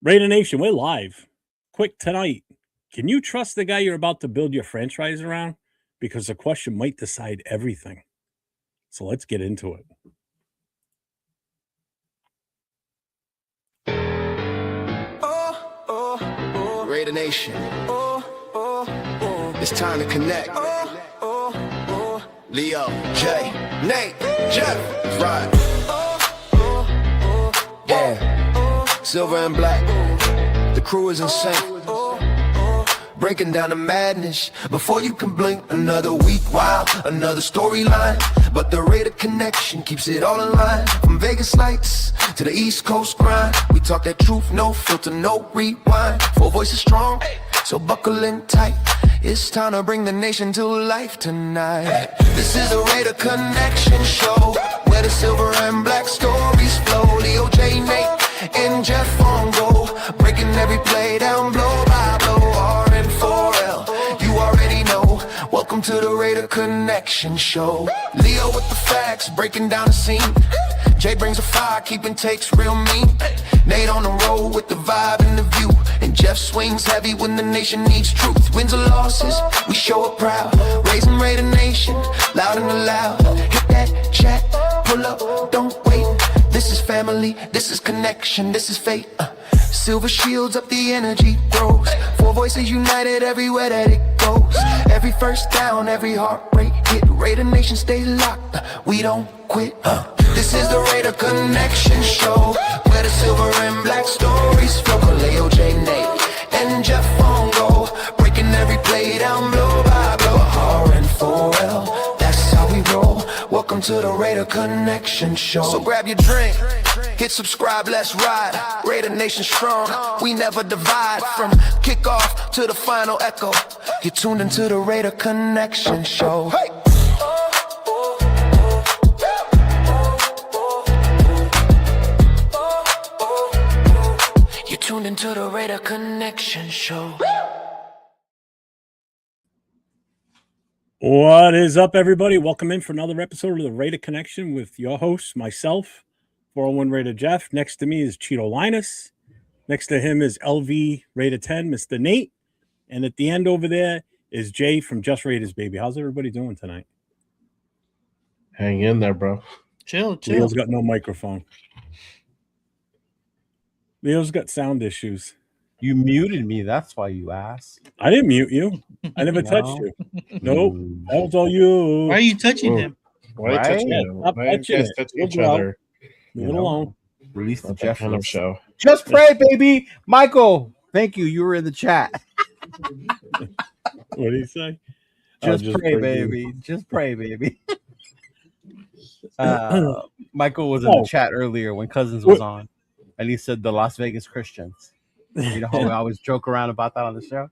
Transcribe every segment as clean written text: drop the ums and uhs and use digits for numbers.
Raider Nation, we're live. Quick tonight. Can you trust the guy you're about to build your franchise around? Because the question might decide everything. So let's get into it. Raider Nation. It's time to connect. Leo, Jay, Nate, Jeff, right. Yeah, silver and black. The crew is in sync. Breaking down the madness before you can blink. Another week, wow, another storyline. But the Raider connection keeps it all in line. From Vegas lights to the East Coast grind. We talk that truth, no filter, no rewind. Four voices strong, so buckle in tight. It's time to bring the nation to life tonight. This is the Raider Connection Show, where the silver and black stories flow. Leo, J, Nate, and Jeff on go, breaking every play down blow by blow. R-N-4-L, you already know. Welcome to the Raider Connection Show. Leo with the facts, breaking down the scene. Jay brings the fire, keeping takes real mean. Nate on the road with the vibe and the view. And Jeff swings heavy when the nation needs truth. Wins or losses, we show up proud. Raising Raider Nation, loud and loud. Hit that chat, pull up, don't wait. This is family, this is connection, this is fate. Silver shields up, the energy grows. Four voices united everywhere that it goes. Every first down, every heartbreak hit. Raider Nation stays locked, we don't quit. This is the Raider Connection Show, where the silver and black stories flow. Kaleo, J, Nate, and Jeff on go, breaking every play down blow by blow. R-N-4-L, that's how we roll. Welcome to the Raider Connection Show. So grab your drink, hit subscribe, let's ride. Raider Nation strong, we never divide. From kickoff to the final echo, you're tuned into the Raider Connection Show. Hey! You're tuned into the Raider Connection Show. What is up, everybody? Welcome in for another episode of the Raider Connection with your host, myself, 401 Raider Jeff. Next to me is Cheeto Linus. Next to him is LV Raider 10, Mr. Nate. And at the end over there is Jay from Just Raiders, baby. How's everybody doing tonight? Hang in there, bro. Chill. Leo's got no microphone. Leo's got sound issues. You muted me. That's why, you ass. I didn't mute you. I never touched you. Nope. That was all you. Why are you touching him? Why are you touching him? Stop Why are you touching guys it. touching Leave each it alone. other? Leave it alone. Release the Not that kind of Jeffers. show. Just pray, baby. Michael, thank you. You were in the chat. What did he say? Just pray, baby. Just pray, baby. Michael was in the chat earlier when Cousins was on, and he said the Las Vegas Christians. You know how we always joke around about that on the show?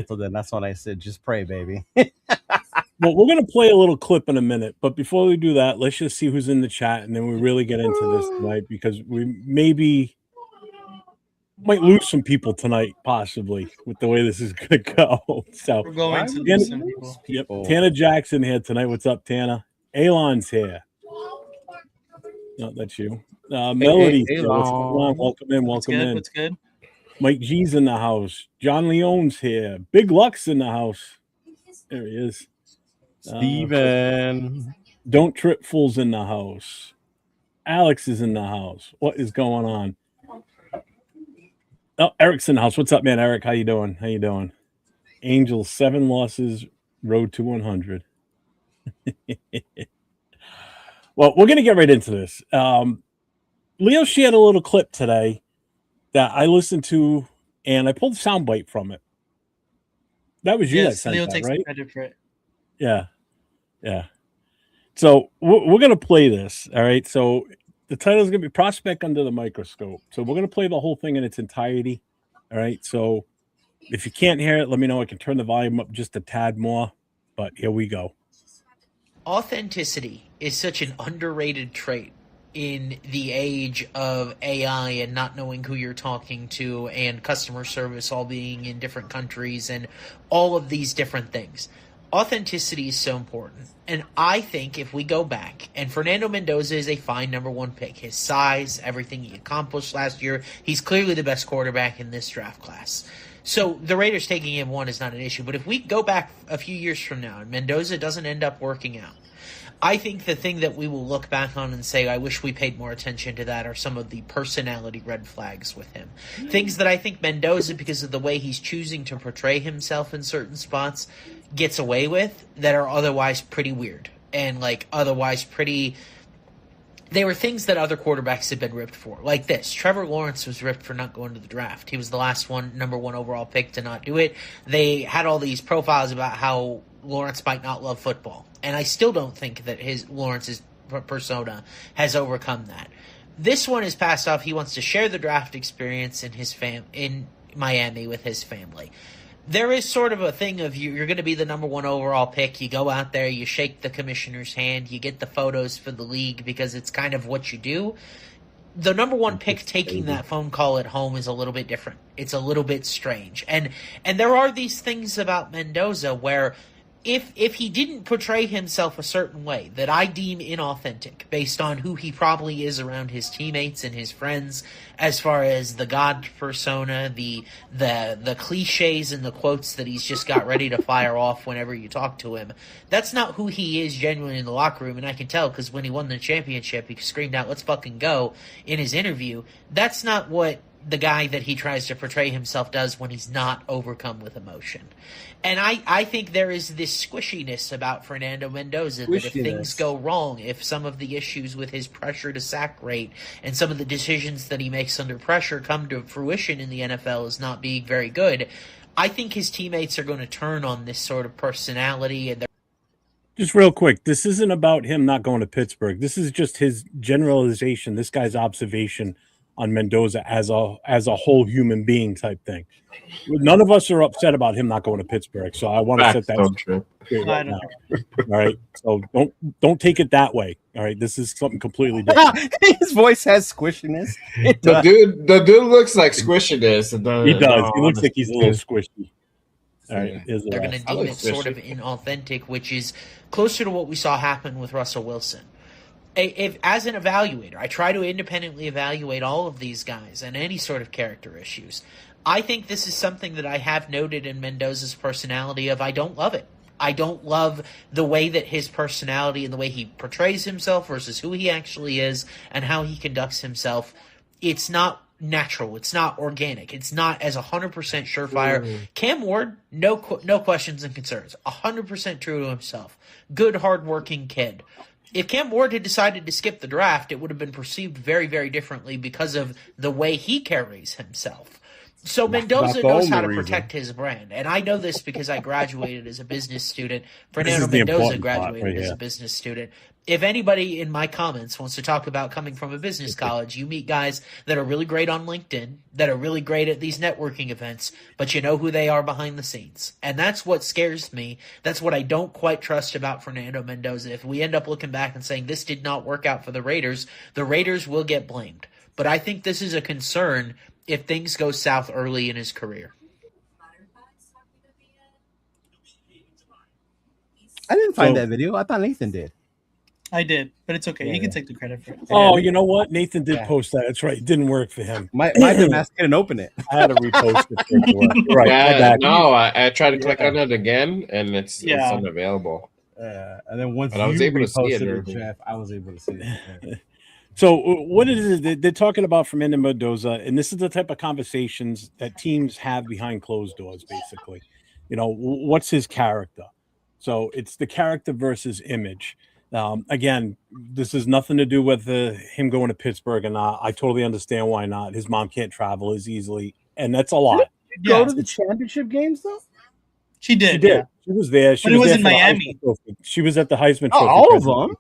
So then that's when I said, just pray, baby. Well, we're going to play a little clip in a minute, but before we do that, let's just see who's in the chat, and then we really get into this tonight, because we might lose some people tonight, possibly, with the way this is going to go. So We're going to lose some people. Yep, Tanner Jackson here tonight. What's up, Tanner? Alon's here. No, that's you. Melody, hey, what's going on? Welcome in. Welcome in. What's good? Mike G's in the house. John Leone's here. Big Luck's in the house. There he is. Steven. Don't Trip Fool's in the house. Alex is in the house. What is going on? Oh, Eric's in the house. What's up, man? Eric, how you doing? How you doing? Angels, 7 losses, road to 100. Well, we're going to get right into this. Leo shared a little clip today that I listened to, and I pulled a soundbite from it. That was you that sent Leo that, takes right? credit for it. Yeah. So we're going to play this, all right? So the title is going to be Prospect Under the Microscope. So we're going to play the whole thing in its entirety, all right? So if you can't hear it, let me know. I can turn the volume up just a tad more, but here we go. Authenticity is such an underrated trait in the age of AI and not knowing who you're talking to and customer service all being in different countries and all of these different things. authenticity is so important. And I think if we go back, and Fernando Mendoza is a fine number 1 pick, his size, everything he accomplished last year, he's clearly the best quarterback in this draft class. So the Raiders taking him 1 is not an issue. But if we go back a few years from now and Mendoza doesn't end up working out, I think the thing that we will look back on and say, I wish we paid more attention to that, are some of the personality red flags with him. Things that I think Mendoza, because of the way he's choosing to portray himself in certain spots, gets away with that are otherwise pretty weird. And, like, otherwise pretty... They were things that other quarterbacks had been ripped for. Like this. Trevor Lawrence was ripped for not going to the draft. He was the last number 1 overall pick to not do it. They had all these profiles about how Lawrence might not love football. And I still don't think that Lawrence's persona has overcome that. This one is passed off. He wants to share the draft experience in Miami with his family. There is sort of a thing of you're going to be the number 1 overall pick. You go out there, you shake the commissioner's hand, you get the photos for the league because it's kind of what you do. The number 1 pick taking that phone call at home is a little bit different. It's a little bit strange. And there are these things about Mendoza where if he didn't portray himself a certain way that I deem inauthentic based on who he probably is around his teammates and his friends, as far as the God persona, the cliches and the quotes that he's just got ready to fire off whenever you talk to him, that's not who he is genuinely in the locker room. And I can tell because when he won the championship, he screamed out, "Let's fucking go," in his interview. That's not what the guy that he tries to portray himself does when he's not overcome with emotion. And I think there is this squishiness about Fernando Mendoza that if things go wrong, if some of the issues with his pressure to sack rate and some of the decisions that he makes under pressure come to fruition in the NFL as not being very good, I think his teammates are going to turn on this sort of personality. And just real quick, this isn't about him not going to Pittsburgh. This is just his generalization, this guy's observation on Mendoza as a whole human being type thing. None of us are upset about him not going to Pittsburgh, so I want to set that straight right now. All right, so don't take it that way. All right, this is something completely different. His voice has squishiness. The dude looks like squishiness. He does. He looks like he's a little squishy. All right, they're going to deem it sort of inauthentic, which is closer to what we saw happen with Russell Wilson. As an evaluator, I try to independently evaluate all of these guys and any sort of character issues. I think this is something that I have noted in Mendoza's personality of I don't love it. I don't love the way that his personality and the way he portrays himself versus who he actually is and how he conducts himself. It's not natural. It's not organic. It's not as 100% surefire. Cam Ward, no questions and concerns. 100% true to himself. Good, hardworking kid. If Cam Ward had decided to skip the draft, it would have been perceived very, very differently because of the way he carries himself. So Mendoza knows how to protect his brand. And I know this because I graduated as a business student. Fernando Mendoza graduated as a business student. If anybody in my comments wants to talk about coming from a business college, you meet guys that are really great on LinkedIn, that are really great at these networking events, but you know who they are behind the scenes. And that's what scares me. That's what I don't quite trust about Fernando Mendoza. If we end up looking back and saying this did not work out for the Raiders will get blamed. But I think this is a concern if things go south early in his career. I didn't find that video. I thought Nathan did. I did, but it's okay. You can take the credit for it. Oh, you know what? Nathan did post that. That's right. It didn't work for him. My dumbass couldn't open it. I had to repost it. Right. I tried to click on it again, and it's unavailable. And then once I was able to see it, Jeff, I was able to see it. So what it is, they're talking about Fernando Mendoza, and this is the type of conversations that teams have behind closed doors, basically. You know, what's his character? So it's the character versus image. Again, this has nothing to do with him going to Pittsburgh and not. I totally understand why not. His mom can't travel as easily, and that's a lot. Did she go to the championship games, though? She did. Yeah. She was there. But it was in Miami. She was at the Heisman Trophy. All of them?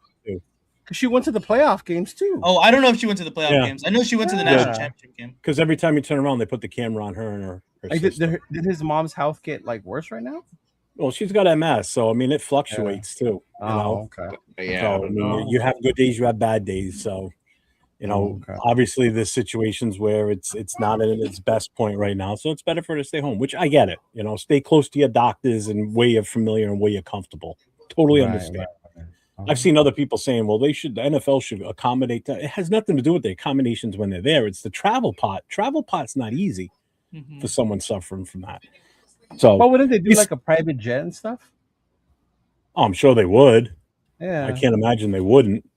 Because she went to the playoff games, too. Oh, I don't know if she went to the playoff games. I know she went to the national championship game. Because every time you turn around, they put the camera on her and her sister. Did his mom's health get, worse right now? Well, she's got MS, so, I mean, it fluctuates, too. You know? Okay. Yeah, so, I mean, you have good days, you have bad days, so. Obviously there's situations where it's not at its best point right now, so it's better for her to stay home, which I get it. Stay close to your doctors and where you're familiar and where you're comfortable. Totally understand. I've seen other people saying, well, the NFL should accommodate that. It has nothing to do with the accommodations when they're there. It's the travel part. Travel part's not easy for someone suffering from that. So, but wouldn't they do like a private jet and stuff? Oh, I'm sure they would. Yeah, I can't imagine they wouldn't.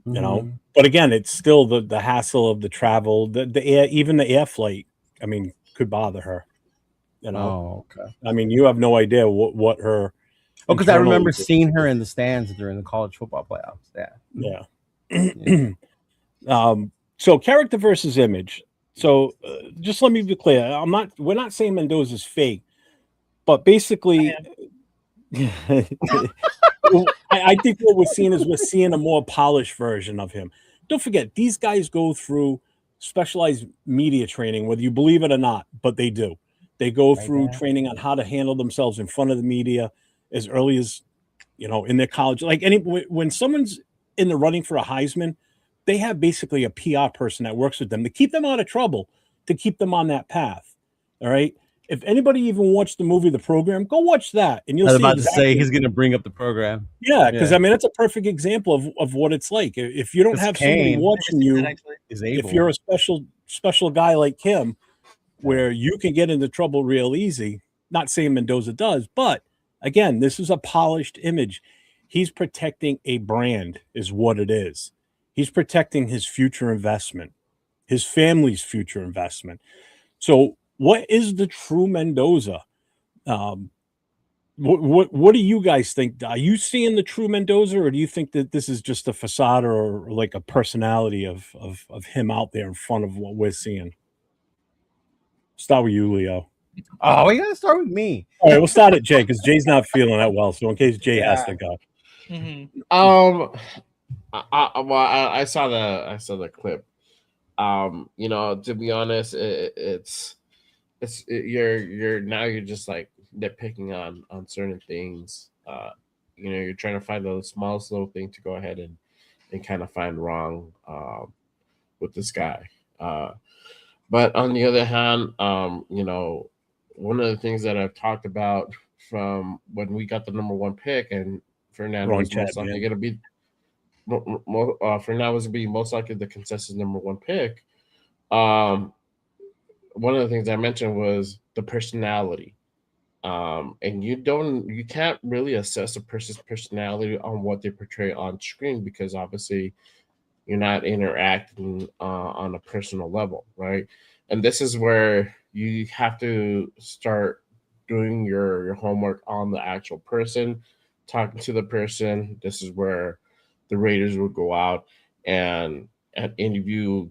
But again, it's still the hassle of the travel, the air, even the air flight. I mean, could bother her. Oh, okay. I mean, you have no idea what her. Oh, because I remember seeing her in the stands during the college football playoffs. Yeah. So character versus image. So just let me be clear. We're not saying Mendoza's fake, but basically, I think what we're seeing a more polished version of him. Don't forget, these guys go through specialized media training, whether you believe it or not, but they do. They go through training on how to handle themselves in front of the media as early as, in their college. Like when someone's in the running for a Heisman, they have basically a PR person that works with them to keep them out of trouble, to keep them on that path. All right. If anybody even watched the movie The Program, go watch that, and you'll see. I was about to say he's going to bring up The Program. Yeah, because I mean that's a perfect example of what it's like. If you don't have somebody watching you, if you're a special guy like him, where you can get into trouble real easy. Not saying Mendoza does, but again, this is a polished image. He's protecting a brand, is what it is. He's protecting his future investment, his family's future investment. So, what is the true Mendoza? What do you guys think? Are you seeing the true Mendoza, or do you think that this is just a facade or like a personality of him out there in front of what we're seeing? Start with you, Leo. Oh, we gotta start with me. All right, we'll start at Jay because Jay's not feeling that well. So in case Jay has to go. I saw the clip. To be honest, you're just like nitpicking on certain things. You're trying to find the smallest little thing to go ahead and kind of find wrong with this guy. But on the other hand, one of the things that I've talked about from when we got the number one pick, and Fernando was most likely going to be Fernando was going to be most likely the consensus number one pick. One of the things I mentioned was the personality. And you can't really assess a person's personality on what they portray on screen, because obviously you're not interacting on a personal level, right? And this is where you have to start doing your homework on the actual person, talking to the person. This is where the Raiders will go out and interview,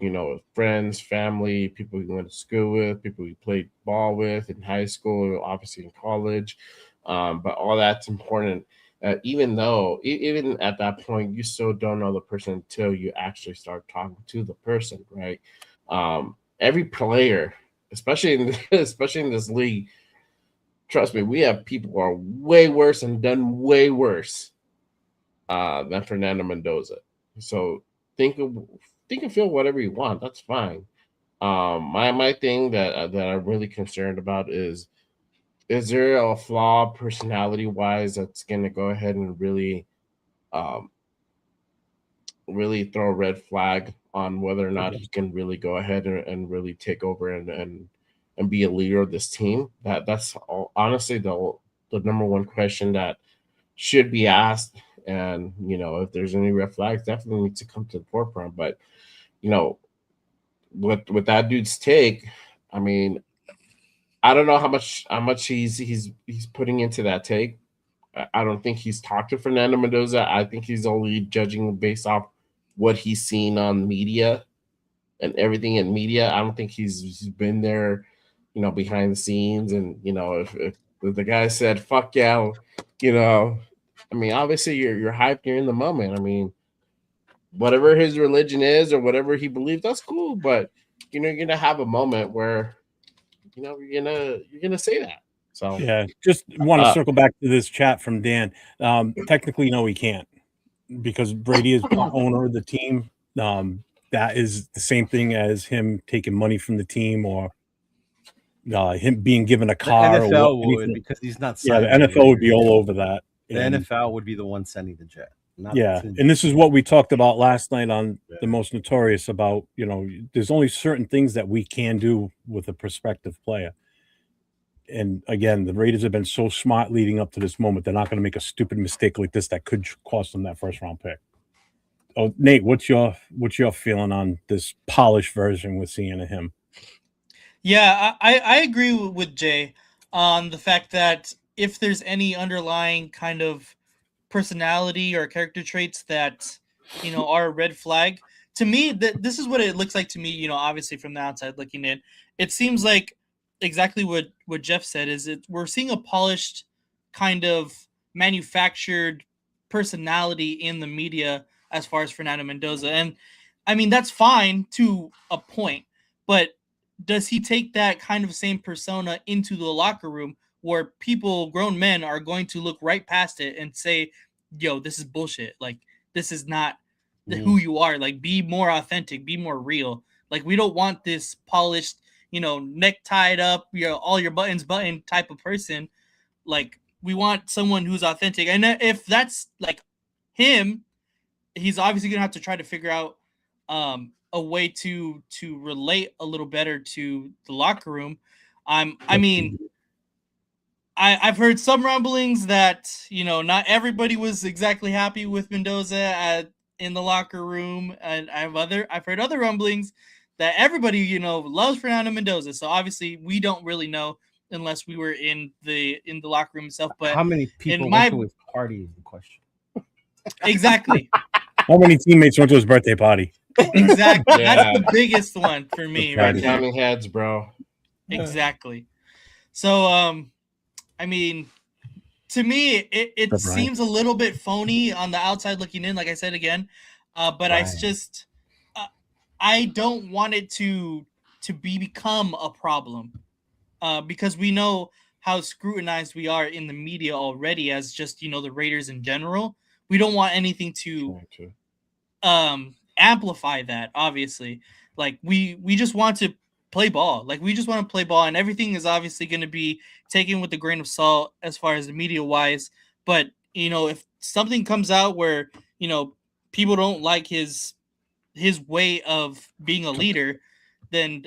friends, family, people you went to school with, people you played ball with in high school, obviously in college. But all that's important. Even at that point, you still don't know the person until you actually start talking to the person, right? Every player, especially in this league, trust me, we have people who are way worse and done way worse than Fernando Mendoza. So think and feel whatever you want. That's fine. My thing that I'm really concerned about is there a flaw personality wise that's going to go ahead and really throw a red flag on whether or not he can really go ahead and really take over and be a leader of this team? That's honestly the number one question that should be asked. And if there's any red flags, definitely need to come to the forefront. But with that dude's take, I mean, I don't know how much he's putting into that take. I don't think he's talked to Fernando Mendoza. I think he's only judging based off what he's seen on media and everything in media. I don't think he's been there, behind the scenes. And if the guy said "fuck yeah," I mean, obviously you're hyped, you're in the moment. I mean, whatever his religion is or whatever he believes, that's cool. But you're gonna have a moment where you're gonna say that. So yeah, just want to circle back to this chat from Dan. Technically, no, he can't, because Brady is owner of the team. that is the same thing as him taking money from the team or him being given a car. The or NFL would, anything. because he's not Yeah, signed. the NFL would be all over that. The And, NFL would be the one sending the jet. Not yeah, the team. and this is what we talked about last night on The Most Notorious about, there's only certain things that we can do with a prospective player. And again, the Raiders have been so smart leading up to this moment. They're not going to make a stupid mistake like this that could cost them that first round pick. Oh, Nate, what's your feeling on this polished version we're seeing of him? Yeah, I agree with Jay on the fact that if there's any underlying kind of personality or character traits that are a red flag, to me this is what it looks like to me. Obviously from the outside looking in, it seems like exactly what Jeff said, is we're seeing a polished kind of manufactured personality in the media as far as Fernando Mendoza. And I mean, that's fine to a point, but does he take that kind of same persona into the locker room where people, grown men, are going to look right past it and say, yo, this is bullshit. Like, this is not who you are. Like, be more authentic, be more real. Like, we don't want this polished, neck tied up, all your buttons buttoned type of person. Like, we want someone who's authentic. And if that's like him, he's obviously gonna have to try to figure out a way to relate a little better to the locker room. I've heard some rumblings that not everybody was exactly happy with Mendoza in the locker room, and I've heard other rumblings that everybody loves Fernando Mendoza. So obviously we don't really know unless we were in the locker room itself. But how many people went to his party is the question. Exactly. How many teammates went to his birthday party? Exactly. Yeah. That's the biggest one for me right there. Counting heads, bro. Exactly. So I mean, to me, it seems a little bit phony on the outside looking in, like I said again. But I just I don't want it to become a problem. Because we know how scrutinized we are in the media already as just, the Raiders in general. We don't want anything to amplify that, obviously. Like, we just want to play ball. Like, we just want to play ball, and everything is obviously going to be taken with a grain of salt as far as the media wise. But, if something comes out where, people don't like his way of being a leader, then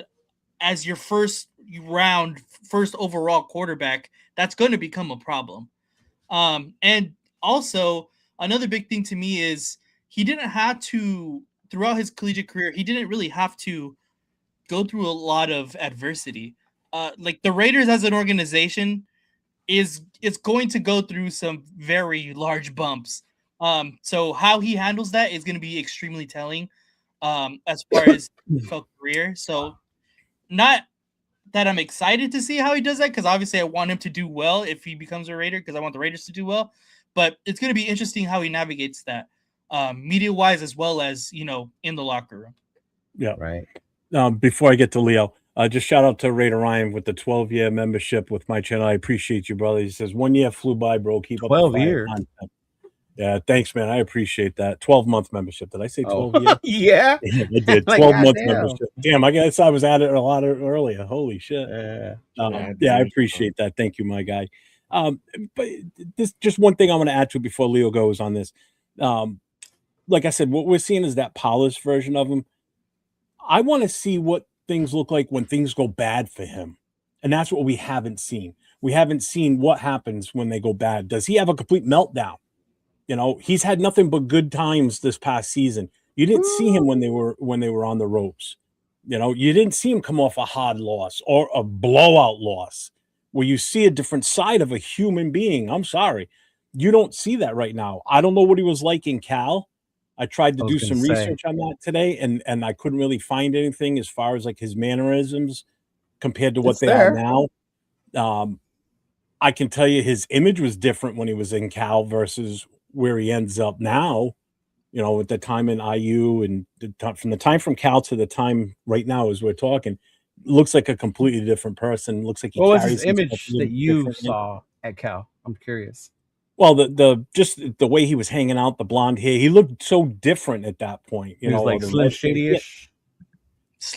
as your first overall quarterback, that's going to become a problem. And also another big thing to me is he didn't have to, throughout his collegiate career, he didn't really have to go through a lot of adversity. Like, the Raiders as an organization is going to go through some very large bumps. So how he handles that is going to be extremely telling as far as his career. So not that I'm excited to see how he does that, because obviously I want him to do well if he becomes a Raider, because I want the Raiders to do well. But it's going to be interesting how he navigates that, media-wise as well as, in the locker room. Yeah. Right. Before I get to Leo, just shout out to Raider Ryan with the 12-year membership with my channel. I appreciate you, brother. He says, 1 year flew by, bro. Keep up 12 the years. Yeah, thanks, man. I appreciate that. 12-month membership. Did I say 12 years? Yeah. I did. 12-month membership. Damn, I guess I was at it a lot earlier. Holy shit. I appreciate that. Thank you, my guy. But this just one thing I want to add to before Leo goes on this. Like I said, what we're seeing is that polished version of him. I want to see what things look like when things go bad for him. And that's what we haven't seen. We haven't seen what happens when they go bad. Does he have a complete meltdown? He's had nothing but good times this past season. You didn't see him when they were on the ropes. You didn't see him come off a hard loss or a blowout loss where you see a different side of a human being. I'm sorry. You don't see that right now. I don't know what he was like in Cal. I tried to do some research on that today, and I couldn't really find anything as far as like his mannerisms compared to what they are now. I can tell you his image was different when he was in Cal versus where he ends up now, at the time in IU and from the time from Cal to the time right now as we're talking, looks like a completely different person. Looks like what was his image that you saw at Cal? I'm curious. Well, the just the way he was hanging out, the blonde hair, he looked so different at that point. He was like Slim Shady-ish.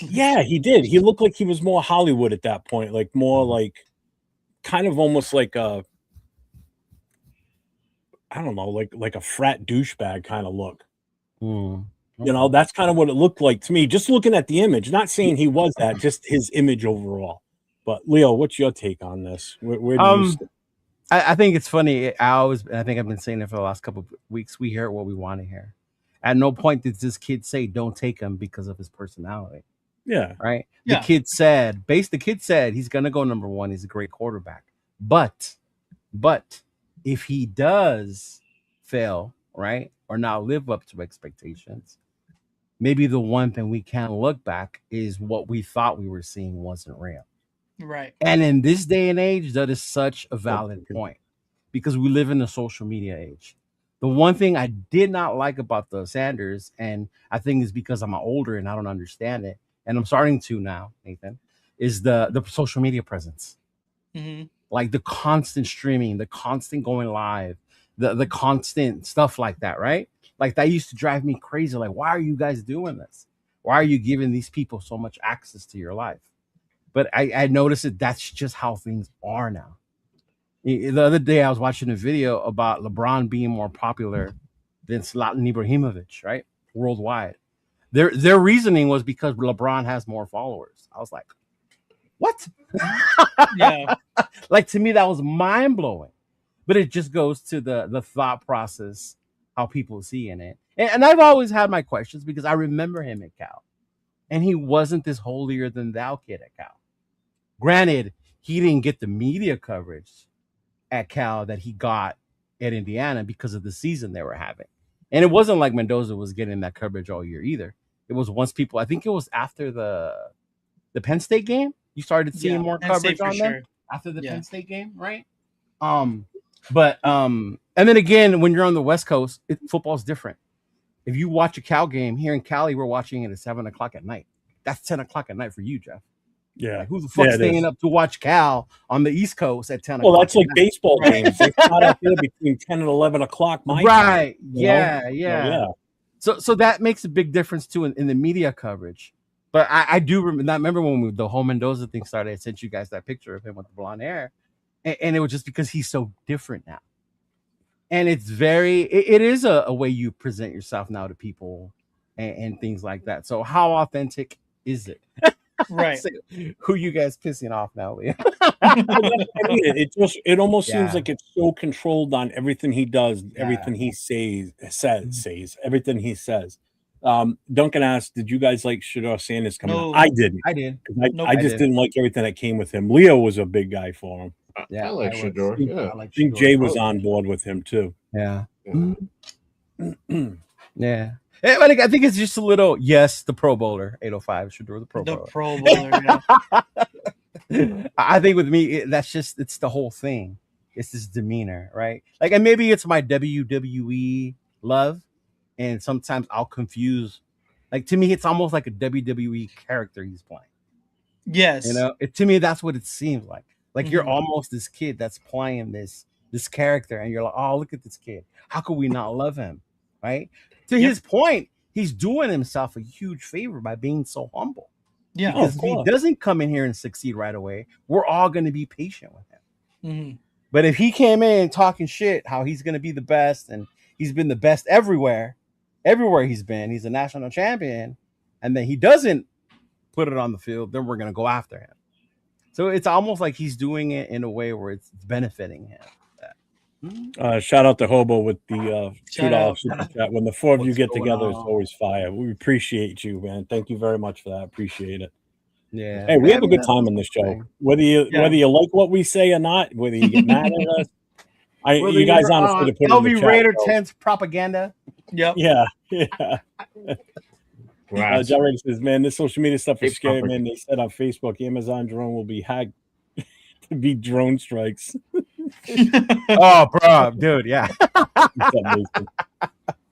Yeah, he did. He looked like he was more Hollywood at that point, like more like kind of almost like a I don't know, like a frat douchebag kind of look. You know, that's kind of what it looked like to me. Just looking at the image, not saying he was that, just his image overall. But Leo, what's your take on this? Where do you stand? I think it's funny. I think I've been saying it for the last couple of weeks. We hear what we want to hear. At no point did this kid say don't take him because of his personality. Yeah. Right. Yeah. The kid said he's gonna go number one. He's a great quarterback. But if he does fail, right, or not live up to expectations, maybe the one thing we can look back is what we thought we were seeing wasn't real. Right. And in this day and age, that is such a valid point because we live in a social media age. The one thing I did not like about the Sanders, and I think it's because I'm older and I don't understand it, and I'm starting to now, Nathan, is the social media presence. Mm-hmm. Like the constant streaming, the constant going live, the constant stuff like that, right? Like that used to drive me crazy. Like, why are you guys doing this? Why are you giving these people so much access to your life? But I noticed that that's just how things are now. The other day, I was watching a video about LeBron being more popular than Zlatan Ibrahimovic, right? Worldwide. Their reasoning was because LeBron has more followers. I was like, what? Yeah. Like, to me, that was mind-blowing. But it just goes to the thought process, how people see in it. And I've always had my questions because I remember him at Cal. And he wasn't this holier-than-thou kid at Cal. Granted, he didn't get the media coverage at Cal that he got at Indiana because of the season they were having. And it wasn't like Mendoza was getting that coverage all year either. It was once people, I think it was after the Penn State game, you started seeing more coverage on them after the Penn State game, right? And then again, when you're on the West Coast, football's different. If you watch a Cal game here in Cali, we're watching it at 7:00 at night. That's 10:00 at night for you, Jeff. Yeah. Like, who the fuck's staying up to watch Cal on the East Coast at 10:00? Well, that's like baseball games. They start out there between 10 and 11 o'clock. Right. Time, yeah. So that makes a big difference too in the media coverage. But I do remember when the whole Mendoza thing started. I sent you guys that picture of him with the blonde hair, and it was just because he's so different now. And it is a way you present yourself now to people and things like that. So how authentic is it? Right. So, who you guys pissing off now? It almost seems like it's so controlled on everything he does, everything he says, everything he says. Duncan asked, "Did you guys like Shedeur Sanders coming out?" I didn't. I did. I just didn't like everything that came with him. Leo was a big guy for him. I like Shedeur. Yeah, I think Jay was on board with him too. Yeah. Yeah. I think it's just a little, the Pro Bowler, 805 Shedeur, the Pro Bowler. The Pro Bowler, yeah. I think with me, it's the whole thing. It's this demeanor, right? Like, and maybe it's my WWE love, and sometimes I'll confuse. Like, to me, it's almost like a WWE character he's playing. Yes. You know, to me, that's what it seems like. Like, you're almost this kid that's playing this character, and you're like, oh, look at this kid. How could we not love him, right? To his point, he's doing himself a huge favor by being so humble. Yeah. Because if he doesn't come in here and succeed right away, we're all going to be patient with him. Mm-hmm. But if he came in talking shit, how he's going to be the best, and he's been the best everywhere he's been, he's a national champion, and then he doesn't put it on the field, then we're going to go after him. So it's almost like he's doing it in a way where it's benefiting him. Shout out to Hobo with the $2 super chat. When the four of you get together, it's always fire. We appreciate you, man. Thank you very much for that. Appreciate it. Yeah. Hey, we have a good time on this show. Whether you like what we say or not, whether you get mad at us, you guys honestly put LV Raider 10's propaganda. Yep. Yeah. John Ray says, "Man, this social media stuff is scary, man. They said on Facebook, Amazon drone will be hacked to be drone strikes." Oh, bro, dude, yeah.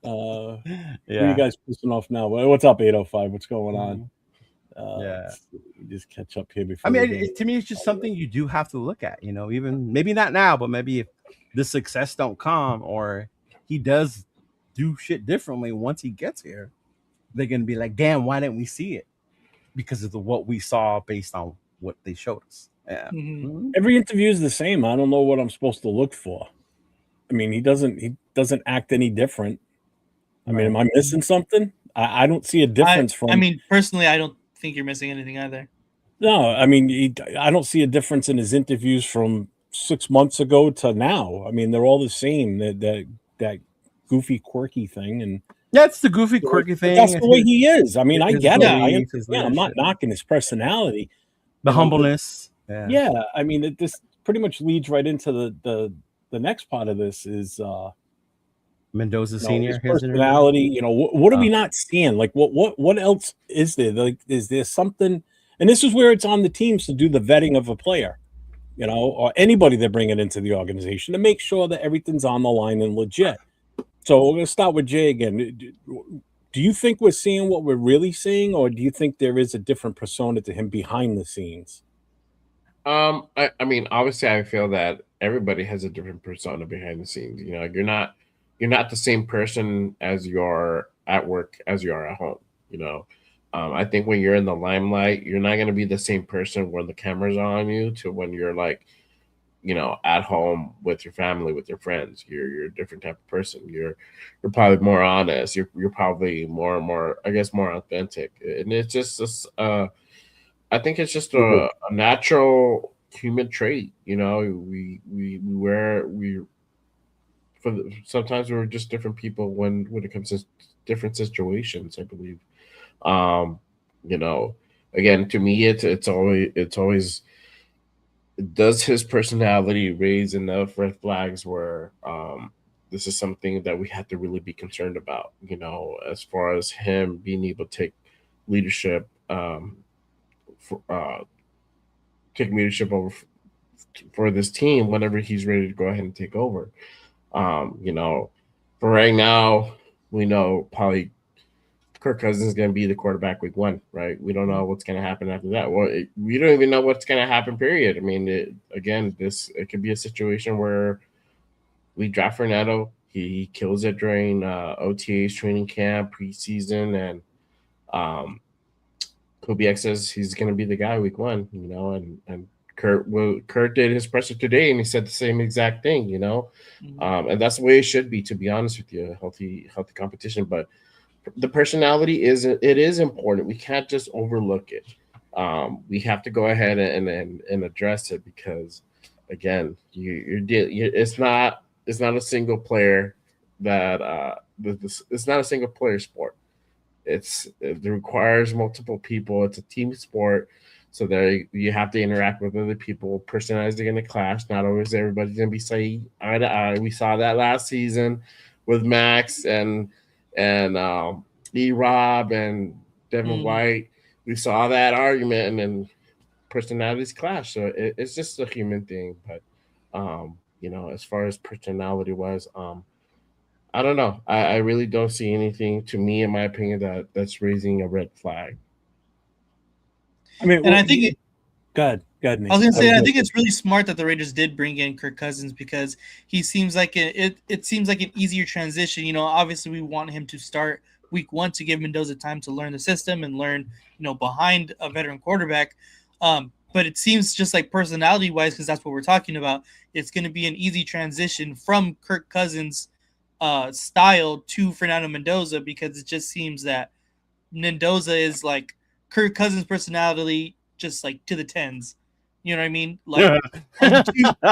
Who are you guys pissing off now? What's up, 805? What's going on? Just catch up here before. To me, it's just something you do have to look at. You know, even maybe not now, but maybe if the success don't come, or he does do shit differently once he gets here, they're gonna be like, damn, why didn't we see it? Because of what we saw based on what they showed us. Yeah. Mhm. Mhm. Every interview is the same. I don't know what I'm supposed to look for. I mean, he doesn't act any different. I mean, am I missing something? I don't see a difference from. I mean, personally, I don't think you're missing anything either. No, I mean, I don't see a difference in his interviews from 6 months ago to now. I mean, they're all the same. That goofy, quirky thing, and That's the goofy, quirky but thing. that's the way he is. I mean, I his get it. I belief, his understand. I'm not leadership. knocking his personality. The You know, but humbleness. Yeah. yeah, I mean, this pretty much leads right into the next part of this is Mendoza his Senior. His interview. personality. What are we not seeing? Like, what else is there? Like, is there something? And this is where it's on the teams to do the vetting of a player, or anybody they're bringing into the organization to make sure that everything's on the line and legit. So we're going to start with Jay again. Do you think we're seeing what we're really seeing, or do you think there is a different persona to him behind the scenes? I mean, obviously, I feel that everybody has a different persona behind the scenes. You're not the same person as you're at work as you are at home. I think when you're in the limelight, you're not going to be the same person when the cameras are on you to when you're like, at home with your family, with your friends. You're a different type of person. You're probably more honest. You're probably more, I guess, more authentic. And it's just this. I think it's just a natural human trait. Sometimes we're just different people when it comes to different situations, I believe. Um, you know, Again, to me, it's always does his personality raise enough red flags where this is something that we have to really be concerned about. As far as him being able to leadership, for, uh, take leadership over for this team whenever he's ready to go ahead and take over. For right now, we know probably Kirk Cousins is going to be the quarterback week 1, right? We don't know what's going to happen after that. Well, we don't even know what's going to happen, period. I mean, it could be a situation where we draft Fernando. He kills it during OTAs, training camp, preseason, and Kubiak says he's going to be the guy week 1, and Kurt did his presser today, and he said the same exact thing, and that's the way it should be, to be honest with you, healthy competition. But the personality is important. We can't just overlook it. We have to go ahead and address it because, again, it's not a single player that it's not a single player sport. It requires multiple people. It's a team sport. So there you have to interact with other people. Personalities are going to clash. Not always everybody's going to be saying eye to eye. We saw that last season with Max and E-Rob and Devin White. We saw that argument, and then personalities clash. So it's just a human thing. But as far as personality wise, I don't know. I really don't see anything, to me, in my opinion, that's raising a red flag. I mean, and I think go ahead, Nate. I was going to say, I think it's really smart that the Raiders did bring in Kirk Cousins because he seems like it seems like an easier transition. Obviously we want him to start week 1 to give Mendoza time to learn the system and learn, behind a veteran quarterback. But it seems just like personality wise, because that's what we're talking about, it's going to be an easy transition from Kirk Cousins style to Fernando Mendoza, because it just seems that Mendoza is like Kirk Cousins' personality, just like to the tens. You know what I mean? Like,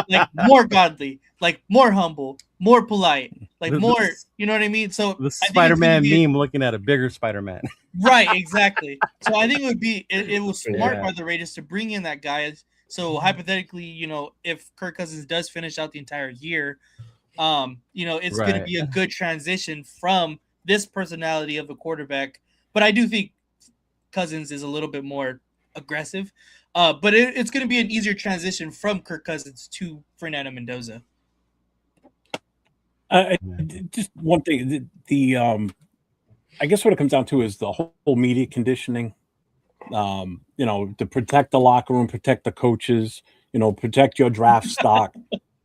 like more godly, like more humble, more polite, like more. You know what I mean? So the Spider-Man meme looking at a bigger Spider-Man. Right, exactly. So I think it was smart by the Raiders to bring in that guy. So hypothetically, if Kirk Cousins does finish out the entire year, it's going to be a good transition from this personality of a quarterback. But I do think Cousins is a little bit more aggressive. But it's going to be an easier transition from Kirk Cousins to Fernando Mendoza. Just one thing, I guess what it comes down to is the whole media conditioning. To protect the locker room, protect the coaches, protect your draft stock.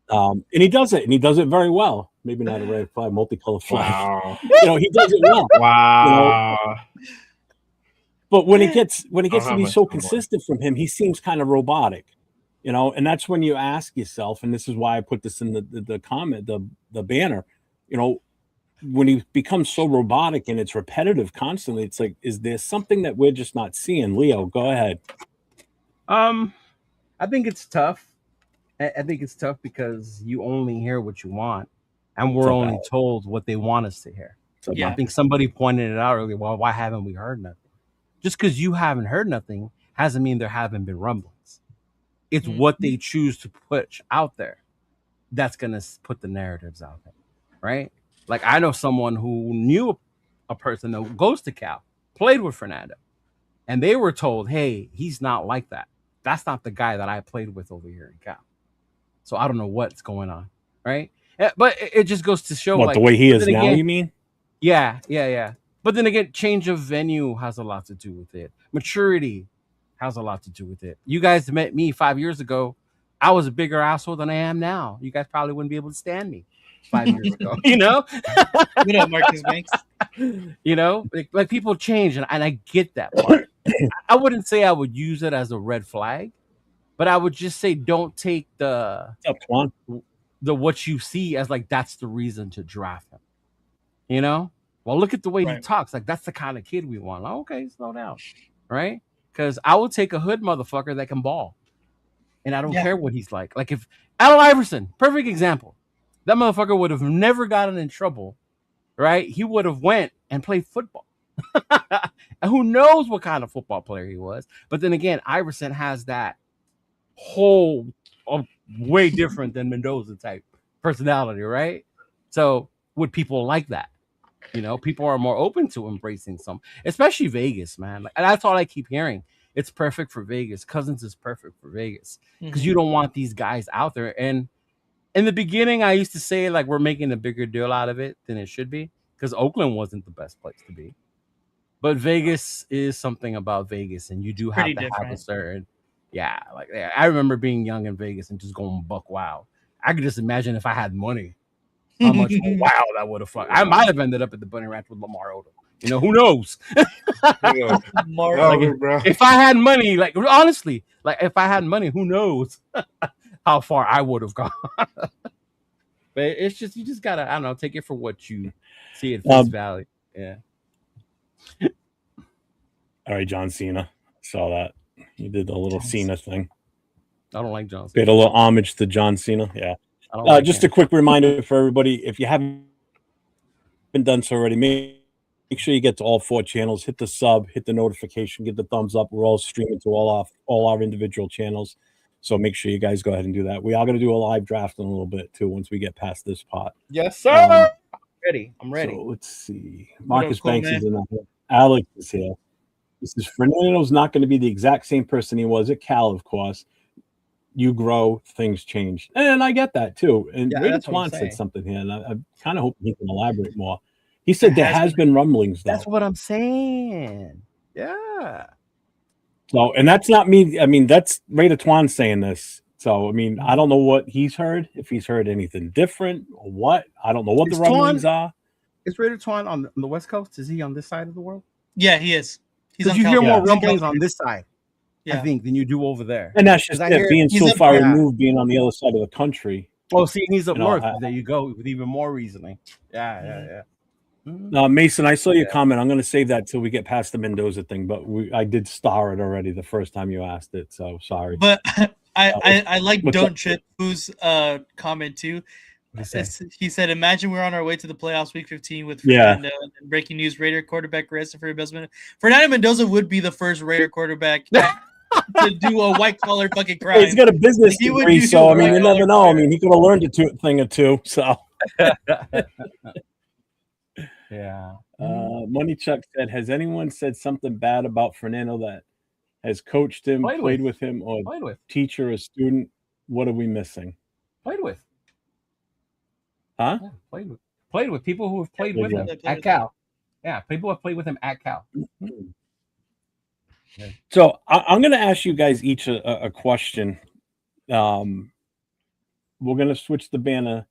And he does it, and he does it very well. Maybe not a red flag, multicolored flag. Wow. He does it well. Wow. But when it gets to have be much so more. consistent from him, he seems kind of robotic. And that's when you ask yourself, and this is why I put this in the comment, the banner. When he becomes so robotic and it's repetitive constantly, it's like, is there something that we're just not seeing? Leo, go ahead. I think it's tough. I think it's tough because you only hear what you want, and we're only told what they want us to hear. Yeah. I think somebody pointed it out earlier. Well, why haven't we heard nothing? Just because you haven't heard nothing hasn't mean there haven't been rumblings. It's what they choose to push out there that's going to put the narratives out there, right? Like, I know someone who knew a person that goes to Cal, played with Fernando, and they were told, hey, he's not like that. That's not the guy that I played with over here in Cal. So I don't know what's going on, right? But it just goes to show, What, like, the way he is now, again, you mean? Yeah. But then again, change of venue has a lot to do with it. Maturity has a lot to do with it. You guys met me 5 years ago. I was a bigger asshole than I am now. You guys probably wouldn't be able to stand me 5 years ago, What up, Marcus Banks? like people change, and I get that part. I wouldn't say I would use it as a red flag, but I would just say don't take the what you see as like that's the reason to draft him. Well, look at the way he talks. Like, that's the kind of kid we want. Like, okay, slow down, right? Because I will take a hood motherfucker that can ball, and I don't care what he's like. Like, if Allen Iverson, perfect example, that motherfucker would have never gotten in trouble, right? He would have went and played football. And who knows what kind of football player he was. But then again, Iverson has that whole way different than Mendoza type personality, right? So would people like that? People are more open to embracing some, especially Vegas, man. And that's all I keep hearing. It's perfect for Vegas. Cousins is perfect for Vegas because you don't want these guys out there. And in the beginning, I used to say, like, we're making a bigger deal out of it than it should be because Oakland wasn't the best place to be. But Vegas is something about Vegas, and you do have to have a certain, I remember being young in Vegas and just going buck wild. I could just imagine if I had money, how much wow that would have fucked. I might have ended up at the Bunny Ranch with Lamar Odom. Who knows? If I had money, like, honestly, like, if I had money, who knows how far I would have gone. But it's just, you just gotta, I don't know, take it for what you see at face value. Yeah. All right, John Cena. Saw that. You did the little Cena thing. I don't like John Cena. Paid a little homage to John Cena. Yeah. Just a quick reminder for everybody, if you haven't been done so already, make sure you get to all 4 channels, hit the sub, hit the notification, get the thumbs up. We're all streaming to all our individual channels. So make sure you guys go ahead and do that. We are going to do a live draft in a little bit too once we get past this pot. Yes, sir. I'm ready. So let's see. Marcus Banks is in there. Alex is here. This is Fernando's not going to be the exact same person he was at Cal, of course. You grow, things change. And I get that too. And Ray Twan said something here, and I kind of hope he can elaborate more. He said there has been rumblings, though. That's what I'm saying. Yeah. So, and that's not me. I mean, that's Ray Twan saying this. So, I mean, I don't know what he's heard, if he's heard anything different or what. I don't know what the rumblings are. Is Ray Twan on the West Coast? Is he on this side of the world? Yeah, he is. Because you hear more rumblings on this side, I think, than you do over there. And that's just being so far removed, being on the other side of the country. Oh, see, he's up north. There you go, with even more reasoning. Yeah. Mason, I saw your comment. I'm going to save that till we get past the Mendoza thing, but I did star it already the first time you asked it, so sorry. But I like Don't Trip who's comment too. He said, imagine we're on our way to the playoffs week 15 with Fernando. And breaking news, Raider quarterback arrested for embezzlement. Fernando Mendoza would be the first Raider quarterback to do a white-collar fucking crime. He's got a business degree, so, I mean, you never know. I mean, he could have learned a thing or two, so. Yeah. Money Chuck said, has anyone said something bad about Fernando that has coached him, played with him, or teacher or student? What are we missing? Played with. Huh? Yeah, played with people who have played with him at Cal. Yeah, people have played with him at Cal. Yeah. So I'm going to ask you guys each a question. we're going to switch the banner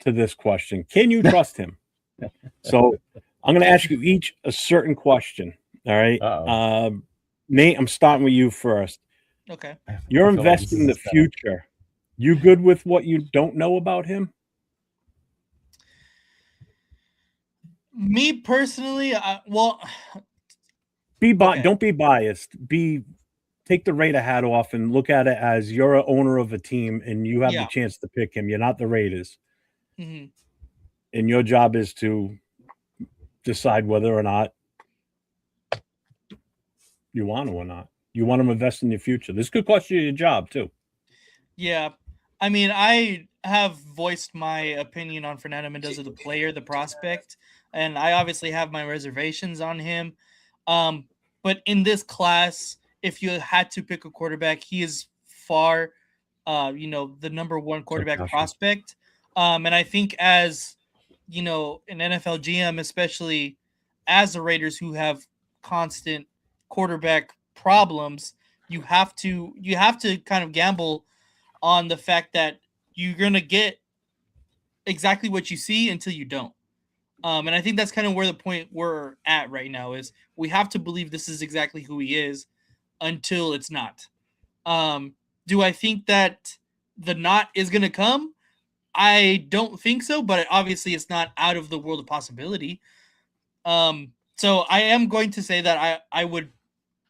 to this question. Can you trust him? So I'm going to ask you each a certain question. All right. Uh-oh. Nate, I'm starting with you first. Okay. You're I feel like investing in this the is a setup. future. You good with what you don't know about him? Me personally, Okay. Don't be biased. Take the Raider hat off and look at it as you're an owner of a team and you have the Yeah. chance to pick him. You're not the Raiders. hmm And your job is to decide whether or not you want to or not. You want to invest in your future. This could cost you your job too. Yeah. I mean, I have voiced my opinion on Fernando Mendoza, the player, the prospect, and I obviously have my reservations on him. But in this class, if you had to pick a quarterback, he is far, the number one quarterback prospect. And I think as, an NFL GM, especially as the Raiders who have constant quarterback problems, you have to kind of gamble on the fact that you're gonna get exactly what you see until you don't. And I think that's kind of where the point we're at right now is we have to believe this is exactly who he is until it's not. Do I think that the not is gonna come? I don't think so, but obviously it's not out of the world of possibility. So I am going to say that I would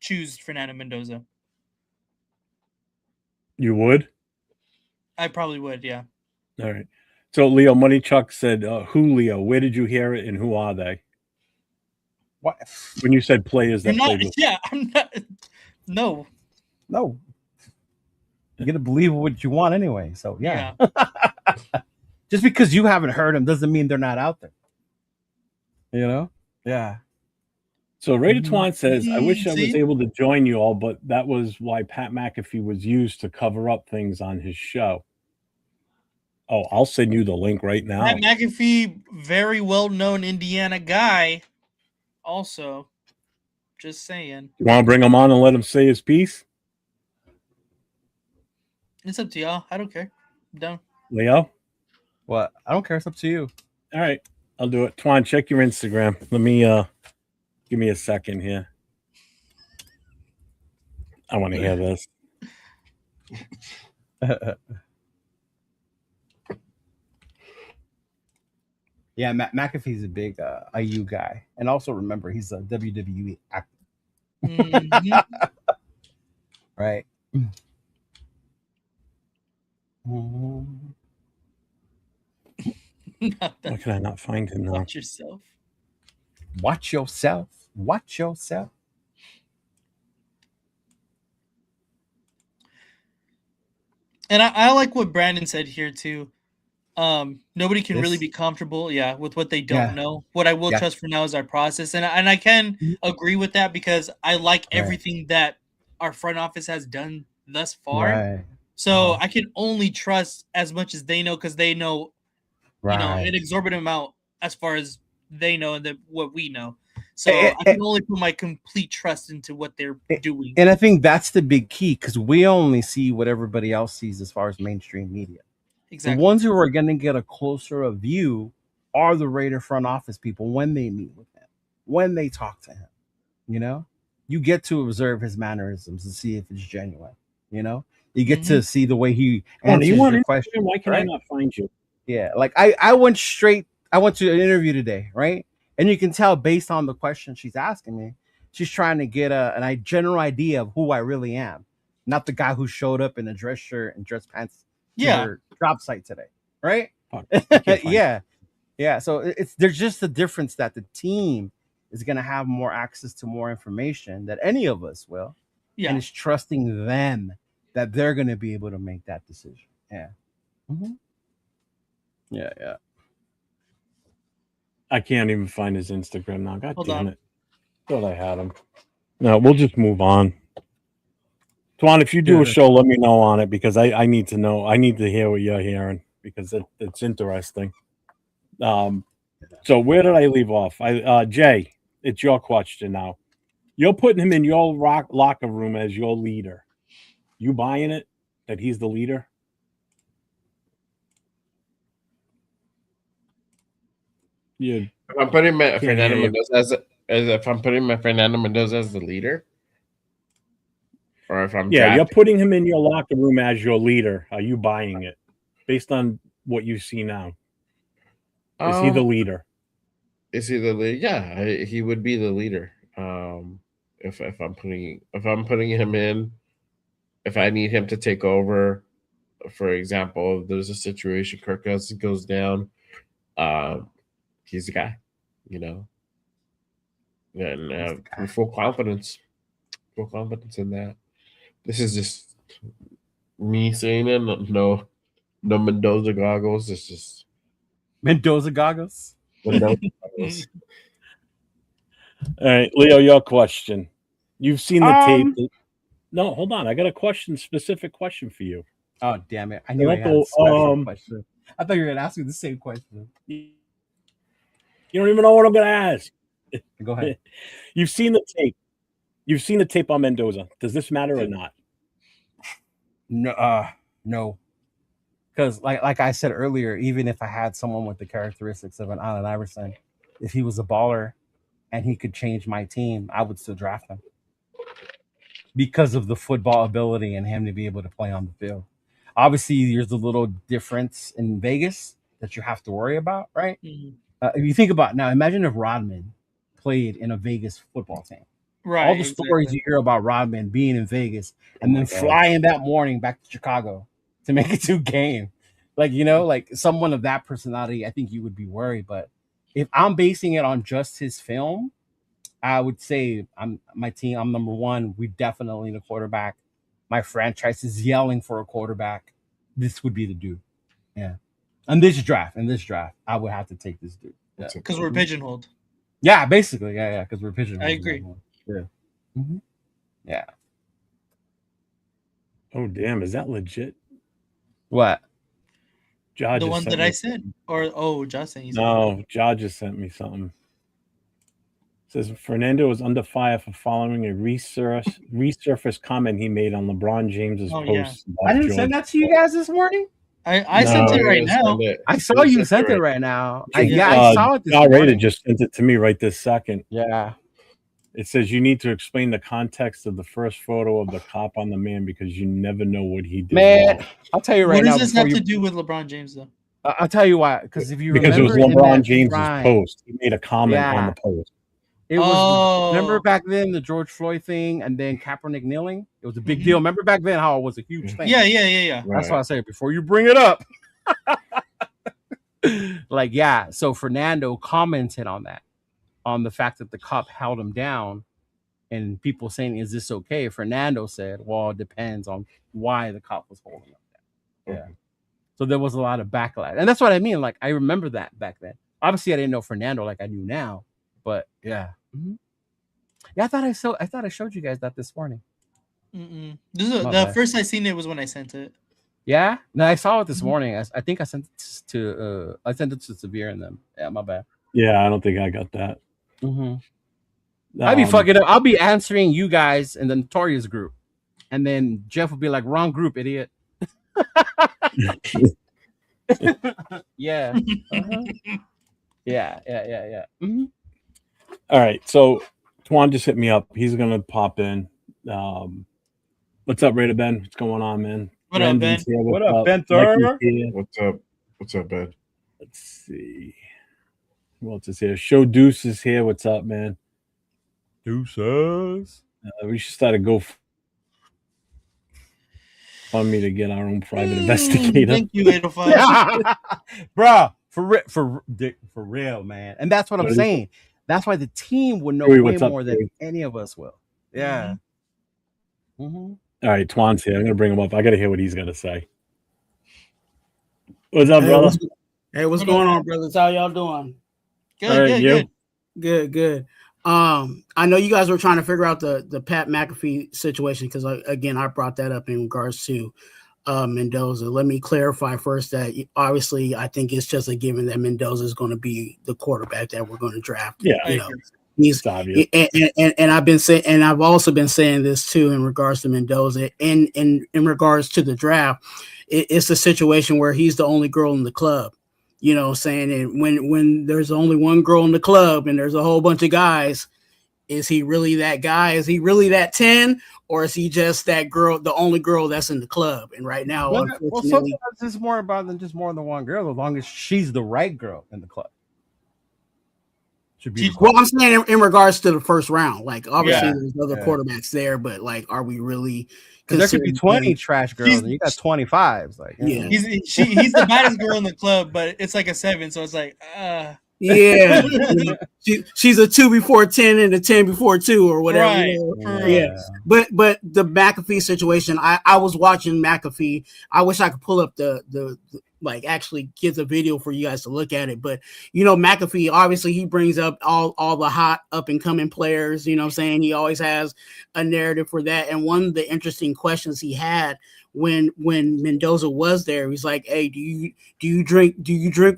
choose Fernando Mendoza. You would? I probably would, yeah. All right. So Leo Money Chuck said, who Leo? Where did you hear it and who are they? What? When you said players that You're not, played with yeah, I'm not. No. No. You got to believe what you want anyway. So, yeah. Just because you haven't heard them doesn't mean they're not out there. You know? Yeah. So Raider Twan says, I wish I was See? able to join you all, but that was why Pat McAfee was used to cover up things on his show. Oh, I'll send you the link right now. Pat McAfee, very well-known Indiana guy. Also, just saying. You want to bring him on and let him say his piece? It's up to y'all. I don't care. I'm down. Leo? What? I don't care. It's up to you. All right. I'll do it. Twan, check your Instagram. Let me give me a second here. I want to hear this. Yeah, McAfee's a big IU guy. And also remember, he's a WWE actor. Mhm. Right. Why can I not find him now? Watch yourself. Watch yourself. Watch yourself. And I like what Brandon said here too. Nobody can really be comfortable, with what they don't know. What I will trust for now is our process, and I can agree with that because I like everything that our front office has done thus far. Right. So I can only trust as much as they know because they know, an exorbitant amount as far as they know and what we know. So I can only put my complete trust into what they're doing. And I think that's the big key because we only see what everybody else sees as far as mainstream media. Exactly. The ones who are going to get a closer view are the Raider front office people when they meet with him, when they talk to him. You get to observe his mannerisms and see if it's genuine. You get to see the way he answers your question. Why can I not find you? Yeah, like I went to an interview today, right? And you can tell based on the question she's asking me, she's trying to get a general idea of who I really am, not the guy who showed up in a dress shirt and dress pants to her job site today, right? Yeah. So there's just a difference that the team is going to have more access to more information that any of us will, and it's trusting them that they're going to be able to make that decision. Yeah. Mm-hmm. Yeah. I can't even find his Instagram now. God damn it. Thought I had him. No, we'll just move on. Twan, if you do a show, let me know on it because I need to know. I need to hear what you're hearing because it's interesting. So where did I leave off? Jay, it's your question now. You're putting him in your locker room as your leader. You buying it that he's the leader? You If I'm putting Fernando hear you. Mendoza if I'm putting my Fernando Mendoza as the leader, or if I'm you're drafting, putting him in your locker room as your leader. Are you buying it based on what you see now? Is he the leader? Is he the leader? Yeah, he would be the leader. If I'm putting him in, if I need him to take over, for example, if there's a situation Kirk Cousins goes down, he's the guy, you know, and full confidence in that. This is just me saying it. No Mendoza goggles. It's just Mendoza goggles. Mendoza goggles. All right, Leo, your question. You've seen the tape. Um, No, hold on. I got a specific question for you. Oh, damn it. I knew I had a special question. I thought you were going to ask me the same question. You don't even know what I'm going to ask. Go ahead. You've seen the tape. You've seen the tape on Mendoza. Does this matter or not? No. Because like I said earlier, even if I had someone with the characteristics of an Allen Iverson, if he was a baller and he could change my team, I would still draft him because of the football ability and him to be able to play on the field. Obviously, there's a little difference in Vegas that you have to worry about, right? Mhm. If you think about now, imagine if Rodman played in a Vegas football team. Right. All the stories you hear about Rodman being in Vegas and then flying that morning back to Chicago to make it to a game. Like, like someone of that personality, I think you would be worried. But if I'm basing it on just his film, I would say I'm number one. We definitely need a quarterback. My franchise is yelling for a quarterback. This would be the dude. Yeah. In this draft, I would have to take this dude. Yeah. Because we're pigeonholed. Yeah, basically. Yeah, because we're pigeonholed. I agree. Yeah. Mm-hmm. Yeah. Oh, damn. Is that legit? What? Josh the one that I said? Or, Josh saying No, Josh just sent me something. It says Fernando was under fire for following a resurfaced comment he made on LeBron James's post. Yeah. I didn't send that to you guys this morning. I sent it right now. I saw you sent it right now. I saw it this morning. Rated just sent it to me right this second. Yeah. It says you need to explain the context of the first photo of the cop on the man because you never know what he did. Man, I'll tell you right now. What does this have to do with LeBron James, though? I'll tell you why. Because if you because remember, it was LeBron James's post. He made a comment on the post. It was. Remember back then the George Floyd thing, and then Kaepernick kneeling. It was a big deal. Remember back then how it was a huge thing. Yeah. That's why I say before you bring it up. So Fernando commented on that, on the fact that the cop held him down, and people saying, "Is this okay?" Fernando said, "Well, it depends on why the cop was holding him down." Yeah. So there was a lot of backlash, and that's what I mean. Like I remember that back then. Obviously, I didn't know Fernando like I do now, but yeah. Mm-hmm. Yeah, I thought I showed you guys that this morning. The first I seen it was when I sent it. Yeah, no, I saw it this morning. I think I sent it to Severe and them. Yeah, my bad. Yeah, I don't think I got that. Mm-hmm. I'd be fucking up. I'll be answering you guys in the Notorious group, and then Jeff will be like, "Wrong group, idiot." Yeah. Uh-huh. Yeah. Mm-hmm. All right, so Twan just hit me up. He's gonna pop in. What's up, Raider Ben? What's going on, man? What up, Ben? What up, Ben? What's up, Ben? Let's see. Who else is here? Show Deuce is here. What's up, man? Deuces. We should start a GoFundMe to get our own private investigator. Thank you, 805. Bro, for real, man. And that's what I'm saying. That's why the team would know way more than any of us will. Yeah. Mm-hmm. All right, Twan's here. I'm gonna bring him up. I gotta hear what he's gonna say. What's up, brother? What's going on, brothers? How y'all doing? Good. I know you guys were trying to figure out the Pat McAfee situation because again, I brought that up in regards to Mendoza. Let me clarify first that obviously I think it's just a given that Mendoza is going to be the quarterback that we're going to draft. Yeah, he's obvious. And I've been saying, and I've also been saying this too in regards to Mendoza. And in regards to the draft, it's a situation where he's the only girl in the club. You know, saying and when there's only one girl in the club and there's a whole bunch of guys, is he really that guy? Is he really that 10? Or is he just that girl, the only girl that's in the club? And right now, Well, unfortunately, sometimes it's more about than just more than one girl, as long as she's the right girl in the club. Should be. Well, I'm saying in regards to the first round, like obviously Yeah, there's other yeah. quarterbacks there, but like, are we really? There could be 20 considering- trash girls, and you got 25s. Like, Yeah. He's the baddest girl in the club, but it's like a 7, so it's like, Yeah, she's a 2 before 10 and a 10 before 2 or whatever. Right. You know? Yeah. But the McAfee situation, I was watching McAfee. I wish I could pull up the like actually get the video for you guys to look at it. But you know, McAfee, obviously he brings up all the hot up and coming players, you know what I'm saying? He always has a narrative for that. And one of the interesting questions he had when Mendoza was there, he's like, hey, do you drink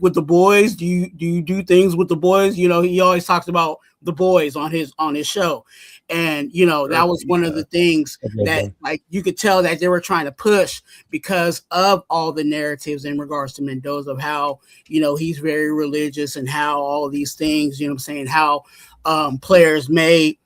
with the boys? Do you do things with the boys? You know, he always talks about the boys on his show. And you know, that was one of the things that like you could tell that they were trying to push because of all the narratives in regards to Mendoza of how, you know, he's very religious and how all of these things, you know what I'm saying, how players may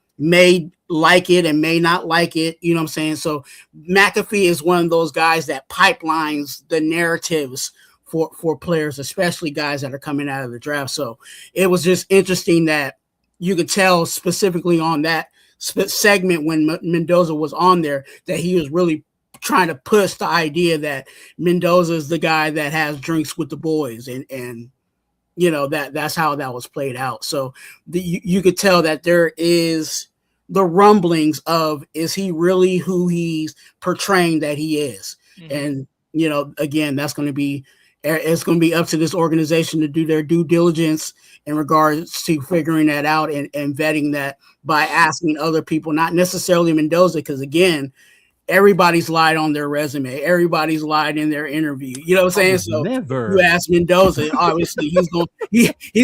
like it and may not like it, you know what I'm saying? So McAfee is one of those guys that pipelines the narratives for players, especially guys that are coming out of the draft. So it was just interesting that you could tell specifically on that segment when Mendoza was on there that he was really trying to push the idea that Mendoza is the guy that has drinks with the boys, and you know that's how that was played out. So you could tell that there is the rumblings of, is he really who he's portraying that he is? Mm-hmm. And you know, again, it's going to be up to this organization to do their due diligence in regards to figuring that out and vetting that by asking other people, not necessarily Mendoza, because again, everybody's lied on their resume, everybody's lied in their interview. You know what I'm saying? So you ask Mendoza, obviously he's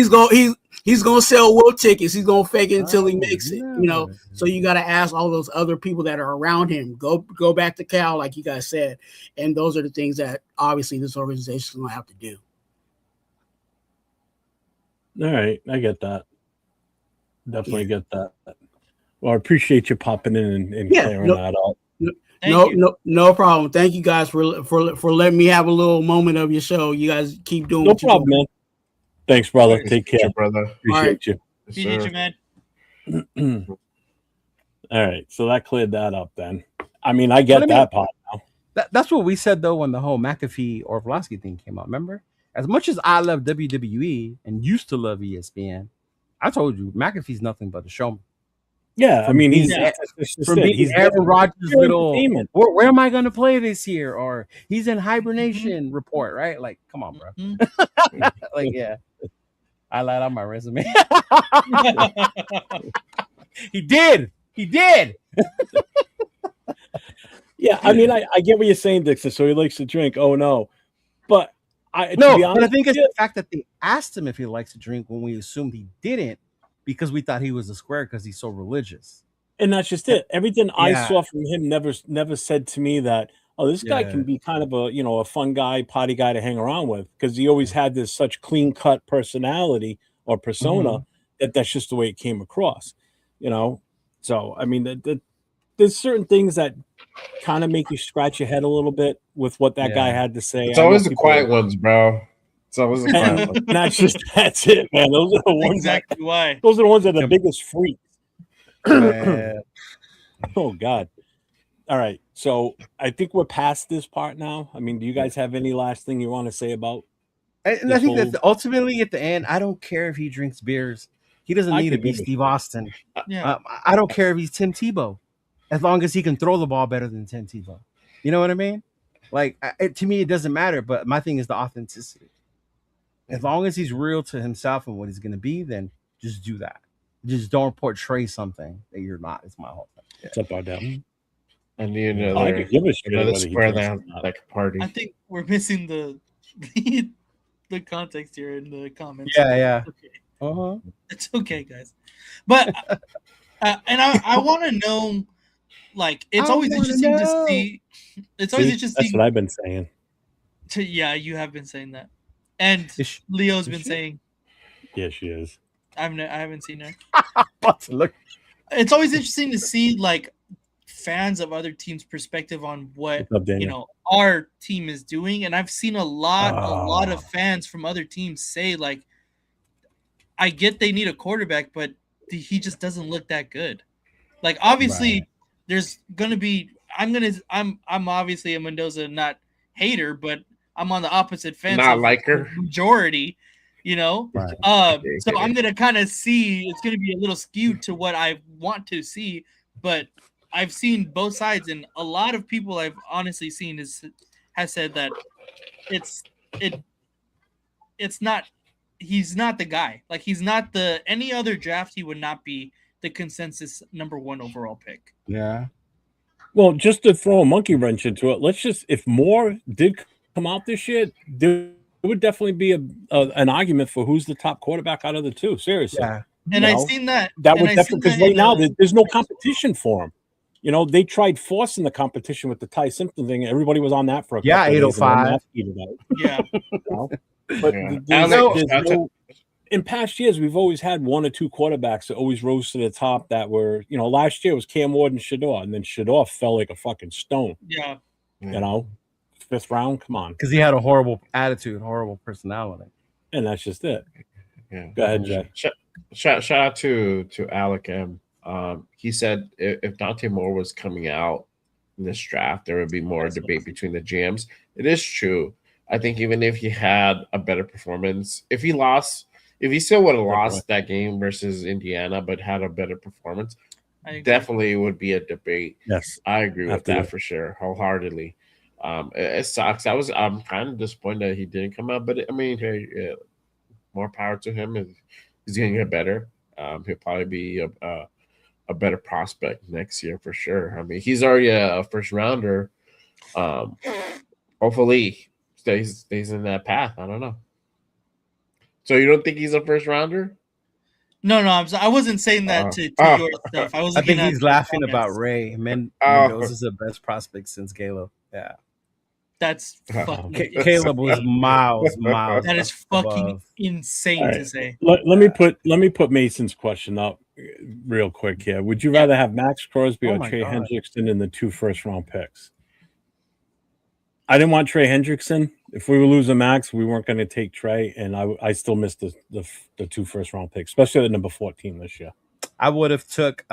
gonna sell wool tickets. He's gonna fake it until he makes it. You know, so you got to ask all those other people that are around him. Go back to Cal, like you guys said, and those are the things that obviously this organization is gonna have to do. All right, I get that. Definitely get that. Well, I appreciate you popping in and clearing that out. No problem. Thank you guys for letting me have a little moment of your show. You guys keep doing. No problem, man. Thanks, brother. Take care, brother. Appreciate you. Appreciate you, man. All right, so that cleared that up. Then, I mean, I get that part now. That's what we said though when the whole McAfee or Orlovsky thing came out. Remember, as much as I love WWE and used to love ESPN, I told you McAfee's nothing but a showman. Yeah, I mean, he's Aaron Rodgers' little. Where am I going to play this year? Or he's in hibernation report, right? Like, come on, bro. Like, yeah, I lied on my resume. He did. Yeah, I mean, I get what you're saying, Dixon. So he likes to drink. Oh no, but but I think it's the fact that they asked him if he likes to drink when we assumed he didn't, because we thought he was a square because he's so religious. And that's just it. Everything I saw from him never said to me that, oh, this guy can be kind of a fun guy, potty guy to hang around with, because he always had this such clean cut personality or persona that's just the way it came across, you know. So I mean, there's certain things that kind of make you scratch your head a little bit with what that guy had to say. It's always the quiet ones, bro. It's always the quiet ones. That's it, man. Those are the ones why. Those are the ones that are the biggest freaks. Oh God. All right. So I think we're past this part now. I mean, do you guys have any last thing you want to say about? And I think that ultimately at the end, I don't care if he drinks beers. He doesn't need to be Steve Austin. Yeah. I don't care if he's Tim Tebow, as long as he can throw the ball better than Tim Tebow. You know what I mean? Like, to me, it doesn't matter. But my thing is the authenticity. As long as he's real to himself and what he's going to be, then just do that. Just don't portray something that you're not. It's my whole thing. What's up, Ardell? And another square down like a party. I think we're missing the context here in the comments. Yeah. Okay. It's okay, guys. But and I want to know, like, it's always interesting to see. It's always interesting. That's what I've been saying. Yeah, you have been saying that. And Is Leo's is been she? saying, Yeah, she is. I haven't seen her. Look, It's always interesting to see like fans of other teams' perspective on what What's up, Daniel? our team is doing, and I've seen a lot Oh. of fans from other teams say like, I get they need a quarterback, but he just doesn't look that good. Like obviously, Right. there's gonna be. I'm obviously a Mendoza not hater, but I'm on the opposite fence Not of like the her. majority. Right. So I'm gonna kind of see. It's gonna be a little skewed to what I want to see, but I've seen both sides, and a lot of people I've honestly seen has said that it's it it's not. He's not the guy. Like he's not the any other draft. He would not be the consensus number 1 overall pick. Yeah. Well, just to throw a monkey wrench into it, if Moore did come out this year, there would definitely be an argument for who's the top quarterback out of the two. Seriously, Yeah. And You I've know, seen that. that and would I've definitely seen because that right now in a- there's no competition for him. They tried forcing the competition with the Ty Simpson thing. Everybody was on that for a Yeah, couple of days, and then 805. that petered out. yeah. You know? But Yeah. there's Alex, no. In past years, we've always had one or two quarterbacks that always rose to the top. That were, last year was Cam Ward and Shador, and then Shador fell like a fucking stone. Yeah. You know, 5th round. Come on, Because he had a horrible attitude, horrible personality. and that's just it. Yeah. Go ahead, Jay. Shout out to Alec M. He said if Dante Moore was coming out in this draft, there would be more debate between the GMs. It is true. I think even if he had a better performance, if he still would have lost that game versus Indiana, but had a better performance, I agree. definitely would be a debate. Yes, I agree with Absolutely. that for sure, wholeheartedly. It sucks. I'm kind of disappointed that he didn't come out, but hey, more power to him. He's going to get better. He'll probably be a better prospect next year for sure. I mean, he's already a first rounder. Hopefully, stays in that path. I don't know. So you don't think he's a first rounder? No, I wasn't saying that to your stuff. I was. I think looking at he's the laughing comments. about Ray. Mendoza's the best prospect since Caleb. Yeah. That's fucking. Caleb was miles. That is fucking above. insane All to right. say. Let me put Mason's question up real quick here. Would you rather have Max Crosby Oh or my Trey God. Hendrickson in the 2 first-round picks? I didn't want Trey Hendrickson. If we were losing Max, we weren't going to take Trey, and I still missed the 2 first-round picks, especially at number 14 this year. I would have took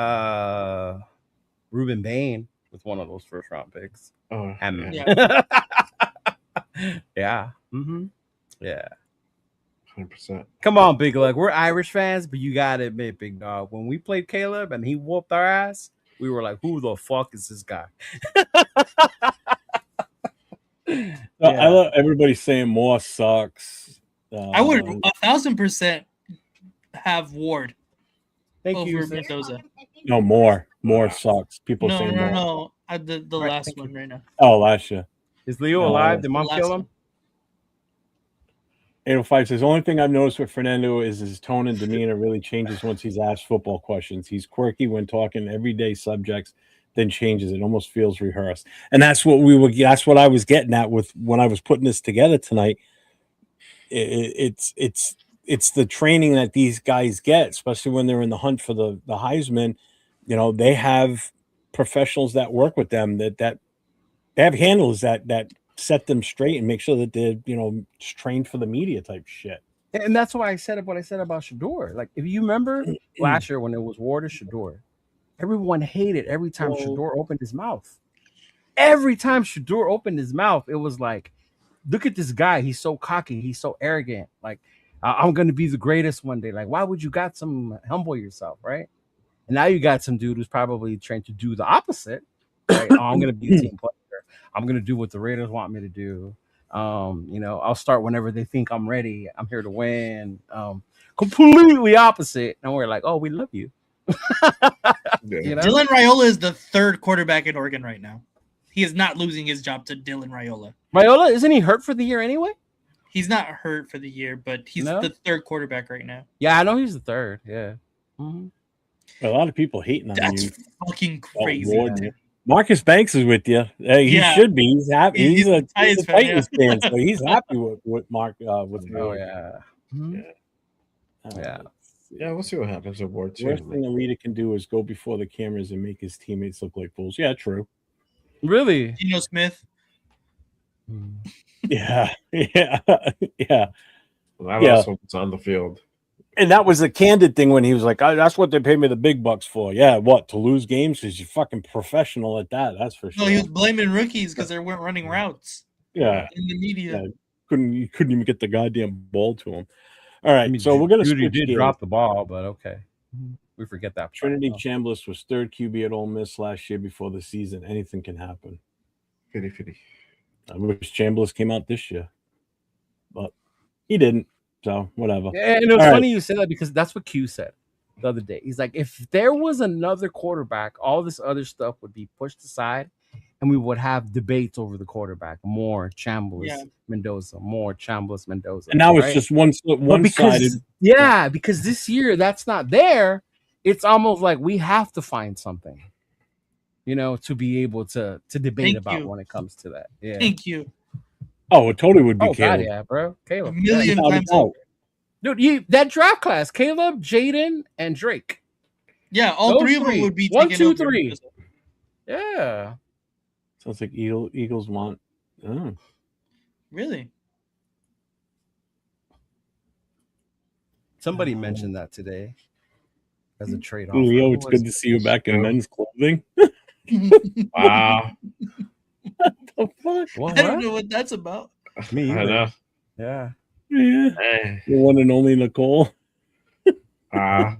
Ruben Bain with one of those first round picks. Oh, And Yeah. yeah. Mm-hmm. Yeah. 100%. Come on, Big Luck. We're Irish fans, but you gotta admit, Big Dog, when we played Caleb and he whooped our ass, we were like, who the fuck is this guy? I love everybody saying Moore sucks. I would 1,000% have Ward Thank over you. sis. Mendoza. No, Moore sucks. People say Moore. No. The Right, last thank one you. right now. Oh, last year. Is Leo alive? Did mom The kill last him? 805 says, the only thing I've noticed with Fernando is his tone and demeanor really changes once he's asked football questions. He's quirky when talking everyday subjects, then changes. It almost feels rehearsed. And that's what I was getting at with when I was putting this together tonight. It's the training that these guys get, especially when they're in the hunt for the Heisman. They have professionals that work with them that they have handlers that set them straight and make sure that they're trained for the media type shit. And that's why I said what I said about Shador. Like, if you remember last year when it was Ward or Shador, everyone hated every time Shador opened his mouth. Every time Shador opened his mouth, it was like, look at this guy. He's so cocky. He's so arrogant. Like, I'm going to be the greatest one day. Like, why would you got some humble yourself, right? And now you got some dude who's probably trying to do the opposite. Right? I'm going to be a team player. I'm going to do what the Raiders want me to do. I'll start whenever they think I'm ready. I'm here to win. Completely opposite. And we're like, oh, we love you. Dylan Raiola is the 3rd quarterback in Oregon right now. He is not losing his job to Dylan Raiola. Raiola, isn't he hurt for the year anyway? He's not hurt for the year, but he's the 3rd quarterback right now. Yeah, I know he's the 3rd. Yeah. Mm-hmm. A lot of people hating on That's you. fucking crazy. Marcus Banks is with you. He Yeah. should be. He's happy. He's He's a a Titans fan, Titans fan, so he's happy with Mark. With Oh Ward. yeah. Mhm. Yeah. Yeah, we'll see what happens with Ward The too. worst thing a leader can do is go before the cameras and make his teammates look like fools. Yeah, true. Really? Geno Smith. Yeah, yeah, yeah. That Yeah. also was on the field. And that was a candid thing when he was like, "That's what they pay me the big bucks for." Yeah, what, to lose games? Because you're fucking professional at that. That's for sure. No, he was blaming rookies because they weren't running routes Yeah, in the media. Yeah. You couldn't even get the goddamn ball to him. All right, I mean, so we're gonna Judy switch did games. drop the ball, but okay. We forget that part. Trinity Oh. Chambliss was third QB at Ole Miss last year before the season. Anything can happen. 50-50. I wish Chambliss came out this year, but he didn't. So whatever. Yeah, and it was All funny you said that because that's what Q said the other day. He's like, if there was another quarterback, all this other stuff would be pushed aside, and we would have debates over the quarterback. More Chambliss, Mendoza. More Chambliss, Mendoza. And now it's right? just one-sided. Because this year that's not there. It's almost like we have to find something, to be able to debate Thank about you. when it comes to that. Yeah. Thank you. Oh, it totally would be Oh Caleb. God, yeah, bro. A Caleb. million Without a times doubt. over. Dude, that draft class, Caleb, Jaden, and Drake. Yeah, all Those three of them three. would be 1, taken 2, over. 3. Yeah. Sounds like Eagles want. Oh. Really? Somebody mentioned that today as a trade-off. Leo, it's good to see you back in True. men's clothing. Wow. The fuck? What? I don't know what that's about. Me I either. know. Yeah. Yeah. Hey. The one and only Nicole. Da,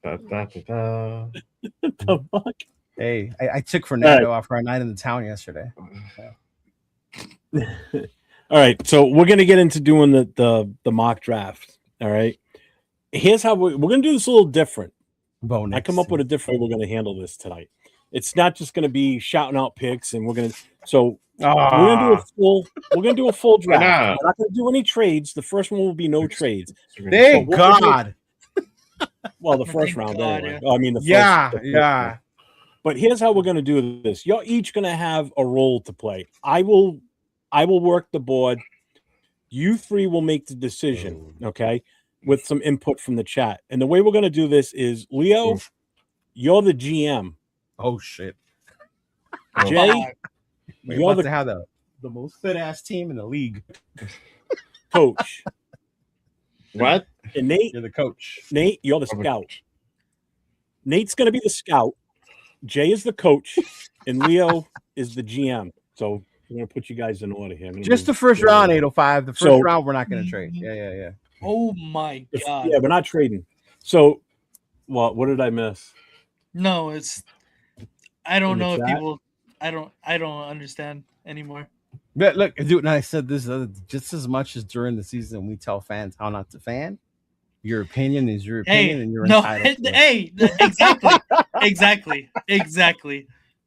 da, da, da. The fuck? Hey, I took Fernando off for a night in the town yesterday. All right, so we're gonna get into doing the mock draft. All right. Here's how we're gonna do this a little different. Bonus. I come up with a different way we're gonna handle this tonight. It's not just gonna be shouting out picks, and we're gonna we're gonna do a full draft. not? We're not gonna do any trades. The first one will be no trades. Thank So what we'll God. Well, the Thank first round God, anyway. yeah. I mean, the first, Yeah, the first yeah. round. But here's how we're gonna do this. You're each gonna have a role to play. I will work the board. You three will make the decision, okay, with some input from the chat. And the way we're gonna do this is, Leo, you're the GM. Oh shit. Jay, We're you're about to the have the most fit ass team in the league. coach. What? And Nate, You're the coach. you're the scout. Nate's gonna be the scout. Jay is the coach, and Leo is the GM. So I'm gonna put you guys in order here. Just the first round, 805. The first So- round, we're not going to trade. Yeah. Oh my God. Yeah, we're not trading. So, what did I miss? No, it's. I don't In the know if chat? people. I don't understand anymore. But look, dude, and I said this just as much as during the season we tell fans how not to fan. Your opinion is your opinion, and you're entitled to it. Hey, exactly.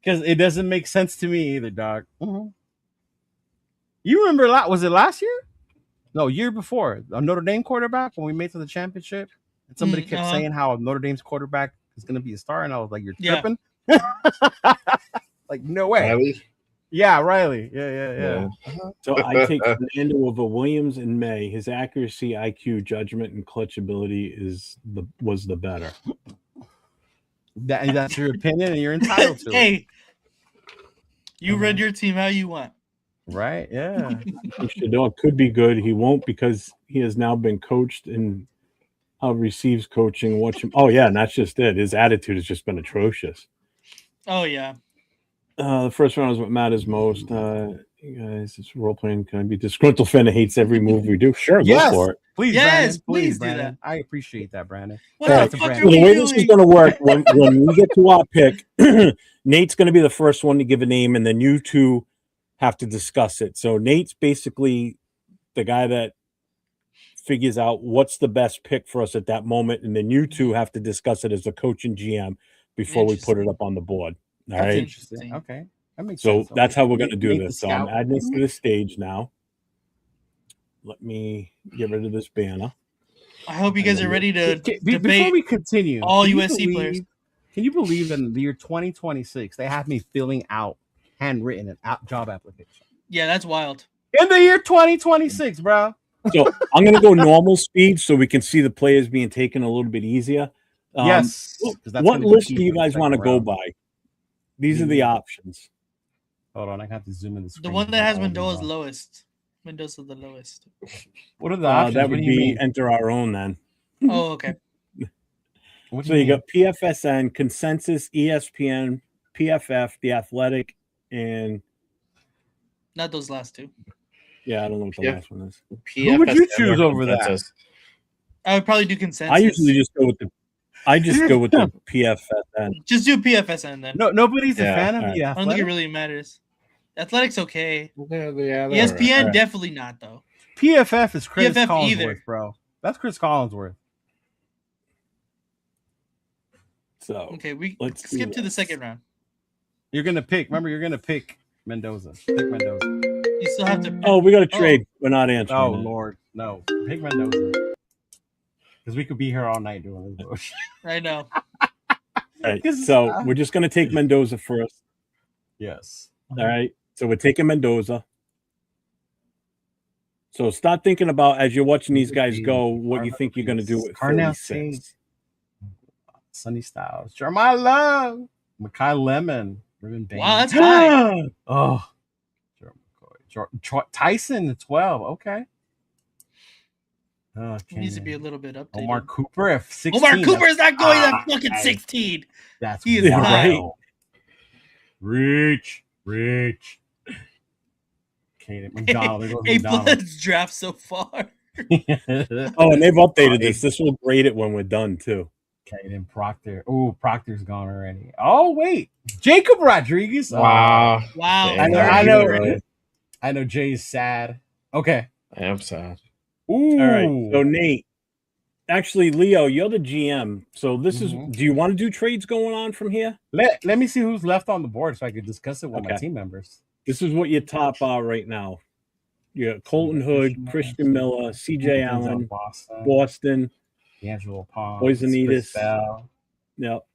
Because it doesn't make sense to me either, dog. You remember was it last year? No, year before. A Notre Dame quarterback when we made to the championship, and somebody kept saying how Notre Dame's quarterback is going to be a star, and I was like, "You're tripping." Like, no way. Riley? Yeah, Riley. Yeah. So I take Fernando over Williams in May. His accuracy, IQ, judgment, and clutch ability was the better. That's your opinion, and you're entitled to it. Hey, you read your team how you want. Right? Yeah. Shador could be good. He won't because he has now been coached and receives coaching. Watch him. Oh yeah, and that's just it. His attitude has just been atrocious. Oh yeah. The first round is what matters most. You guys, it's role playing. Can I be disgruntled fan that hates every move we do? Sure, Yes. go for it. Please, Yes, Brandon. please do Brandon. that. I appreciate that, Brandon. What Shout out the to fuck Brandon. are So the we way this is doing? going to work, when we get to our pick, Nate's going to be the first one to give a name, and then you two have to discuss it. So Nate's basically the guy that figures out what's the best pick for us at that moment, and then you two have to discuss it as a coach and GM before we put it up on the board. All That's right. interesting. Okay. That makes So sense. that's how we're going to do Nate the this. So I'm scout. adding this to the stage now. Let me get rid of this banner. I hope you guys are ready to Before debate we continue, all can you USC players. Can you believe in the year 2026 they have me filling out handwritten job application Yeah, that's wild. in the year 2026, bro? So I'm going to go normal speed so we can see the players being taken a little bit easier. Yes, 'cause that's What gonna be list key do you for the guys want to second go round. by? These are the options. Hold on, I have to zoom in the screen. The one that has Mendoza's lowest. Mendoza the lowest. What are the options? That What would do you be mean? enter our own then. Oh, okay. What do So you mean? got PFSN, Consensus, ESPN, PFF, The Athletic, and Not those last two. yeah, I don't know what the last one is. Who would you PFSN choose or over that? Consensus? I would probably do consensus. I usually just go with the PFSN. just do PFSN then. No, nobody's a Yeah, fan of alright. the I don't think it Athletic. really matters. Athletics okay. Yeah, ESPN Alright. definitely not though. PFF is Chris PFF Collinsworth, either. bro. That's Chris Collinsworth. So Okay, we let's do skip to the this. second round. You're gonna pick. Remember, you're gonna pick Mendoza. Pick Mendoza. You still have to. Oh, we got to trade. We're not answering. Oh that. Lord, no. Pick Mendoza. Because we could be here all night doing this bullshit. I know. All right, so we're just going to take Mendoza first. Yes. All right. So we're taking Mendoza. So start thinking about, as you're watching these guys go, what you think you're going to do with Carnell 36. Sunny Styles. Jeremiah Love. Makai Lemon. Ruben Bain. Wow, that's high. Oh. Tyson at 12. Okay. It needs to be a little bit updated. Omar Cooper at 16. Omar Cooper's not going at high. fucking 16. That's He is wild. right. Rich. Okay, McDonald. There goes A McDonald. plus draft so far. Oh, and they've updated this. This will grade it when we're done, too. Caden Proctor. Oh, Proctor's gone already. Oh, wait. Jacob Rodriguez. Wow. Wow. Dang, I know Jay's sad. Okay. I am sad. Ooh. All right. So, Nate. Actually, Leo, you're the GM. So this is, Mhm. do you want to do trades going on from here? Let me see who's left on the board so I could discuss it with my Okay. team members. This is what your top are right now. You got Colton Hood, Christian Miller, CJ Allen, Boston, D'Angelo Palm, Poisonitis. Chris Bell. Yep.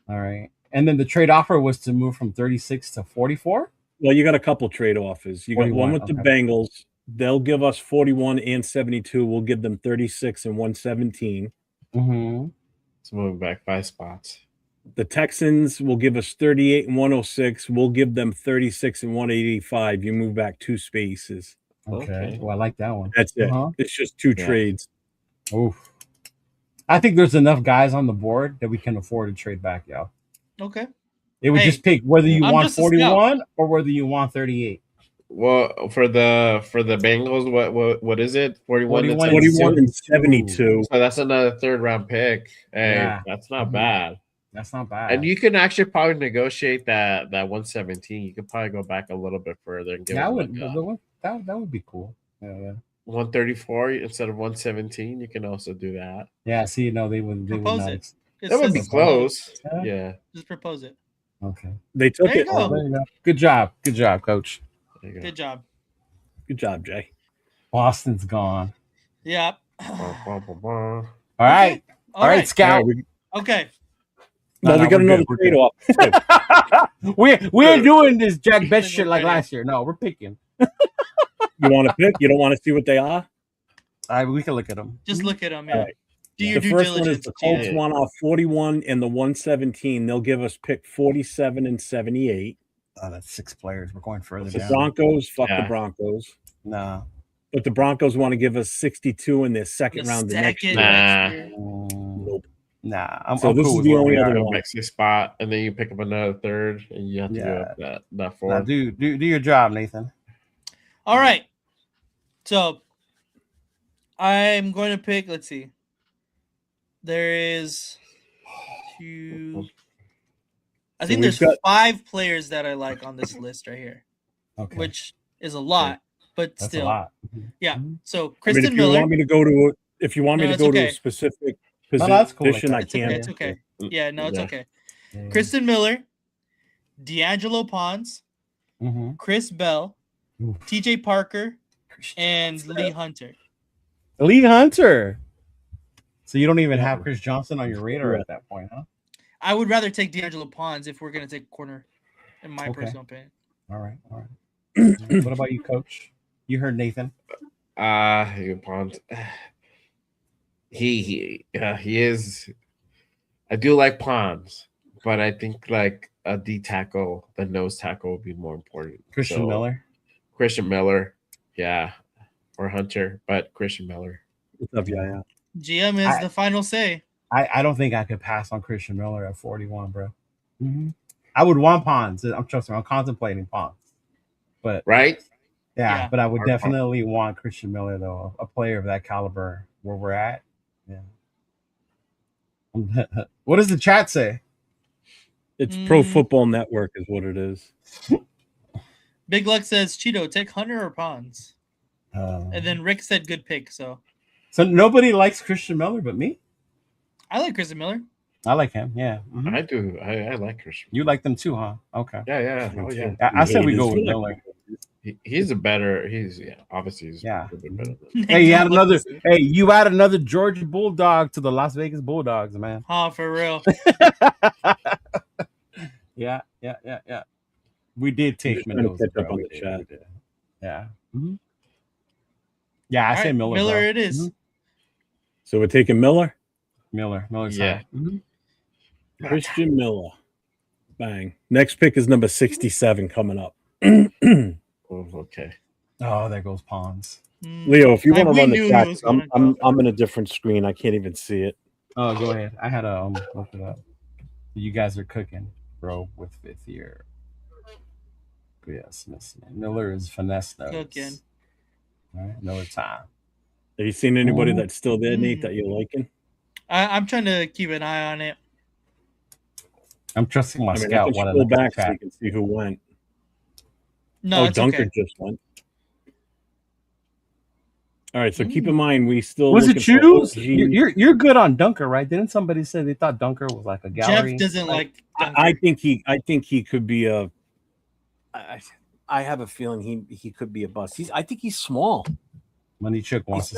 All right. And then the trade offer was to move from 36 to 44. Well, you got a couple trade offers. You got 41, one with the okay. Bengals. They'll give us 41 and 72. We'll give them 36 and 117. Mm-hmm. It's moving back 5 spots. The Texans will give us 38 and 106. We'll give them 36 and 185. You move back 2 spaces. Okay. Well, I like that one. That's it. Uh-huh. It's just 2 Yeah. trades. Oof. I think there's enough guys on the board that we can afford to trade back, y'all. Okay. It would Hey, just pick whether you I'm want just a 41 or whether you want 38. Well, for the Bengals, what is it? 41 and 41 41 and 72. 72. So that's another 3rd round pick. Hey, Yeah. that's not Mhm. bad. That's not bad. And you can actually probably negotiate that 117. You could probably go back a little bit further and give that it would like that would be cool. Yeah. 134 instead of 117. You can also do that. Yeah. See, no, they would Propose not. it. It That would says be it's close. Yeah. Yeah. Just propose it. Okay. They took There you it. go. There you go. Good job, coach. There you go. Good job. Good job, Jay. Boston's gone. Yeah. Bah, bah, bah. All right. All right, Scout. Okay. Well, we got we're another good, we're trade good. off. We're doing this Jack Bet shit like last year. No, we're picking. You want to pick? You don't want to see what they are? All right, we can look at them. Just look at them. Yeah. All right. Do your The due first one is diligence. the Colts GA. want off 41 and the 117. They'll give us pick 47 and 78. Oh, that's 6 players. We're going further The down. Broncos, fuck Yeah. the Broncos. Nah. But the Broncos want to give us 62 in their second The round the next second year. Nah. year. Nope. Nah. So I'm this cool is with the where only we other are. Go one. next spot, and then you pick up another 3rd, and you have to do Yeah. up that Now, 4th. do your job, Nathan. All right. So I'm going to pick. Let's see. There is 2. I So think we've there's got- 5 players that I like on this list right here, Okay. which is a lot, but That's still. a lot. Yeah. So I mean, Kristen if you Miller. want me to go to if you want me No, to it's go to okay. a specific No, that's cool like position, that. I It's okay. can. It's okay. Yeah. No, it's Yeah. okay. Yeah. Kristen Miller, D'Angelo Pons, Mm-hmm. Chris Bell, Oof. TJ Parker, and Lee Hunter. Lee Hunter. So you don't even have Chris Johnson on your radar at that point, huh? I would rather take D'Angelo Pons if we're going to take a corner, in my personal opinion. All right. What about you, Coach? You heard Nathan. Pons. He is. I do like Pons, but I think like a D tackle, the nose tackle would be more important. Christian Miller, yeah, or Hunter, but Christian Miller. What's up, yeah. GM is the final say. I don't think I could pass on Christian Miller at 41, bro. Mm-hmm. I would want Pons. I'm contemplating Pons, but right. Yeah, but I would definitely want Christian Miller, though, a player of that caliber where we're at. Yeah. What does the chat say? It's Pro Football Network is what it is. Big Luck says, Cheeto, take Hunter or Pons? And then Rick said good pick. So nobody likes Christian Miller but me? I like Christian Miller. I like him, yeah. Mm-hmm. I do. I like Christian. You like them too, huh? Okay. Yeah. Oh, yeah. I said we go with Miller. He's obviously he's a bit better. Hey, you add another Georgia Bulldog to the Las Vegas Bulldogs, man. Oh, for real. Yeah. We did take Mendoza. Up on the chat. Yeah. Mm-hmm. Yeah, I say Miller. Miller it is. Mm-hmm. So we're taking Miller? Miller's yeah. Mm-hmm. Christian Miller. Bang. Next pick is number 67 coming up. Okay. Oh, there goes Pons. Leo, if you want to run the chat, I'm in a different screen. I can't even see it. Oh, go ahead. I had to look it up. You guys are cooking, bro, with fifth year. Yes, Miller is finesse notes. Cooking. All right, Miller time. Have you seen anybody that's still there, Nate, that you're liking? I'm trying to keep an eye on it. I'm trusting my scout. I can scroll back so you can see who went. No, Dunker just went. All right, so keep in mind we still was it choose. You're good on Dunker, right? Didn't somebody say they thought Dunker was like a gallery? Jeff doesn't like Dunker. I think he could be a. I have a feeling he could be a bust. I think he's small. Moneychuk wants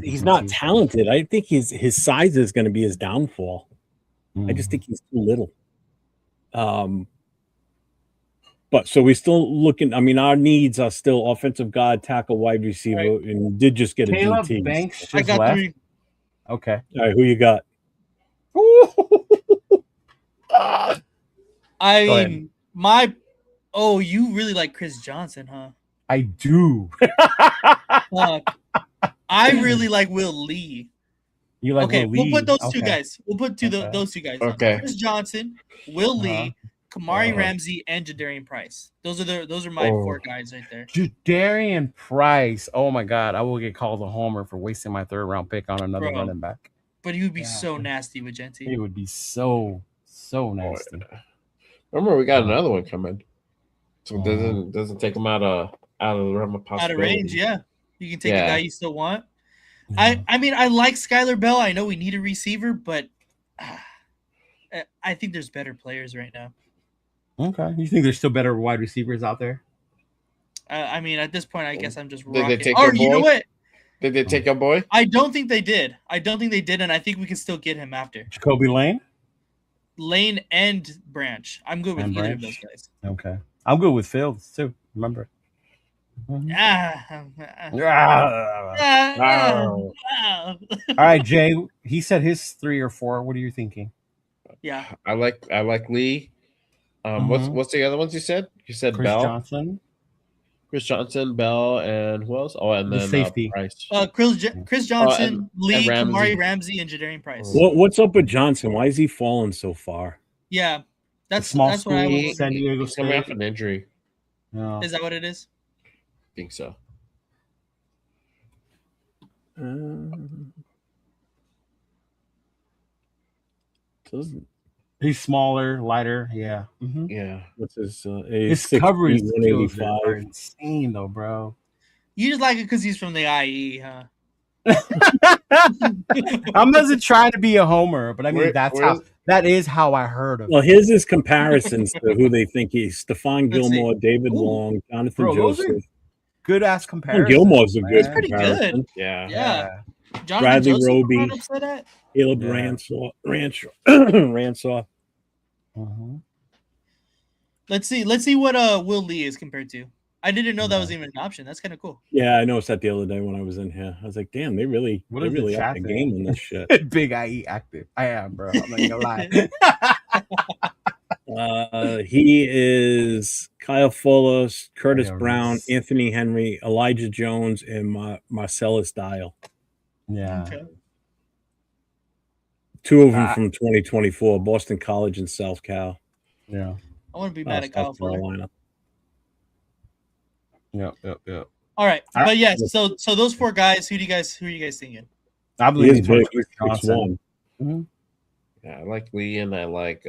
he's not talented. I think his size is going to be his downfall. I just think he's too little. But so we're still looking. I mean, our needs are still offensive guard, tackle, wide receiver, and did just get a DT. Banks I got left. 3. Okay. All right, who you got? You really like Chris Johnson, huh? I do. I really like Will Lee. You like Will Lee? We'll put those two guys. We'll put those two guys. Okay. Chris Johnson, Will Lee, Kamari Ramsey, and Jadarian Price. Those are my 4 guys right there. Jadarian Price. Oh my God, I will get called a homer for wasting my 3rd round pick on another running back. But he would be so nasty with Genty. He would be so nasty. Remember, we got another one coming, so it doesn't take him out of the realm of possibility. Out of range, yeah. You can take a guy you still want. I mean, I like Skylar Bell. I know we need a receiver, but I think there's better players right now. Okay. You think there's still better wide receivers out there? I mean, at this point, I guess I'm just rocking. Did they take your boy? You know what? Did they take your boy? I don't think they did. And I think we can still get him after. Jacoby Lane and Branch. I'm good with either of those guys. Okay. I'm good with Fields, too. Remember. All right, Jay. He said his 3 or 4. What are you thinking? Yeah. I like Lee. What's the other ones you said? You said Chris Bell. Chris Johnson, Bell, and who else? Oh, and then safety. Price. Chris Johnson, Lee, and Kamari Ramsey, and Jadarian Price. What's up with Johnson? Why is he falling so far? Yeah, that's small that's school, what I was San Diego He's coming off an injury. Yeah. Is that what it is? I think so. He's smaller, lighter. Yeah. Mm-hmm. Yeah. What's his his coverage skills are insane, though, bro. You just like it because he's from the IE, huh? I'm not trying to be a homer, but I mean that is how I heard of. Well, here's his comparisons to who they think he's: Stephon Gilmore, David Long, Jonathan Joseph. Good ass comparison. Gilmore's a good pretty comparison. good. Yeah. Jonathan Bradley Joseph, I'm Roby, not upset at. Caleb Yeah. Ransaw. Mhm. Let's see what Will Lee is compared to. I didn't know that was even an option. That's kind of cool. Yeah, I noticed that the other day when I was in here. I was like, damn, they really What they is the really up chat the saying? game on this shit. Big IE active. I am, bro. I'm not gonna lie. He is Kyle Fuller, Curtis There it Brown, is. Anthony Henry, Elijah Jones, and Marcellus Dial. Yeah. Okay. Two of them from 2024, Boston College and South Cal. Yeah. I want to be mad at Kyle South Fuller. Carolina. Yep. All right, All right. but yeah, so those four guys. Who are you guys thinking? I He is believe big. Chris He's 6'1". Johnson. Mhm. Yeah, I like Lee and I like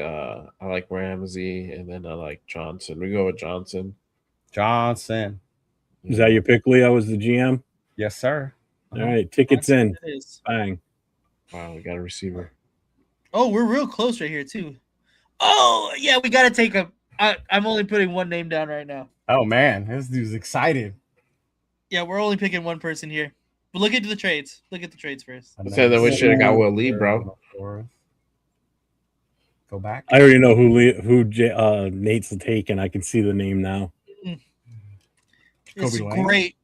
Ramsey and then I like Johnson. We go with Johnson. Johnson. Is that your pick, Lee? I was the GM. Yes, sir. All right, tickets in. It is. Bang. Wow, we got a receiver. Oh, we're real close right here too. Oh yeah, we got to take a. I'm only putting one name down right now. Oh man, this dude's excited. Yeah, we're only picking one person here. But look at the trades. Look at the trades first. I said that we should have got Will Lee, bro. Go back. I already know who Nate's taking. I can see the name now. It's Kobe Lane. great.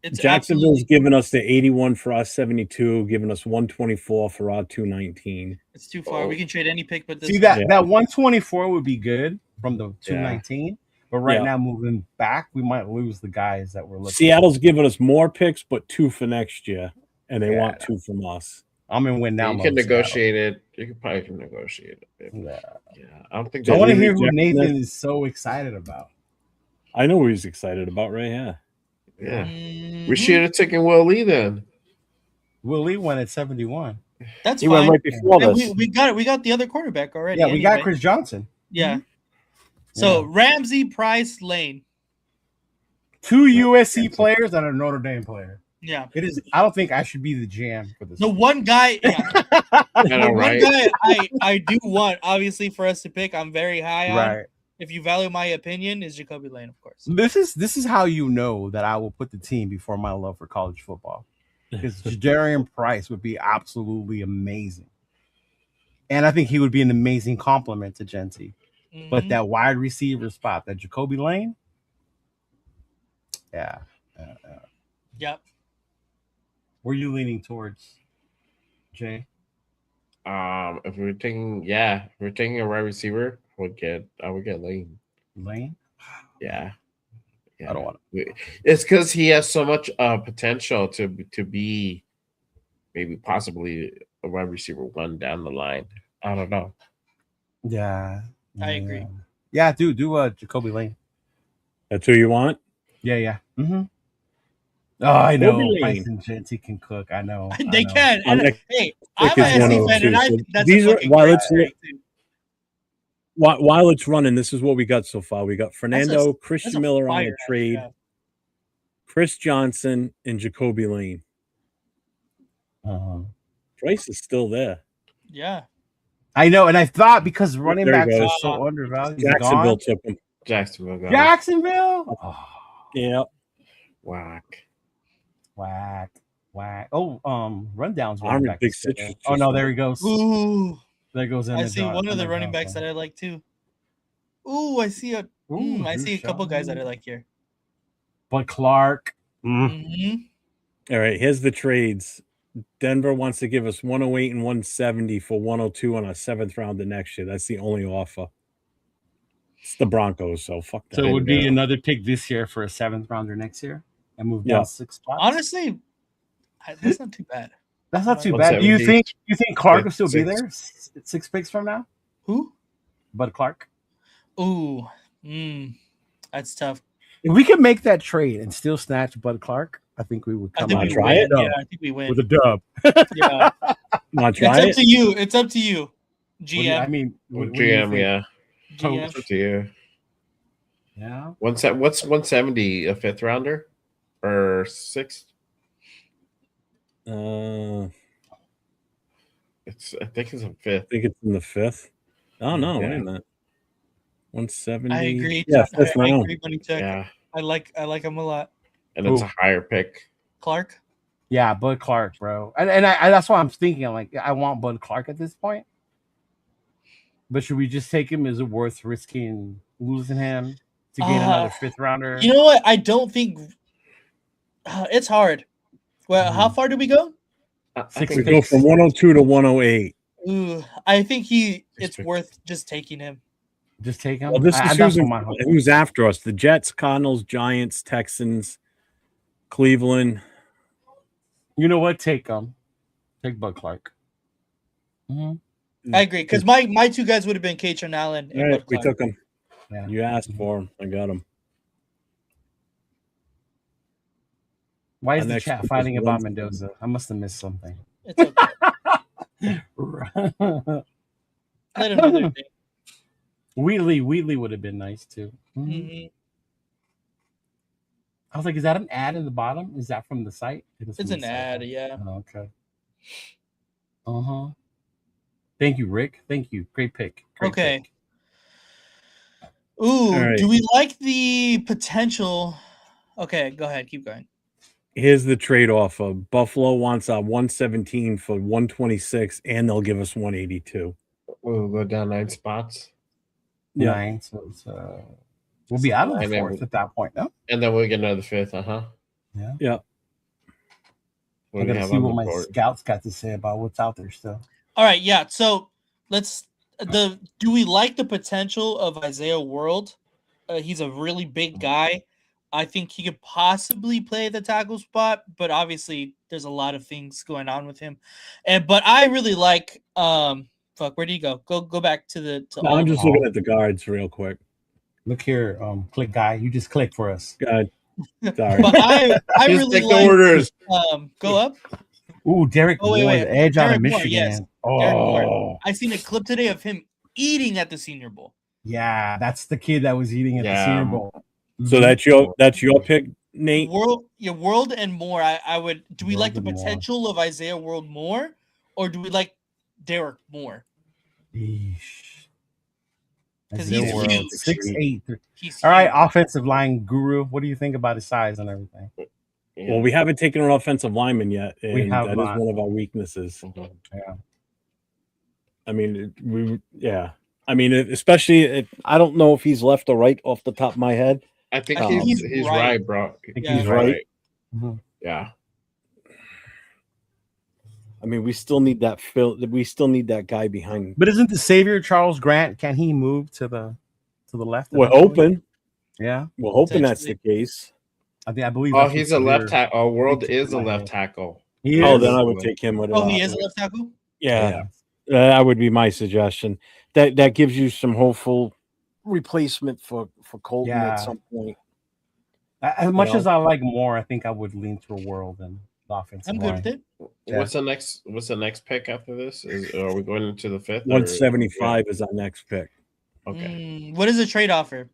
It's Jacksonville's absolutely- giving us the 81 for our 72, giving us 124 for our 219. It's too far. We can trade any pick, but this See one. that 124 would be good from the 219, but right Yeah. now moving back, we might lose the guys that we're looking. Seattle's giving us more picks, but 2 for next year, and they Yeah. want 2 from us. I'm in win now. You mode, can Seattle. negotiate it. You can probably negotiate it. Yeah. I don't think I want to Jackson- hear who Jackson- Nathan is so excited about. I know who he's excited about right here. Yeah. Mhm. We should have taken Will Lee then. Will Lee went at 71. That's He fine. went right before And this. we got it. We got the other quarterback already. Yeah, we got anyway. Chris Johnson. Yeah. So Ramsey, Price, Lane. 2 USC players and a Notre Dame player. Yeah. It is. I don't think I should be the GM for this. The one guy. Yeah. I The know, one right? guy I do want, obviously, for us to pick. I'm very high on. Right. If you value my opinion, is Jacoby Lane, of course. This is how you know that I will put the team before my love for college football. Because Jadarian Price would be absolutely amazing. And I think he would be an amazing complement to Genty. But Mhm. that wide receiver spot, that Jacoby Lane, yeah. Yep. Where are you leaning towards, Jay? If we're taking a wide receiver, I would get Lane. Lane? Yeah. I don't want to. It's because he has so much potential to be maybe possibly a wide receiver 1 down the line. I don't know. Yeah. I agree. Yeah, do Jacoby Lane. That's who you want? Yeah. Mm-hmm. Oh, I know. Jacoby Price Lane. and Genty can cook. I know. They can. I'm And, next- hey, pick I'm is a SC 102, fan, and so that's these a are- fucking while great it's- trade, too. While it's running, this is what we got so far. We got Fernando, That's Christian a Miller on fire the ass trade, draft. Chris Johnson, and Jacoby Lane. Uh-huh. Price is still there. Yeah. I know, and I thought because running There he backs are goes. so undervalued. he's Jacksonville gone. took him. Jacksonville got him. Jacksonville? Oh, Yeah. Whack. whack. Oh, Rundown's I'm running a back. big is still Citrus there. Oh no, juice there he goes. Ooh. There goes I see one of the running backs that I like, too. Ooh, I see a I see a couple guys that I like here. But Clark. Mm-hmm. All right, here's the trades. Denver wants to give us 108 and 170 for 102 on our 7th round of next year. That's the only offer. It's the Broncos, so fuck that. So it would be Yeah. another pick this year for a 7th rounder next year and move down 6 spots. Honestly, that's not too bad. that's not too bad. Do you 170. think Clark will still be 6. there 6 picks from now? Who? Bud Clark. Ooh. That's tough. If we could make that trade and still snatch Bud Clark, I think we would I come think out we try win. it? Yeah, I think we win. with a dub. Yeah. Want to It's try up it? to you. It's up to you. What do you- GM. I mean, what do you GM, think? yeah. GM. It's up to you. Yeah. What's 170? A 5th rounder or 6th? I I think it's a 5th. think it's in the 5th. Oh, no, Yeah. wait a minute. 170. I agree. Yeah, I 5th round. agree, Bunny Check. Yeah, I like him a lot. and it's Who? a higher pick. Clark. Yeah, Bud Clark, bro. And I that's why I'm thinking. Like, I want Bud Clark at this point. But should we just take him? Is it worth risking losing him to gain another fifth rounder? You know what? I don't think it's hard. Well, how far do we go? I Six We think go from 102 to 108. Ooh, I think it's pick. worth just taking him. Just take him. Well, this is That's what my hope is. who's after us: the Jets, Cardinals, Giants, Texans, Cleveland. You know what? Take him. Take Bud Clark. I agree because my two guys would have been Kachon Allen and All right, Bud we Clark. took him. Yeah. You asked for him. I got him. Why is Our the next chat pick is fighting about Wednesday. Mendoza? I must have missed something. It's okay. Let him do their thing. Wheatley would have been nice too. Mhm. I was like, is that an ad in the bottom? Is that from the site? It is from It's the an site. ad, yeah. Oh, okay. Thank you, Rick. Thank you. Great pick. Great Okay. pick. Ooh, right. do we like the potential? Okay, go ahead. Keep going. Here's the trade-off. Buffalo wants 117 for 126, and they'll give us 182. We'll go down 9 spots. Yeah. 9. So it's, we'll be out of the 9 fourth at that point, no? And then we'll get another 5th, Yeah. Yeah. What I do we gotta have see on what the my board? scouts got to say about what's out there still. All right, yeah. So do we like the potential of Isaiah World? He's a really big guy. I think he could possibly play the tackle spot, but obviously there's a lot of things going on with him. But I really like where do you go? Go back to the No, I'm just looking at the guards real quick. Look here, click guy. You just click for us. God, sorry. But I Just really take the like orders. go up. Ooh, Derek Oh, wait, Moore, wait. the edge out of Derek Moore, Michigan. yes. Oh, Derek Moore. I seen a clip today of him eating at the Senior Bowl. yeah, that's the kid that was eating at the Senior Bowl. So that's your pick, Nate. World and Moore. I would. Do we World like the and Moore. potential of Isaiah World more, or do we like Derek Moore? Yeesh. 'Cause Isaiah he's World, huge. 6'8". He's All right, huge. offensive line guru. What do you think about his size and everything? Yeah. Well, we haven't taken an offensive lineman yet, and We have that is not. one of our weaknesses. Yeah. I mean, I mean, especially I don't know if he's left or right off the top of my head. I think I think he's he's right, right. bro. I think Yeah. he's right. right. Mhm. Yeah. I mean, we still need that we still need that guy behind. But isn't the savior Charles Grant? Can he move to the left? We're eventually? hoping. Yeah, We're hoping that's the case. I believe. Oh, that's he's what a left Severe- tackle. Oh, World Big is a in my left head. tackle. He Oh, is? then I would take him. Oh, he is a left tackle. Yeah, that would be my suggestion. That gives you some hopeful replacement for Colton at some point. As much as I like Moore, I think I would lean to a World and the offensive I'm line. good with it. Yeah. What's the next pick after this? Are we going into the 5th? 175 is our next pick. Okay. What is the trade offer?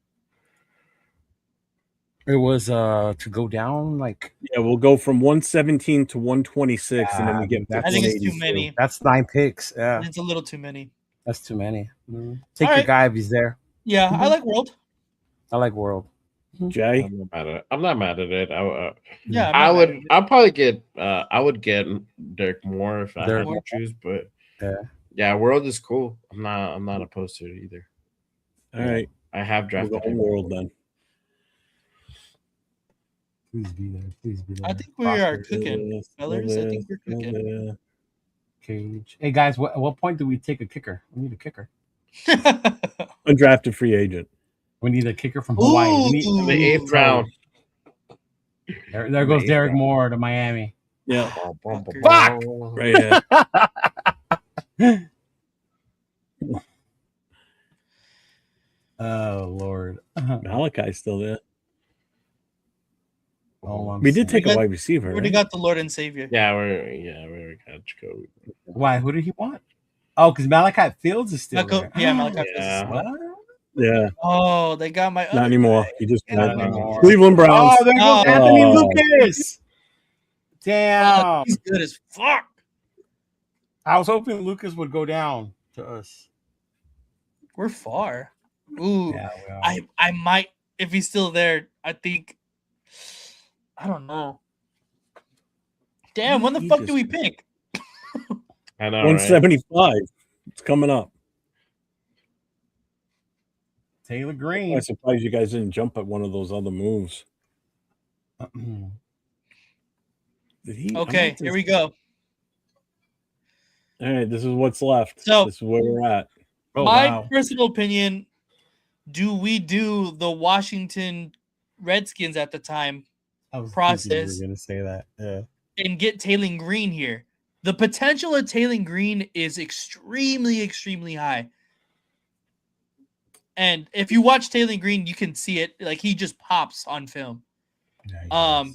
It was to go down like Yeah, we'll go from 117 to 126, and then we get. that's- I think it's too 182. many. that's 9 picks. Yeah, It's a little too many. that's too many. Take All your right. guy if he's there. Yeah, I like World. I like World. Jay, I'm not mad at it. Yeah, I'm I not would. mad at it. I'll probably get. I would get Derek Moore if I Derek had to Moore. choose. But Yeah. World is cool. I'm not opposed to it either. all right, I have we'll drafted go him. World then. Please be there. Please be there. I think we are cooking, fellas. I think we're cooking. Cage. Hey guys, at what point do we take a kicker? We need a kicker. Undrafted free agent. We need a kicker from Hawaii. We In the need, 8th round. there goes Derek Moore to Miami. Yeah, Fuck! right here. Oh Lord. Malachi's still there. All I'm We did saying. take a wide receiver. We already Right? got the Lord and Savior. We're got Jacoby. Why? Who did he want? Oh, because Malachi Fields is still there. Yeah, Malachi Yeah. Fields. What? Yeah, Oh, they got my not other anymore. guy. He just Not went. anymore. Cleveland Browns. Oh, there goes Oh. Anthony Lucas. Damn. Oh, he's good as fuck. I was hoping Lucas would go down to us. We're far. Ooh, Yeah, we are. I might if he's still there. I think I don't know Damn, when the fuck do we pick? I know, right? 175. It's coming up. Taylor I'm Green. surprised you guys didn't jump at one of those other moves. Did he? Okay, here we go. All right, this is what's left. So- this is where we're at. Oh, My wow. personal opinion, do we do the Washington Redskins at the time I was process. thinking you were going to say that. Yeah. and get Taylor Green here? The potential of Taylor Green is extremely, extremely high. And if you watch Taylor Green, you can see it. Like, he just pops on film.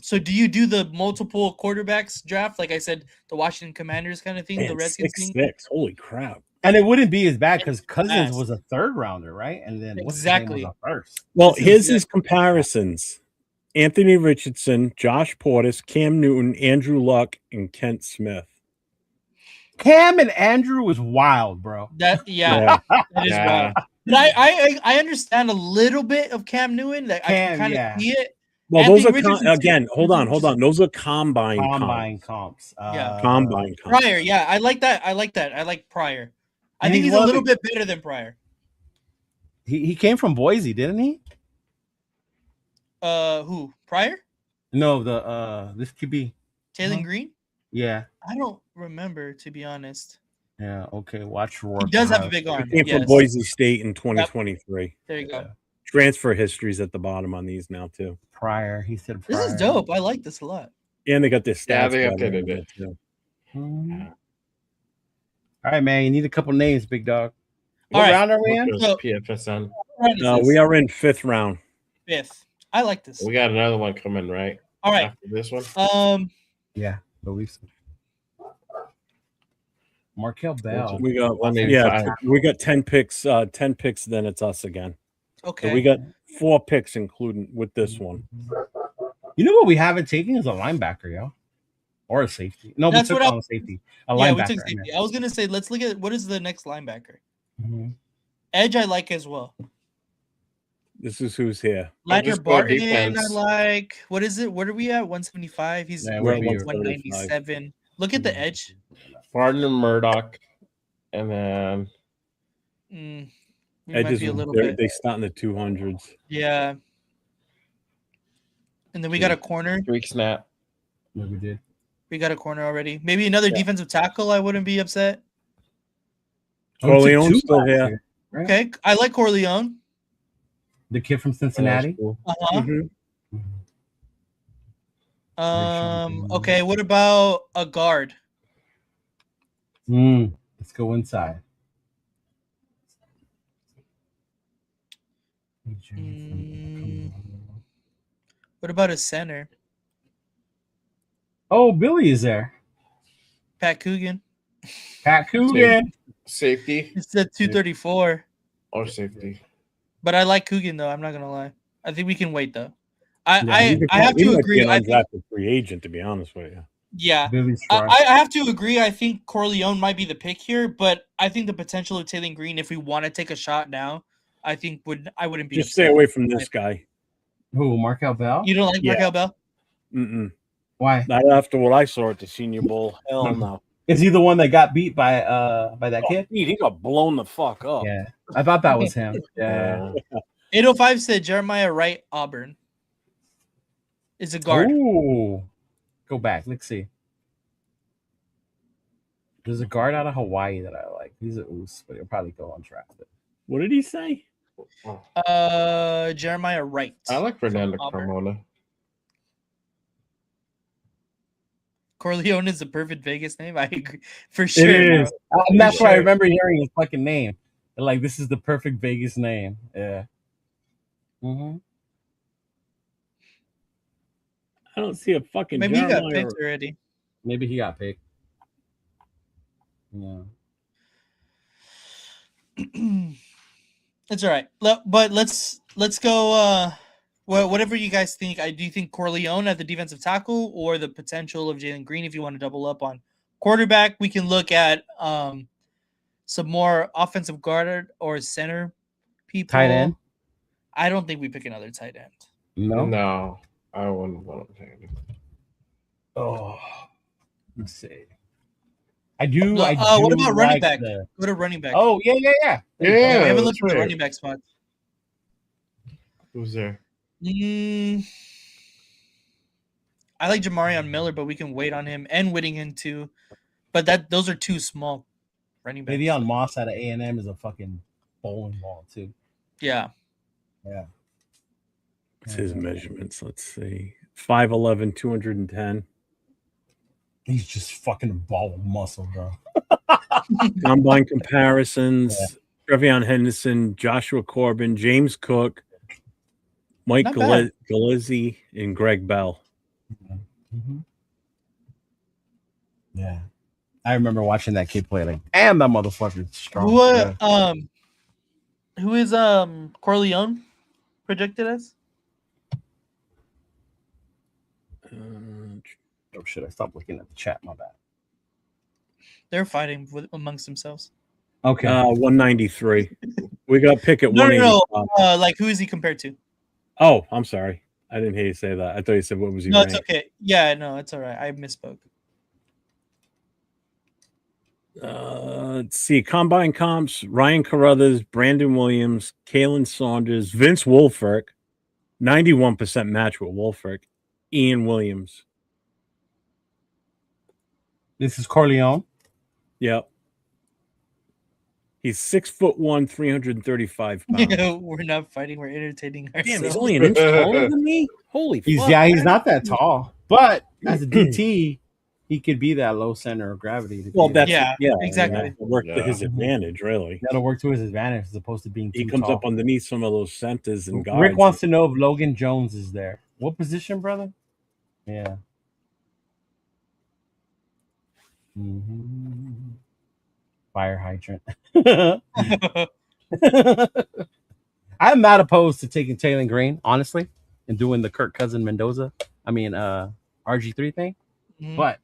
So do you do the multiple quarterbacks draft? Like I said, the Washington Commanders kind of thing, Man, the Redskins thing? 6'6". Holy crap. And it wouldn't be as bad because Cousins fast. was a third rounder, right? And then Exactly. was a first. Well, This is here's good. his comparisons. Anthony Richardson, Josh Portis, Cam Newton, Andrew Luck, and Kent Smith. Cam and Andrew was wild, bro. That is Yeah. wild. But I understand a little bit of Cam Newton. That I can Cam, kind of yeah. see it. Well, Anthony those are Richardson again. too. Hold on. Those are combine comps. Yeah. combine comps. Pryor, yeah, I like that. I like Pryor. I And think he's he's a one of little the- bit better than Pryor. He came from Boise, didn't he? Who? Pryor? No, this QB. Taylor Green? Yeah. I don't remember, to be honest. Yeah. Okay. Watch Rourke. He does have a big arm. He came from Yes. Boise State in 2023. There you go. Yeah. Transfer history's at the bottom on these now too, Pryor. He said This Pryor. is dope. I like this a lot. and they got their stats. Yeah, they guide updated on it. too. Mhm. All right, man. You need a couple names, big dog. All What right. round are we in? So- PFSN. We are in 5th round. fifth. I like this. We got another one coming, right? All right. After this one. Yeah, believe so. Markel Bell. We got 185. we got 10 picks. 10 picks. Then it's us again. Okay. So we got 4 picks, including with this one. You know what we haven't taken is a linebacker, yo, or a safety. No, That's we took what on a safety. A yeah, linebacker. we took safety. I was gonna say, let's look at what is the next linebacker. Mhm. Edge, I like as well. This is who's here. Leonard just go Barton, I defense. like. What is it? What are we at? 175. He's Yeah, we're we're at at 197. Look at the edge. Gardner Murdoch, and then We might Edges, be a little they bit. start in the 200s. Yeah. And then we got a corner. Greek Snap. Yeah, we did. We got a corner already. Maybe another defensive tackle. I wouldn't be upset. Oh, we took Corleone's two still last here. year, right? Okay. I like Corleone. The kid from That's Cincinnati. cool. Uh-huh. Mhm. Okay. What about a guard? Let's go inside. What about a center? Oh, Billy is there. Pat Coogan. Pat Coogan. Safety It's at 234. or safety. But I like Coogan though. I'm not gonna lie. I think we can wait though. He I have he to might agree. be I an think, undrafted free agent, to be honest with you. yeah. Billy's I have to agree. I think Corleone might be the pick here, but I think the potential of Taylor Green, if we want to take a shot now, I think I wouldn't be Just upset. stay away from this guy. Who? Markel Bell. You don't like Yeah. Markel Bell? Mm-mm. Why? Not after what I saw at the Senior Bowl. Hell no. Is he the one that got beat by that Oh, kid? dude, he got blown the fuck up. Yeah, I thought that was him. Yeah. 805 said Jeremiah Wright, Auburn. Is a guard. Ooh. Go back. Let's see. There's a guard out of Hawaii that I like. He's a oos, but he'll probably go undrafted. What did he say? Jeremiah Wright. I like Fernando Auburn. Carmona. Corleone is the perfect Vegas name. I agree for sure. It is. bro. And that's why I Sure. remember hearing his fucking name. Like, this is the perfect Vegas name. Yeah. Mm-hmm. I don't see a fucking Maybe he got Jeremiah. picked already. Maybe he got picked. Yeah. It's all right. But let's go. Whatever you guys think. Do you think Corleone at the defensive tackle or the potential of Jalen Green if you want to double up on quarterback? We can look at some more offensive guard or center people. Tight end? I don't think we pick another tight end. No. No, I wouldn't want to take it. Oh. Let's see. I do. What about running like back? Go to running back. Oh yeah. Yeah, we haven't that's looked at the right. running back spot. Who's there? I like Jamarion Miller, but we can wait on him and Whittingham too. But those are two small running backs. Maybe on Moss out of A&M is a fucking bowling ball too. Yeah. Yeah. What's his measurements? Let's see. 5'11", 210. He's just fucking a ball of muscle, bro. Combine comparisons. Trevion Henderson, Joshua Corbin, James Cook, Mike Galizzi, and Greg Bell. Mm-hmm. Yeah. I remember watching that kid play. Like, damn, that motherfucker's strong. Who is Corleone projected as? Oh shit! I stopped looking at the chat. My bad. They're fighting amongst themselves. Okay. 193. We got pick at 185. No. Like, who is he compared to? Oh, I'm sorry. I didn't hear you say that. I thought you said what was he ranked? It's okay. Yeah, no, it's all right. I misspoke. Let's see. Combine comps: Ryan Carruthers, Brandon Williams, Kalen Saunders, Vince Wolfert, 91% match with Wolfert, Ian Williams. This is Corleone. Yep. He's 6'1", 335 pounds. We're not fighting. We're entertaining ourselves. Damn, he's only an inch taller than me. Holy fuck! He's not that tall, but as a DT, he could be that low center of gravity. Well, that's exactly. That'll work to his advantage, really. That'll work to his advantage as opposed to being too He comes tall. up underneath some of those centers and guards. Rick wants to know if Logan Jones is there. What position, brother? Yeah. Mm-hmm. Fire hydrant. I'm not opposed to taking Taylor Green, honestly, and doing the Kirk Cousins Mendoza. RG3 thing. But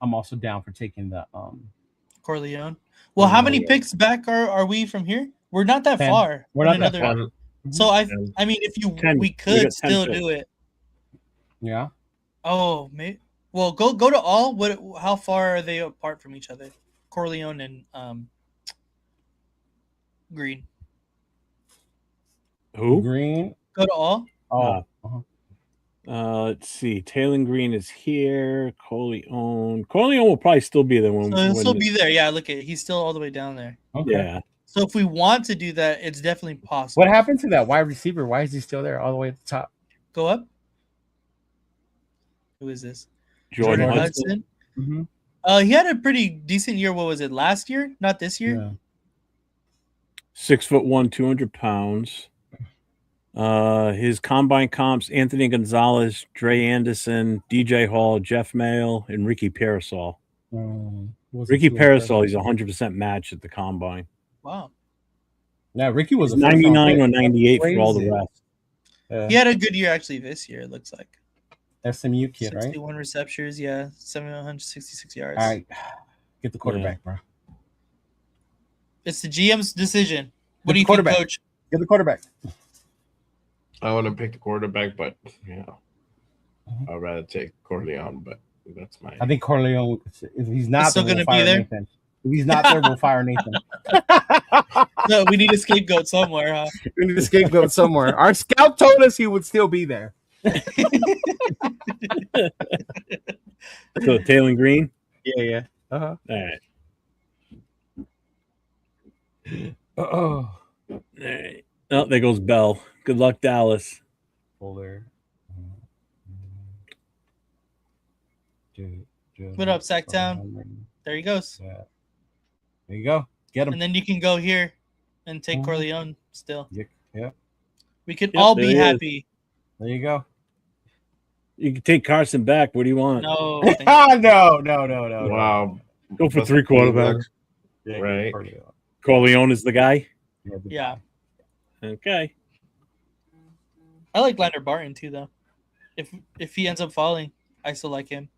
I'm also down for taking the Corleone. Well, how many picks back are we from here? We're not that 10. far. We're not that far. So we could still do it. Yeah. Oh, maybe. Well, go to all. How far are they apart from each other? Corleone and Green. Who? Green. Go to all. Oh. Let's see. Taylor Green is here. Corleone will probably still be there he'll still be there. Yeah, look at he's still all the way down there. Okay. Yeah. So if we want to do that, it's definitely possible. What happened to that wide receiver? Why is he still there all the way at the top? Go up. Who is this? Jordan Hudson. Mm-hmm. He had a pretty decent year. What was it? Last year? Not this year? Yeah. 6'1", 200 pounds. His combine comps: Anthony Gonzalez, Dre Anderson, DJ Hall, Jeff Mayle, and Ricky Parasol. Ricky Parasol, he's 100% match at the combine. Wow. Yeah, Ricky was 99 or 98 for all the rest. He had a good year actually this year, it looks like. SMU kid, 61 receptions, 766 yards. All right. Get the quarterback, bro. It's the GM's decision. What do you think, Coach? Get the quarterback. I want to pick the quarterback, but I'd rather take Corleone, but that's my. I think Corleone, if he's not still going to be there. Nathan. If he's not there, we'll fire Nathan. No, we need a scapegoat somewhere, huh? We need a scapegoat somewhere. Our scout told us he would still be there. So Taylor Green? Yeah. Uh-huh. All right. All right. Oh, there goes Bell. Good luck, Dallas. Fuller. Put up, Sacktown. There he goes. Yeah. There you go. Get him. And then you can go here and take Corleone still. Yeah. We could all be happy. There you go. You can take Carson back. What do you want? No. No. Wow. Go for 3 quarterbacks. Yeah, right. Corleone is the guy? Yeah. Okay. I like Leonard Barton too, though. If he ends up falling, I still like him.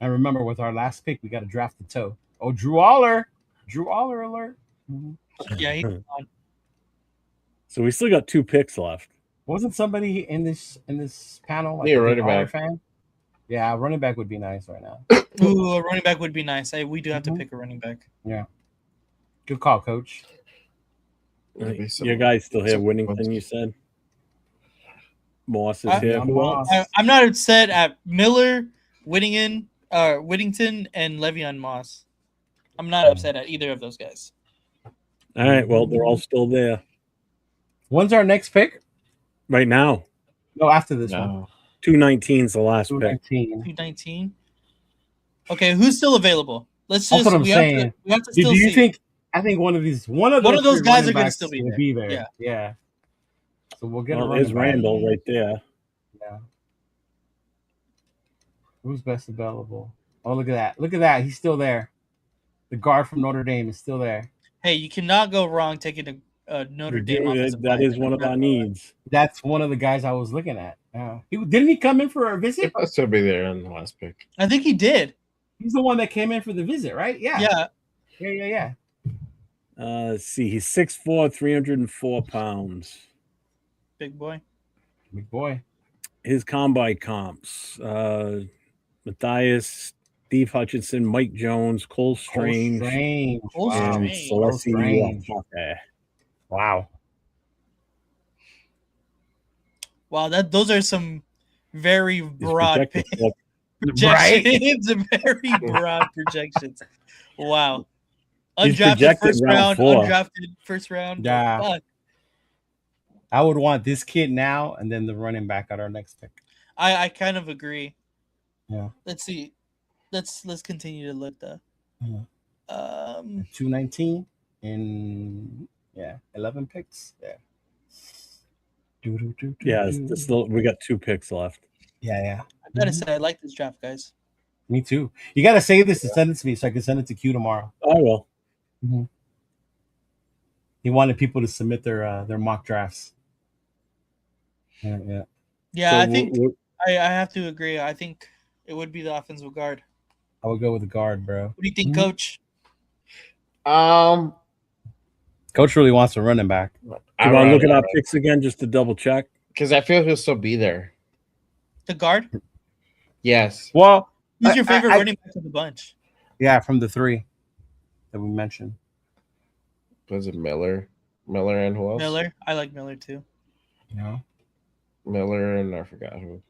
I remember with our last pick, we got to draft the toe. Oh, Drew Aller alert. Mm-hmm. Yeah, he's on. So we still got 2 picks left. Wasn't somebody in this panel? Running back. Fan? Yeah, running back would be nice right now. Ooh, a running back would be nice. We do have to Mhm. pick a running back. Yeah. Good call, coach. Maybe some- Your guy's still here. some- Whittington, you said. Moss is I- here. Who else? I'm not upset at Miller, Whittington, and Le'Veon Moss. I'm not upset at either of those guys. All right. Well, they're all still there When's our next pick? right now. No, after this one. No. 219 is the last pick. 219. 219. Okay, who's still available? Let's That's just. what I'm we saying. Have to, we have to Do still you see. think? I think one of those One of those three guys running are gonna backs still be will there. be there. Yeah. Yeah. So we'll get a Well, running there's back. Randall right there. Yeah. Who's best available? Oh, look at that! Look at that! He's still there. The guard from Notre Dame is still there. Hey, you cannot go wrong taking a Notre Dame offensive That lineman. is one of our needs. That's one of the guys I was looking at. Yeah. Didn't he come in for a He visit? must still be there on the last pick. I think he did. He's the one that came in for the visit, right? Yeah. Yeah. Yeah. Let's see. He's 6'4", 304 pounds. Big boy. Big boy. His combine comps: Matthias, Steve Hutchinson, Mike Jones, Cole Strange, Cole and Strange. Celeste Strange. Walker. Wow. Wow, those are some very His broad projected look- projections. Very broad projections. Wow. He's Undrafted projected first round round, 4. undrafted first round. Yeah. Fuck. I would want this kid now and then the running back at our next pick. I kind of agree. Yeah. Let's see. Let's continue to look though. Yeah. 219 in 11 picks. Yeah. Yeah, we got 2 picks left. Yeah. I gotta say I like this draft, guys. Me too. You got to save this and send it to me so I can send it to Q tomorrow. I will. He wanted people to submit their mock drafts. Yeah. Yeah, So I think I have to agree. I think it would be the offensive guard. I would go with the guard, bro. What do you think, Coach? Coach really wants a running back. Do you want to look at our picks again just to double check? Because I feel he'll still be there. The guard? Yes. Well, Who's your favorite running back of the bunch? yeah, from the 3 that we mentioned. Was it Miller? Miller and who else? Miller. I like Miller too. You know? Miller and I forgot who.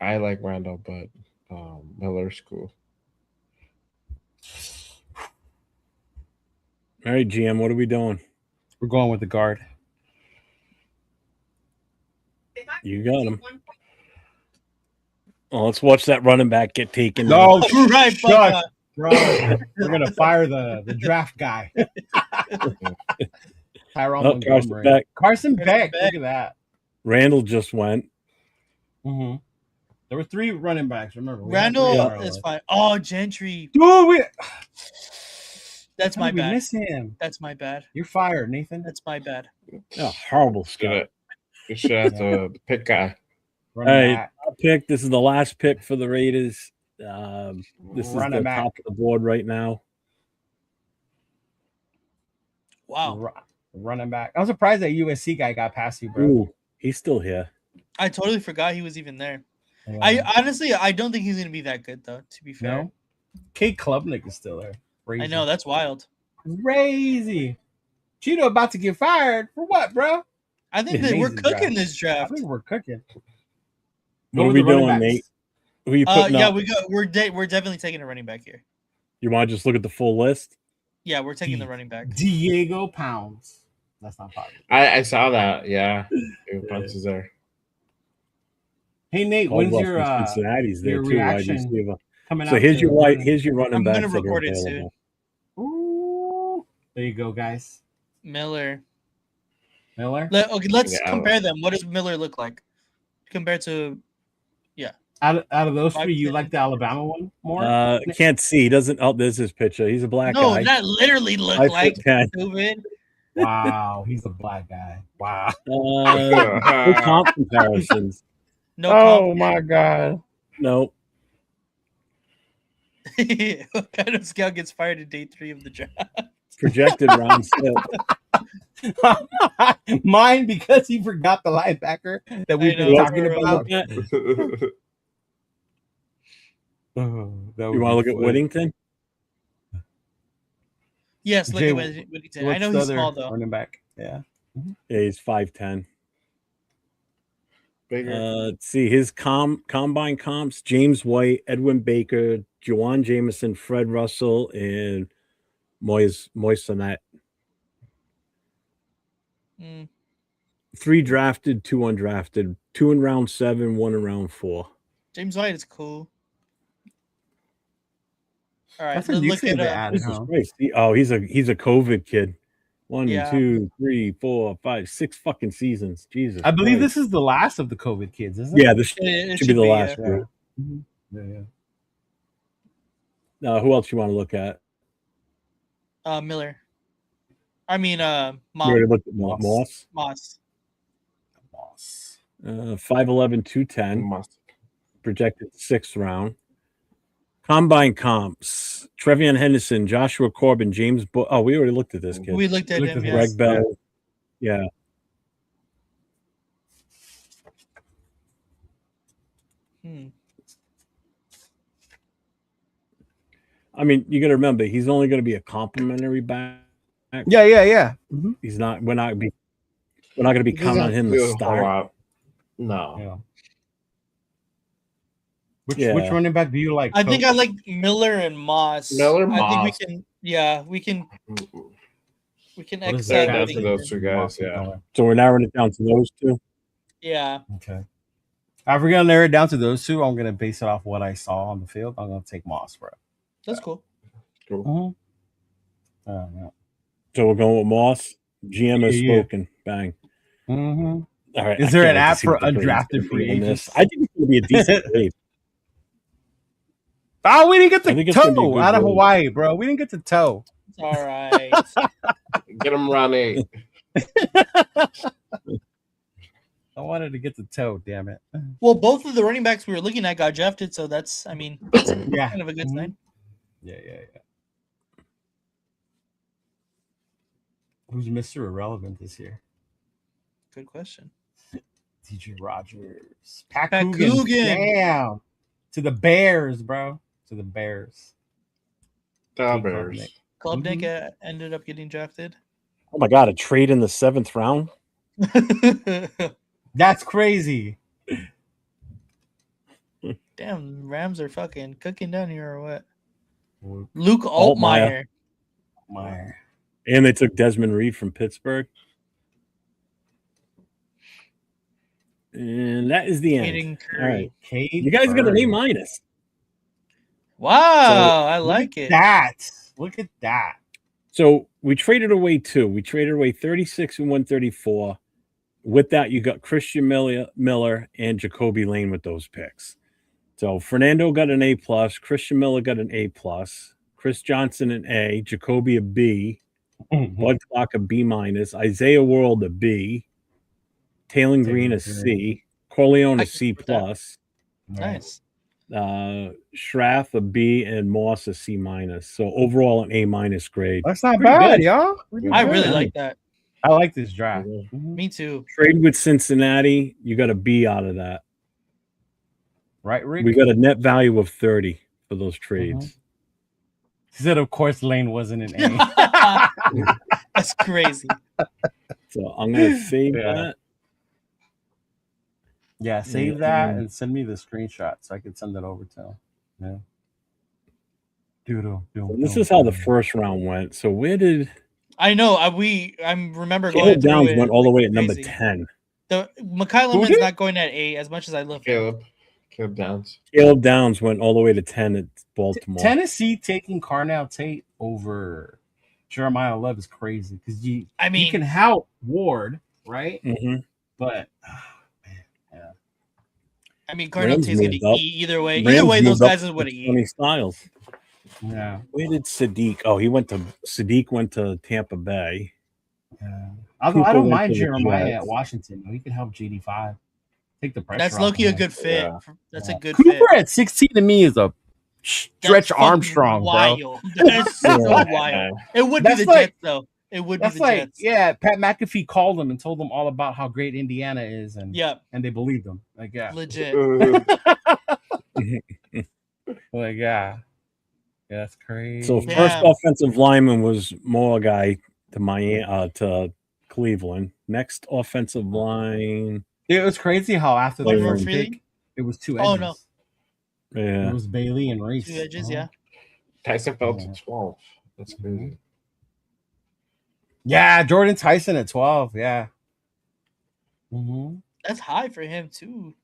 I like Randall, but Miller's cool. All right, GM, what are we doing? We're going with the guard. You got him. Oh, let's watch that running back get taken. No, Right, shut, bro. We're gonna fire the draft guy. Tyrone Oh, Carson Montgomery. Beck. Carson Beck. Look at that. Randall just went. Mm-hmm. There were 3 running backs. Remember, Randall had 3 is fine. Oh, Gentry. Dude, That's how my did we bad. miss him. That's my bad. You're fired, Nathan. That's my bad. Oh, horrible scout. You should have the pick guy. Running All right, back. our pick. This is the last pick for the Raiders. This is Running the back. top of the board right now. Wow. Running back. I'm surprised that USC guy got past you, bro. Ooh, he's still here. I totally forgot he was even there. Yeah. I don't think he's gonna be that good though, to be fair. No? Kate Klubnik is still there. Crazy. I know, that's wild. Crazy. Cheeto about to get fired for what, bro? I think that we're Amazing cooking draft. this I draft. think we're cooking. What are with we the running doing, backs. Nate? Who are you putting Yeah, up? we're definitely taking a running back here. You want to just look at the full list? Yeah, we're taking the running back. Diego Pounds. That's not popular. I saw that. Yeah. Punches there. Hey Nate, when's Caldwell your from Cincinnati's there your too? Wide reaction receiver. coming So out? here's to your the right. running- Here's your running I'm backs gonna that are record it available. soon. Ooh. There you go, guys. Miller. Miller. Okay, let's Yeah, compare them. What does Miller look like compared to? Out of those 3, you 5'10". like the Alabama one more? Can't see. He doesn't. Oh, there's his picture. He's a black No, guy. not literally look 5'10". like stupid. Wow, he's a black guy. Wow. No comp comparisons. No. Oh my god. No. What kind of scout gets fired in day 3 of the draft? Projected round 6. Mine because he forgot the linebacker that we've been talking about. You want to look at Whittington? Yes, look Jay, at Whittington. I what's know the he's other small though. running back. Yeah. Yeah, he's 5'10". Bigger. Let's see his combine comps: James White, Edwin Baker, Juwan Jameson, Fred Russell, and Moisanet. 3 drafted, 2 undrafted, 2 in round 7, 1 in round 4. James White is cool. All right, That's let's a new look thing at they added, Jesus huh? Christ. He's a COVID kid. 1, Yeah. 2, 3, 4, 5, 6 fucking seasons. Jesus. I believe Christ. this is the last of the COVID kids, isn't it? Yeah, this It should be the last Yeah. group. Yeah. Who else you want to look at? Miller. I mean, You already Mom. looked at Moss. Moss. 5'11", 210. Must. Projected 6th round. Combine comps: Trevion Henderson, Joshua Corbin, James. We already looked at this kid. We looked at him. at Yes. Greg Bell. Yeah. I mean, you got to remember, he's only going to be a complimentary back. Yeah. Mm-hmm. He's not. We're not going to be counting on him to start. No. Yeah. Which running back do you like? I think I like Miller and Moss. I think we can X Narrow down out to those two guys. Yeah. So we're narrowing it down to those two. Yeah. Okay. If we're gonna narrow it down to those two, I'm gonna base it off what I saw on the field. I'm gonna take Moss, bro. That's cool. Cool. Yeah. So we're going with Moss. GM has spoken. Bang. Mm-hmm. All right. Is there an app for undrafted free agents? I think it's going to be a decent grade. Oh, we didn't get the toe out of Hawaii, bro. We didn't get the toe. It's all right. Get him round 8. I wanted to get the toe, damn it. Well, both of the running backs we were looking at got drafted, so that's kind of a good sign. Yeah. Who's Mr. Irrelevant this year? Good question. TJ Rogers. Pat Coogan. Coogan. Damn. To the Bears, bro. To the Bears. The Bears. Klubnik ended up getting drafted. Oh my God, a trade in the 7th round? That's crazy. Damn, Rams are fucking cooking down here or what? Luke Altmaier. And they took Desmond Reed from Pittsburgh. And that is the end. All right. You guys got an A-. Wow, I like it. Look at that. So we traded away 2. We traded away 36 and 134. With that, you got Christian Miller and Jacoby Lane with those picks. So Fernando got an A+, Christian Miller got an A+, Chris Johnson an A, Jacoby a B, Bud Clark a B-, Isaiah World a B, Taylor Green a C, Corleone a C+, nice. Schraff a B, and Moss a C-. So overall an A- grade. That's not bad, y'all. I really like that. I like this draft. Me too. Trade with Cincinnati, you got a B out of that. Right, Rick? We got a net value of 30 for those trades. He said, of course, Lane wasn't an A. That's crazy. So I'm going to save that. Yeah, save that and send me the screenshot so I can send it over to him. Yeah. This is how the first round went. So where did I know? I remember Caleb going through Downs it. went all the way at number Crazy. 10. The Mekhi Lemon's not going at 8 as much as I love Caleb Downs. Caleb Downs went all the way to 10 at Baltimore. Tennessee taking Carnell Tate over Jeremiah Love is crazy because you can help Ward, right? Mm-hmm. But I mean, Carnell Tate's going to eat either way. Either way, those guys would have eaten. Styles. Yeah. Where did Sadiq? Oh, Sadiq went to Tampa Bay. Yeah. Although I don't mind Jeremiah at Washington. He can help GD5. Take the pressure. That's low-key a good fit. Yeah. That's a good Cooper fit. at 16 to me is a Stretch Armstrong, wild. bro. That's so wild. It would be the Jets, though. It would That's be the like, Jets. yeah, Pat McAfee called them and told them all about how great Indiana is, and Yeah, and they believed him. Like, yeah, legit. like, yeah, that's crazy. So first Damn. offensive lineman was Morguy to to Cleveland. Next offensive line, It was crazy how after the Wait, first Freely? pick, it was two Oh, edges. no. yeah. It was Bailey and Reese. 2 edges, Uh-huh. yeah. Tyson fell to 12. That's crazy. Yeah, Jordan Tyson at 12. Yeah. Mm-hmm. That's high for him, too.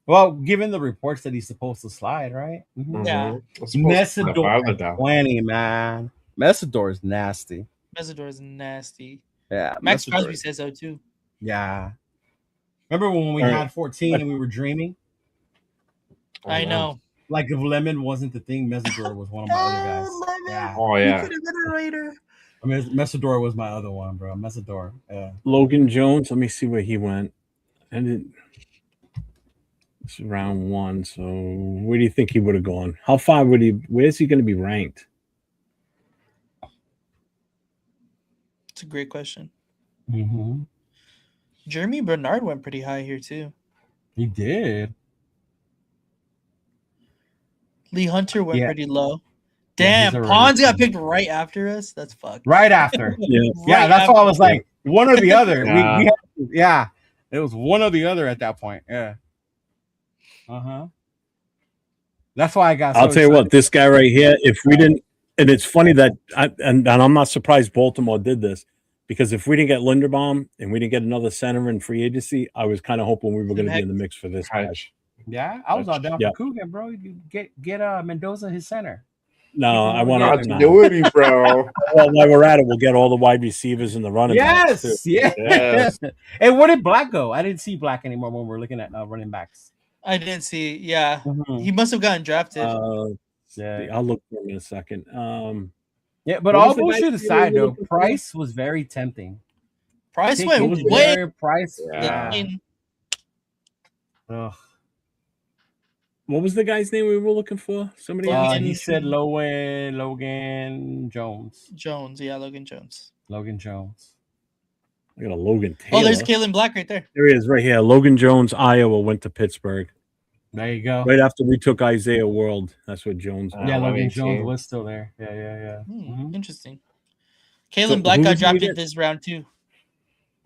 Well, given the reports that he's supposed to slide, right? Mm-hmm. Yeah. Messidor at 20, man. Messidor is nasty. Mesidor is nasty. Yeah. Max Messidor Crosby is- says so, too. Yeah. Remember when we All right. had 14 and we were dreaming? I know. Like if Lemon wasn't the thing, Messidor was one of my other guys. Yeah. Oh, yeah. He could have been a Raider. I mean, Messidor was my other one, bro. Messidor. Yeah. Logan Jones. Let me see where he went. And it's round 1. So where do you think he would have gone? How far would he? Where's he going to be ranked? It's a great question. Mm-hmm. Jeremy Bernard went pretty high here, too. He did. Lee Hunter went Yeah. pretty low. Yeah, he's Damn, already- Pons got picked right after us. That's fucked. Right after. Yeah. Yeah, Right that's why I was after. like, one or the other. Yeah. We had, yeah, it was one or the other at that point. Yeah. That's why I got. I'll so tell you what, excited. this guy right here, if we didn't, and it's funny that, and I'm not surprised Baltimore did this, because if we didn't get Linderbaum and we didn't get another center in free agency, I was kind of hoping we were going to be in the mix for this guy. Yeah, I was all down Yeah. for Coogan, bro. You get Mendoza his center. No, I want to. Continuity, bro. Well, while we're at it, we'll get all the wide receivers and the running backs. Yes, Too. yes. Yes. And where did Black go? I didn't see Black anymore when we're looking at running backs. I didn't see. Yeah. Mhm. He must have gotten drafted. Yeah, I'll look for him in a second. yeah. But what all was the bullshit guy aside, you were though, looking for? Price was very tempting. Price Take went it way. there, Price. Yeah. in. Ugh. What was the guy's name we were looking for? Somebody else? Logan- He said Logan Jones. Jones. Yeah, Logan Jones. Logan Jones. I got a Logan Taylor. Oh, there's Kalen Black right there. There he is, right here. Logan Jones, Iowa, went to Pittsburgh. There you go. Right after we took Isaiah World. That's what Jones went. Yeah, Logan 118. Jones was still there. Yeah. Hmm, Interesting. So Kalen Black who got did we drafted get? this round, too.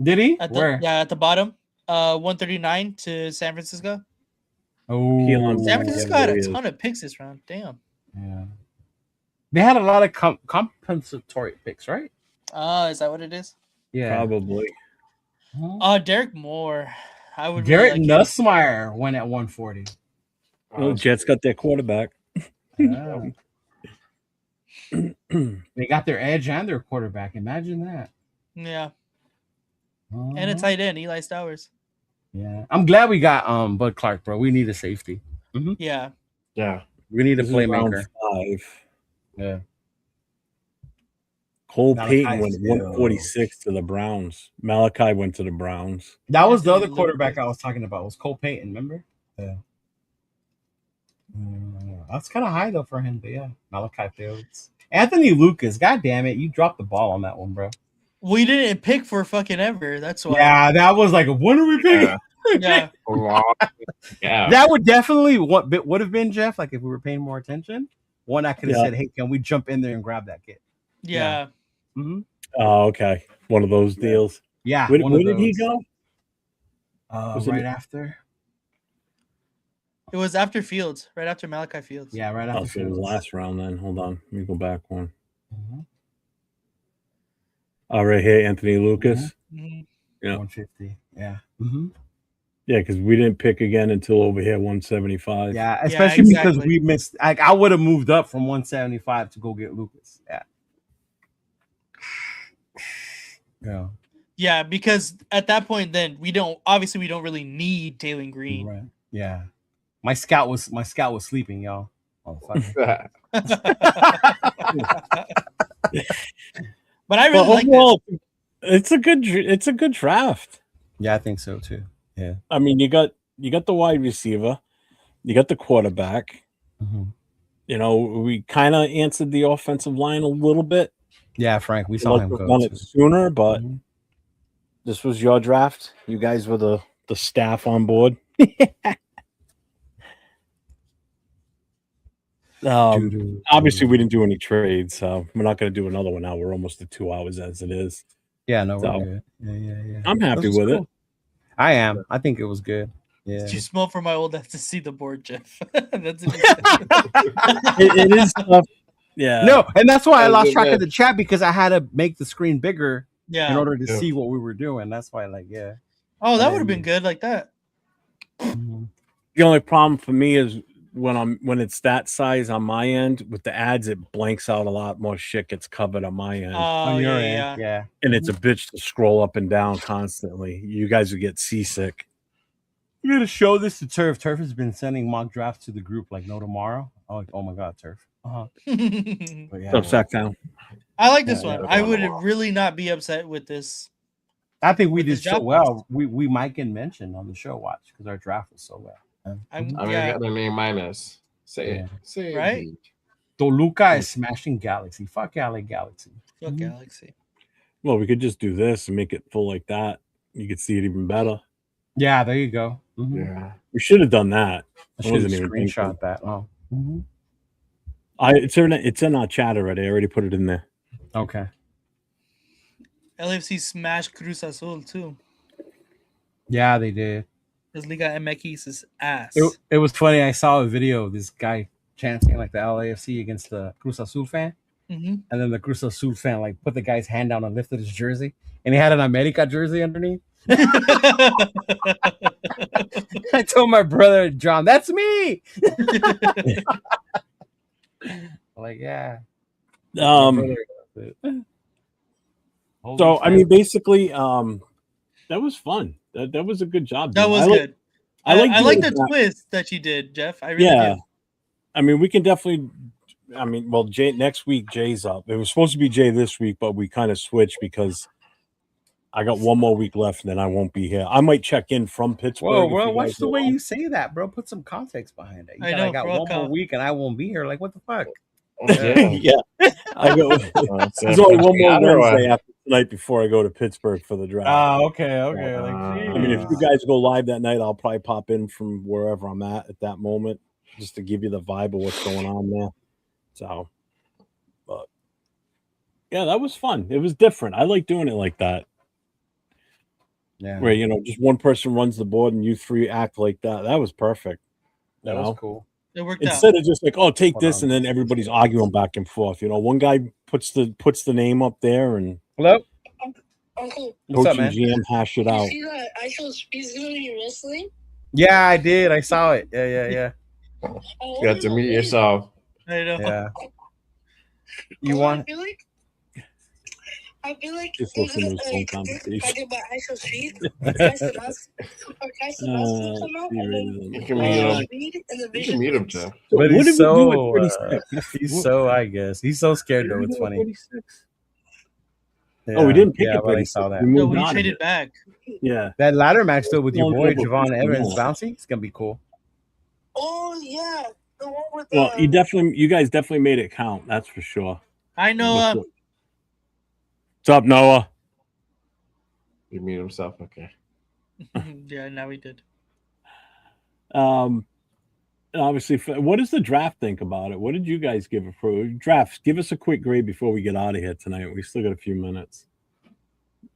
Did he? At the, Where? Yeah, at the bottom. 139 to San Francisco. Oh, Keelan- San yeah, Francisco had there a he is. ton of picks this round. Damn. yeah. They had a lot of compensatory picks, right? Is that what it is? Yeah. Probably. Derek Moore. I would Garrett really like him. Nussmeier went at 140. Well, Jets got their quarterback. Yeah. They got their edge and their quarterback. Imagine that. Yeah. And Uh-huh. a tight end, Eli Stowers. Yeah. I'm glad we got Bud Clark, bro. We need a safety. Yeah. Yeah. We need a This is round playmaker. 5. Yeah. Cole Malachi Payton went Fields. 146 to the Browns. Malachi went to the Browns. That was the other Anthony quarterback I Lucas. was talking about. Was Cole Payton, remember? Yeah. That's kind of high though for him, but yeah. Malachi Fields. Anthony Lucas, god damn it, you dropped the ball on that one, bro. We didn't pick for fucking ever. That's why. Yeah, that was like, when are we picking? Yeah. Yeah. A lot. Yeah. That would definitely would have been, Jeff, like if we were paying more attention. One I could have Yeah. said, hey, can we jump in there and grab that kid? Yeah. Mm-hmm. Oh, okay. One of those deals. Yeah. Where, one of where did he those. go? Was it- Right after. It was after Fields, right after Malachi Fields. Yeah, right Oh, after so it was Fields. last round then. Hold on. Let me go back one. Mhm. Right here, Anthony Lucas. Mhm. Yeah. 150. Yeah. Mm-hmm. Yeah, because we didn't pick again until over here, 175. Yeah, especially because exactly. we missed. Like, I would have moved up from 175 to go get Lucas. Yeah. Yeah. Yeah, because at that point, then we don't really need Taylor Green. Right. Yeah. My scout was sleeping, y'all. Oh, fuck. But I really Well, like this. overall, it's a good draft. Yeah, I think so too. Yeah. I mean, you got the wide receiver, you got the quarterback. Mm-hmm. You know, we kind of answered the offensive line a little bit. Yeah, Frank, we I'd saw like him to have go done it too. sooner, but Mhm. this was your draft. You guys were the staff on board. Obviously, we didn't do any trades, so we're not going to do another one now. We're almost at 2 hours as it is. Yeah, no, we're So, good. Yeah. I'm happy This was with it. cool. I am. I think it was good. Yeah. It's too small for my old ass to see the board, Jeff. That's what he It is tough. Yeah. No, and that's why I That's lost good, track man. of the chat because I had to make the screen bigger Yeah. in order to Yeah. see what we were doing. That's why, like, yeah. Oh, that And would have then- been good like that. Mhm. The only problem for me is when it's that size on my end with the ads, it blanks out a lot more shit gets covered on my end. Oh, On your yeah. end, yeah. And it's a bitch to scroll up and down constantly. You guys would get seasick. We're gonna show this to Turf. Turf has been sending mock drafts to the group like no tomorrow. Oh, like, oh my god, Turf. But yeah, What's up, Sacktown? I like this Yeah, one. yeah, I would wow. really not be upset with this. I think we With the did so draft well. We might get mentioned on the show watch because our draft was so well. I'm Mhm. I mean, I yeah, got an A minus. Say Yeah. it. Say it. Right? dude. Toluca is smashing Galaxy. Fuck LA Galaxy. fuck Mhm. Galaxy. Well, we could just do this and make it full like that. You could see it even better. Yeah, there you go. Mhm. Yeah. We should have done that. I I should wasn't have even screenshot thinking. that. Oh. Mhm. It's in our chat already. I already put it in there. Okay. LFC smashed Cruz Azul too. Yeah, they did. His Liga MX is ass. It was funny. I saw a video of this guy chanting like the LAFC against the Cruz Azul fan. Mm-hmm. And then the Cruz Azul fan like put the guy's hand down and lifted his jersey. And he had an America jersey underneath. I told my brother John, that's me. Like, yeah. My brother does it. Holy So I shit. mean, basically, that was fun. That was a good job. That dude. was I like- good. I like I like doing the that. twist that you did, Jeff. I really Yeah. do. I mean, we can definitely. I mean, well, Jay next week. Jay's up. It was supposed to be Jay this week, but we kind of switched because I got one more week left, and then I won't be here. I might check in from Pittsburgh. Whoa, if bro, you watch guys the are way on. you say that, bro. Put some context behind it. I know, I got bro, one more week and I won't be here. Like, what the fuck? Yeah. Yeah, I go. There's only one more Wednesday after tonight before I go to Pittsburgh for the draft. Oh, okay. Like, I mean, if you guys go live that night, I'll probably pop in from wherever I'm at that moment, just to give you the vibe of what's going on there. So, but yeah, that was fun. It was different. I like doing it like that, yeah, where just one person runs the board and you three act like that. That was perfect. that was cool. It worked out. Instead of just like, oh, take Hold this, on. and then everybody's arguing back and forth. One guy puts the name up there, and Hello? Uncle, What's coach up, man? and GM hash it you out. see that I Feel Speed's gonna be wrestling? Yeah, I did. I saw it. Yeah. You got to meet yourself. I know. Yeah. You want? I feel like Just listen to his phone conversation. I did my I Feel Speed. Tyson Austin come out, and then You can meet him. Speed and the You Vision. can meet him, Jeff. But What he's did we do so, at 36? he's so, I guess. He's so scared, though. What did It's we do at funny. 36? Oh, we didn't pick yeah, it. but I saw that. We No, moved we on to traded it. back. Yeah. That ladder match, though, with your Well, boy, yeah, but Javon who's Evans, gonna- bouncy, it's going to be cool. Oh yeah, the one with the. Well, you guys definitely made it count. That's for sure. I know. What's up, Noah? You meet himself. Okay. Yeah, now we did. Obviously, what does the draft think about it? What did you guys give it for drafts? Give us a quick grade before we get out of here tonight. We still got a few minutes.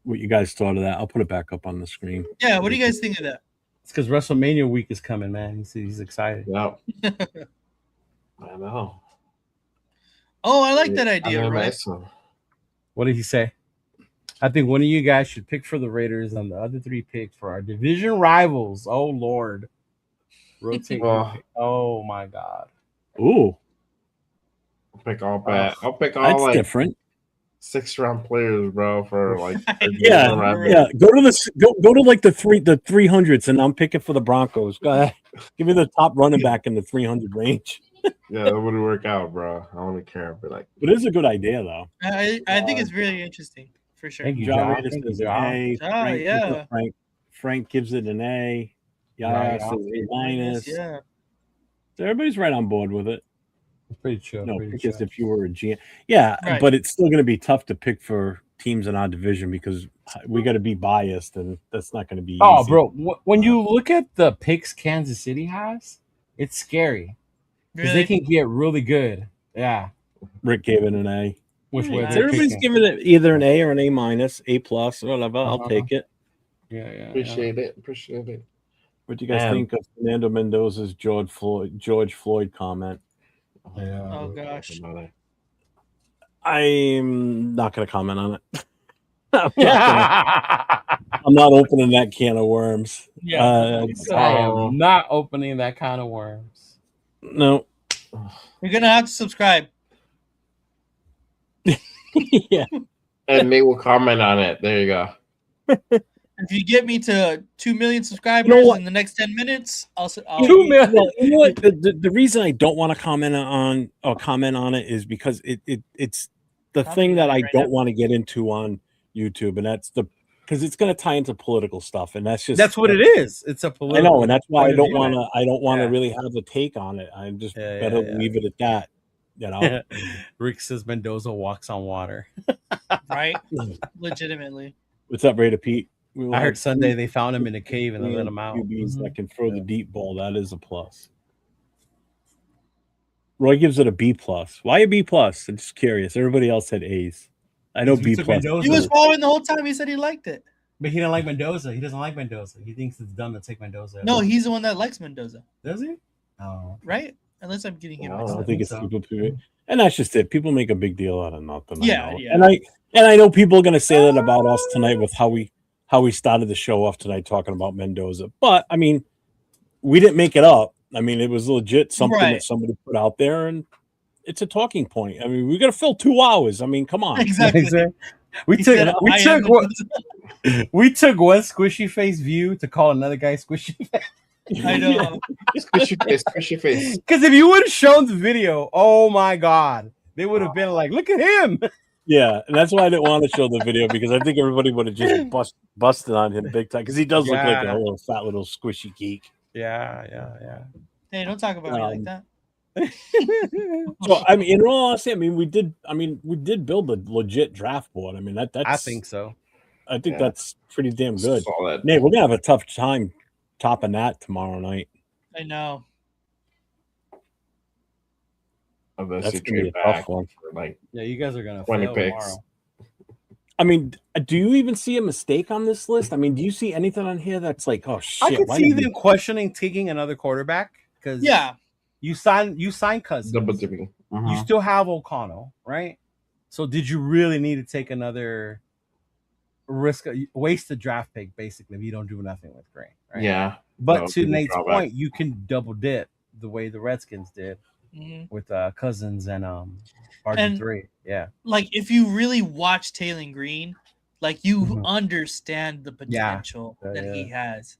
What you guys thought of that? I'll put it back up on the screen. Yeah, what do you guys think of that? It's because WrestleMania week is coming, man. He's excited. Yep. I know. Oh, I like that I idea, know, right? nice one. What did he say? I think one of you guys should pick for the Raiders and the other three pick for our division rivals. Oh, Lord. Rotate. Oh. Oh, my God. Ooh, I'll pick all bad. I'll pick all that's like different. 6th-round players, bro. For like Yeah, round. yeah. Go to like the 300s, and I'm picking for the Broncos. Go ahead. Give me the top running back in the 300 range. Yeah, that wouldn't work out, bro. I don't care. But like, But it is a good idea, though. I think it's really interesting for sure. Thank you, John John. Rader Thank you, says an John. A. Ah, Frank gives yeah. it- Frank gives it an A. Yaya Right says on. A minus. Yeah. So everybody's right on board with it. Pretty chill. No, pretty because chill. if you were a GM, yeah, Right. but it's still going to be tough to pick for teams in our division because we got to be biased, and that's not going to be. Oh, easy. bro, when you look at the picks Kansas City has, it's scary because they Really? can get really good. Yeah, Rick gave it an A. with where Nice. they're Everybody's picking. giving it either an A or an A minus, A plus, whatever. I'll Uh-huh. take it. Yeah. Appreciate it. What do you guys And- think of Fernando Mendoza's George Floyd comment? Yeah. Oh gosh. I'm not going to comment on it. I'm I not opening that can of worms. Yeah. am not opening that kind of worms. No. You're gonna have to subscribe. Yeah. And they will comment on it. There you go. If you get me to 2 million subscribers You know what? in the next 10 minutes, I'll 2 million. Well, you know what? The reason I don't want to comment on it is because it's the I'm thing that doing I it right don't now. want to get into on YouTube, and that's because it's going to tie into political stuff, and that's just That's what it is. It's a I political. know, and that's why I point of don't view. want to. I don't want to Yeah. really have a take on it. I just Yeah, better yeah. leave it at that. You know. Rick says Mendoza walks on water. Right? Legitimately. What's up, Raider Pete? We will I heard have Sunday three they found him in a cave and they let him out. QBs that can throw the Yeah. deep ball. That is a plus. Roy gives it a B plus. Why a B plus? I'm just curious. Everybody else had A's. I know We B took plus. Mendoza. He was following the whole time. He said he liked it. But he didn't like Mendoza. He doesn't like Mendoza. He thinks it's dumb to take Mendoza. No, he's the one that likes Mendoza, Does he? Oh. right? Unless I'm getting him I mixed don't up. think it's so. people, and that's just it. People make a big deal out of nothing. Yeah, I know. yeah. And I know people are going to say that about us tonight with how we started the show off tonight talking about Mendoza. But I mean, we didn't make it up. I mean, it was legit something Right. that somebody put out there, and it's a talking point. I mean, we got to fill 2 hours. I mean, come on. Exactly. We He took said, we "I took am one, Mendoza." we took one squishy face view to call another guy squishy face. I know. Squishy face. Because if you would have shown the video, oh my god, they would have been like, "Look at him." Yeah, and that's why I didn't want to show the video because I think everybody would have just busted on him big time because he does look like a Yeah. little fat little squishy geek. Yeah. Hey, don't talk about me like that. So I mean, in all honesty, we did build a legit draft board. I mean, that's I think so. I think Yeah. that's pretty damn good. Solid. Nate, we're gonna have a tough time topping that tomorrow night. I know. Unless That's you gonna be trade a tough back one. for like Yeah, you guys are gonna 20 fail picks. tomorrow. I mean, do you even see a mistake on this list? I mean, do you see anything on here that's like, oh shit? I could why see did we- them questioning taking another quarterback because Yeah. you sign Cousins. double dipping. You still have O'Connell, right? So did you really need to take another waste a draft pick basically if you don't do nothing with Green, right? Yeah. But No, to people Nate's drawback. point, you can double dip the way the Redskins did Mhm. with Cousins and RG3. Yeah. Like, if you really watch Taylor Green, like, you Mhm. understand the potential Yeah, that yeah. he has.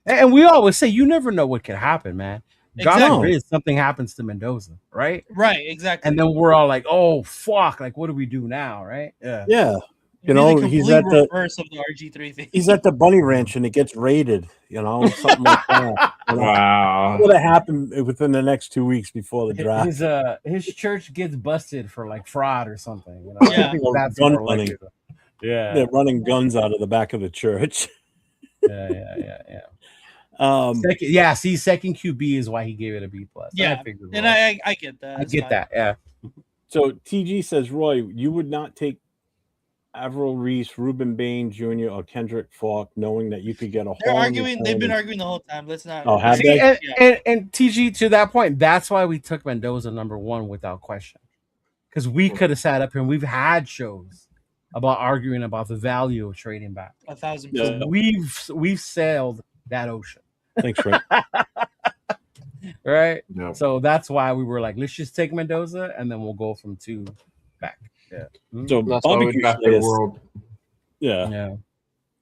And we always say you never know what could happen, man. God Exactly. forbid something happens to Mendoza, right? Right, exactly. And then we're all like, "Oh fuck! Like, what do we do now?" Right? Yeah. Yeah, It'd you be know, the he's complete at the reverse of the RG3 thing. he's at the bunny ranch and it gets raided. You know, something like that. You know? Wow. What would have happened within the next 2 weeks before the draft? His church gets busted for like fraud or something. You know? Yeah. I think Or that's gun more running. likely. Yeah. They're running guns out of the back of the church. Yeah. Second QB is why he gave it a B plus. Yeah, figured and right. I get that. I It's get fine. that. Yeah. So TG says, Roy, you would not take Avril Reese, Ruben Bain Jr., or Kendrick Falk, knowing that you could get a They're haul in arguing. They've been return. arguing the whole time. Let's not. Oh, have See, they? and TG to that point, that's why we took Mendoza number one without question. Because we could have sat up here and we've had shows about arguing about the value of trading back. 1,000%. Yeah. We've sailed that ocean. Thanks, Rick. Right? No. So that's why we were like, let's just take Mendoza and then we'll go from 2 back. Yeah. So That's why we Barbecue got the Slayer, world. yeah.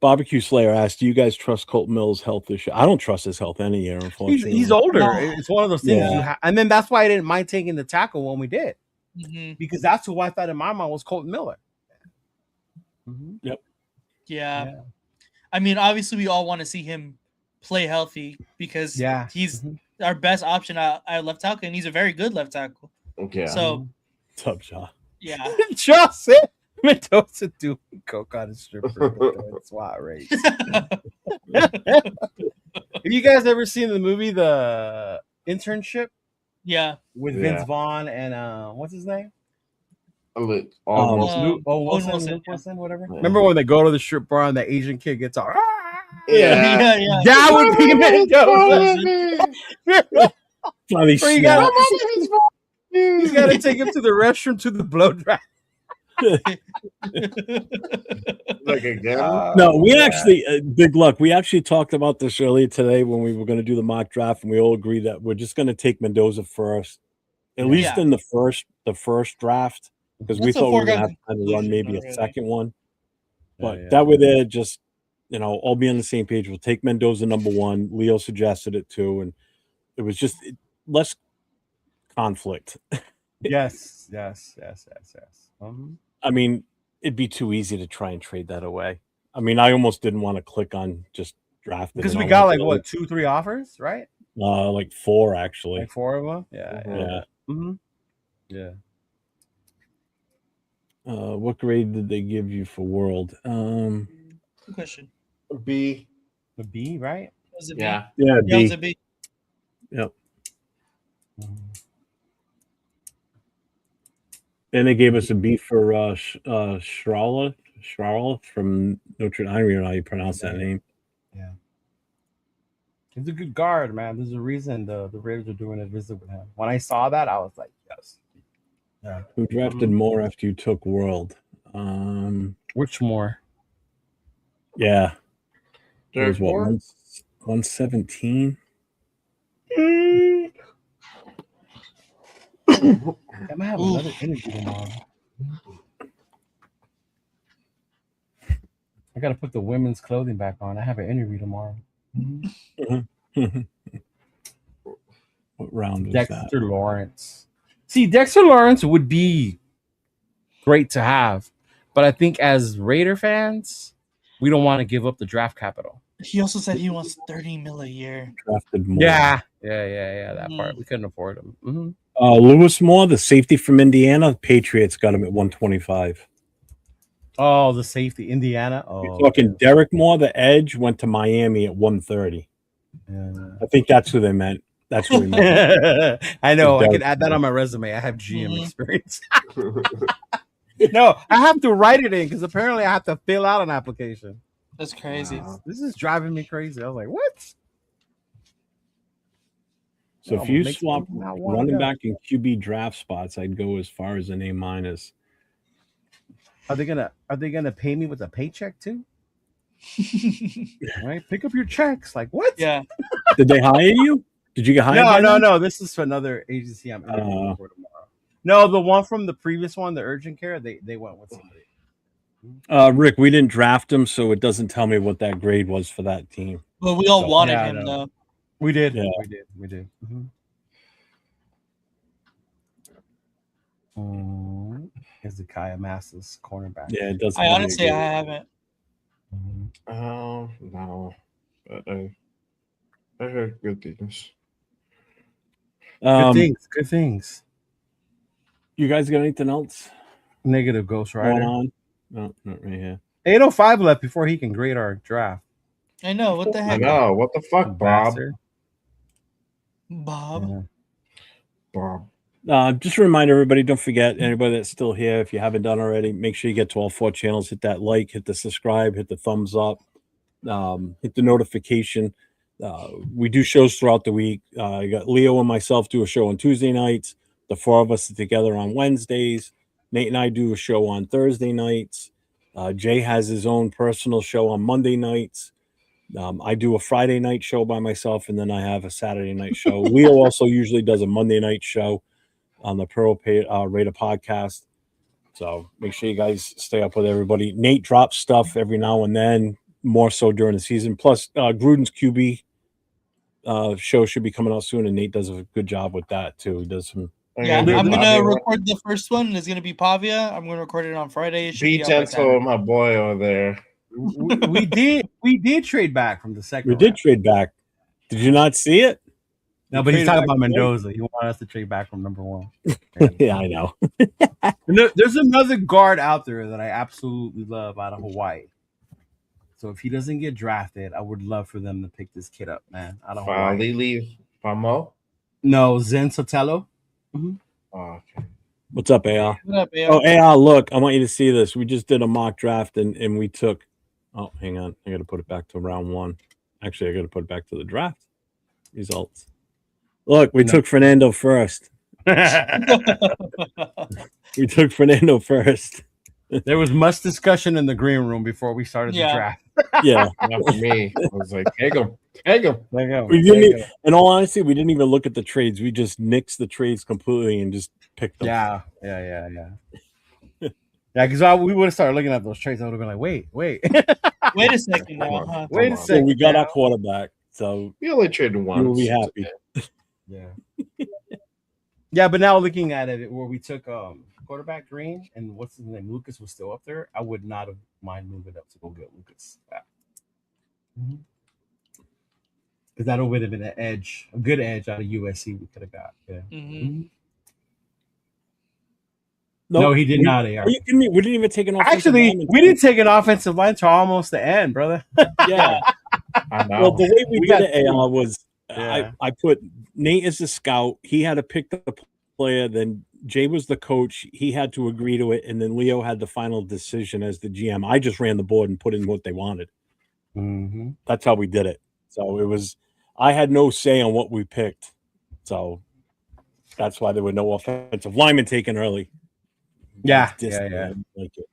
Barbecue Slayer asked, "Do you guys trust Colt Mills' health issue?" I don't trust his health any year, unfortunately. He's older. No. It's one of those things Yeah. and then that's why I didn't mind taking the tackle when we did. Mhm. Because that's who I thought in my mind was Colton Miller. Yeah. I mean, obviously, we all want to see him play healthy because Yeah. he's our best option at left tackle, and he's a very good left tackle. Yeah. So What's up, Shaw? yeah, Just said Mendoza doing coke on a stripper doing SWAT race. Have you guys ever seen the movie The Internship yeah. with Vince Vaughn and what's his name? Almost. Luke Wilson, Luke yeah. Wilson, whatever. Yeah. Remember when they go to the strip bar and the Asian kid gets all Yeah. yeah. that would be Mendoza. Funny Or you snap. He's got to take him to the restroom to the blow dry. Like again? No, we actually, big luck. We actually talked about this earlier today when we were going to do the mock draft, and we all agreed that we're just going to take Mendoza first, at least in the first draft, because we That's a thought we were going to foregone have to run maybe conclusion a already. second one. But Yeah. that way there, just, all be on the same page. We'll take Mendoza number one. Leo suggested it too, and it was just less conflict. Yes. I mean, it'd be too easy to try and trade that away. I mean, I almost didn't want to click on just draft it. Because and we all got that. like what 2-3 offers, right? Like 4 actually. Like 4 of them. Yeah. Yeah. Mm-hmm. Yeah. What grade did they give you for World? Good question. B. The B, right? Was it B? Yeah. Yeah, Yeah, it was a B. Yep. And they gave us a B for Schraula from Notre Dame. I don't even know how you pronounce that name. Yeah. He's a good guard, man. There's a reason the Raiders are doing a visit with him. When I saw that, I was like, yes. Yeah. Who drafted more after you took World? Which more? Yeah. It was Derek Moore? 117. I might have another interview tomorrow. I gotta put the women's clothing back on. I have an interview tomorrow. What round was Dexter Lawrence. See, Dexter Lawrence would be great to have, but I think as Raider fans, we don't want to give up the draft capital. He also said he wants $30 million a year. Drafted more. Yeah. That part we couldn't afford him. Mm-hmm. Lewis Moore, the safety from Indiana, the Patriots got him at 125. Oh, the safety, Indiana. Oh, You're talking Derek Moore, the edge, went to Miami at 130. yeah. I think that's who they meant. That's who he meant. I know. I Derek can add that Moore. on my resume. I have GM experience. No, I have to write it in because apparently I have to fill out an application. That's crazy. This is driving me crazy. I was like, what? So Oh, if you makes swap me not wanna running go. back and QB draft spots, I'd go as far as an A-. Are they gonna pay me with a paycheck too? Right? Pick up your checks. Like what? Yeah. Did they hire you? Did you get hired? by them? No. This is for another agency I'm interviewing for tomorrow. No, the one from the previous one, the urgent care, they went with somebody. Rick, we didn't draft him, so it doesn't tell me what that grade was for that team. But we all wanted Yeah, I him know. though. We did. Yeah. We did. Hezekiah Masses, cornerback. Yeah, it doesn't. I tell me honestly a I grade. haven't. No. But I heard good things. Good things. You guys got anything else Negative Ghost going Rider. on? No, not right here. 805 left before he can grade our draft. I know. What the I heck? know. What the fuck, Bob? Bastard. Bob. Yeah. Bob. Just to remind everybody, don't forget, anybody that's still here, if you haven't done already, make sure you get to all 4 channels, hit that like, hit the subscribe, hit the thumbs up, hit the notification. We do shows throughout the week. You got Leo and myself do a show on Tuesday nights. The 4 of us are together on Wednesdays. Nate and I do a show on Thursday nights. Jay has his own personal show on Monday nights. I do a Friday night show by myself, and then I have a Saturday night show. Leo also usually does a Monday night show on the Pearl Raider podcast. So make sure you guys stay up with everybody. Nate drops stuff every now and then, more so during the season. Plus, Gruden's QB show should be coming out soon, and Nate does a good job with that too. He does some. Yeah, I'm Pavia. gonna record the first one. It's gonna be Pavia. I'm gonna record it on Friday. It should Be be out by gentle, my boy over there. we did trade back from the second. We did round. trade back. Did you not see it? No, but he's traded talking back about to White. Mendoza. He wants us to trade back from number 1. Yeah, I know. There's another guard out there that I absolutely love out of Hawaii. So if he doesn't get drafted, I would love for them to pick this kid up, man, out of Hawaii. Lili Famo. No, Zen Sotelo. Oh, okay. What's up, AR? What up, AR? Oh, AR, look, I want you to see this. We just did a mock draft and we took. Oh, hang on. I got to put it back to round 1. Actually, I got to put it back to the draft results. Look, we took Fernando first. We took Fernando first. There was much discussion in the green room before we started the Yeah. draft. Yeah. Not for me. I was like, take him. Take him. There you go. We didn't. In all honesty, we didn't even look at the trades. We just nixed the trades completely and just picked them. Yeah. Yeah, because we would have started looking at those trades. I would have been like, wait. Wait a second now, huh? Wait a So second. we got now. our quarterback. So We only traded once. you will be happy. Yeah. Yeah, but now looking at it, where we took quarterback Green and what's his name, Lucas was still up there, I would not have mind moving up to go get Lucas. Because that would have been an edge, a good edge out of USC we could have got. Yeah. No, he did not. AR. Are you kidding me? We didn't even take an offensive Actually, lineman. we didn't take an offensive line to almost the end, brother. Yeah. I know. Well, the way we We did got it, AR, was Yeah. I put Nate as the scout. He had to pick the player. Then Jay was the coach. He had to agree to it. And then Leo had the final decision as the GM. I just ran the board and put in what they wanted. Mm-hmm. That's how we did it. So it was, I had no say on what we picked. So that's why there were no offensive linemen taken early. Yeah, It's just- yeah. I didn't like it.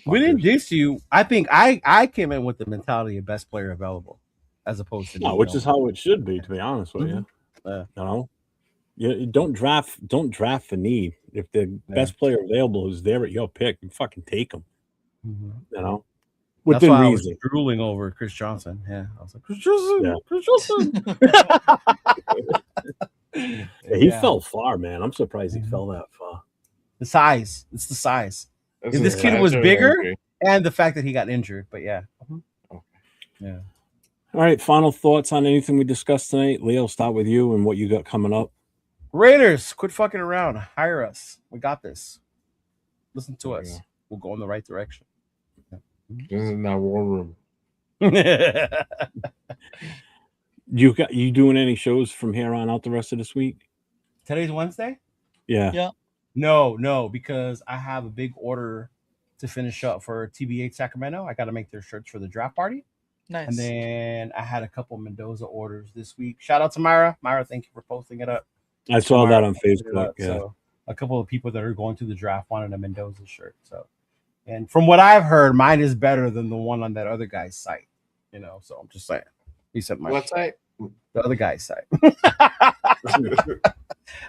We didn't diss you. I think I came in with the mentality of best player available, as opposed to No, which is how it should be, to be honest with you. You know, you don't draft for need. If the best player available is there at your pick, you fucking take them. You know, That's within why reason. I was drooling over Chris Johnson. Yeah, I was like, Chris Johnson, Yeah. Chris Johnson. Yeah, he fell far, man. I'm surprised he fell that far. The size. It's the size. That's If this a kid was size bigger, injury. and the fact that he got injured. But yeah. Yeah. All right, final thoughts on anything we discussed tonight. Leo, start with you and what you got coming up. Raiders, quit fucking around. Hire us. We got this. Listen to us. Yeah. We'll go in the right direction. This is not war room. You doing any shows from here on out the rest of this week? Today's Wednesday? Yeah. Yeah. No, because I have a big order to finish up for TBH Sacramento. I got to make their shirts for the draft party. Nice. And then I had a couple Mendoza orders this week. Shout out to Myra. Myra, thank you for posting it up. I saw that on posted it Facebook. up. Yeah. So a couple of people that are going to the draft wanted a Mendoza shirt. So, and from what I've heard, mine is better than the one on that other guy's site. You know, so I'm just saying. He said my What site? the other guy's site.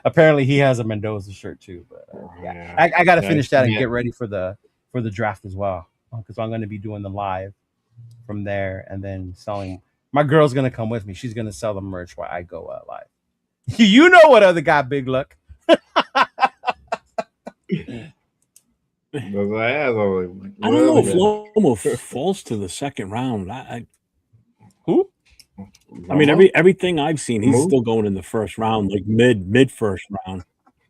Apparently, he has a Mendoza shirt too. But yeah, I got to finish that and get ready for the draft as well, because I'm going to be doing the live from there and then selling. My girl's going to come with me. She's going to sell the merch while I go live. You know what other guy, Big Luck? I don't know if Lomo falls to the second round. Who? I mean, everything I've seen, he's still going in the first round, like mid first round.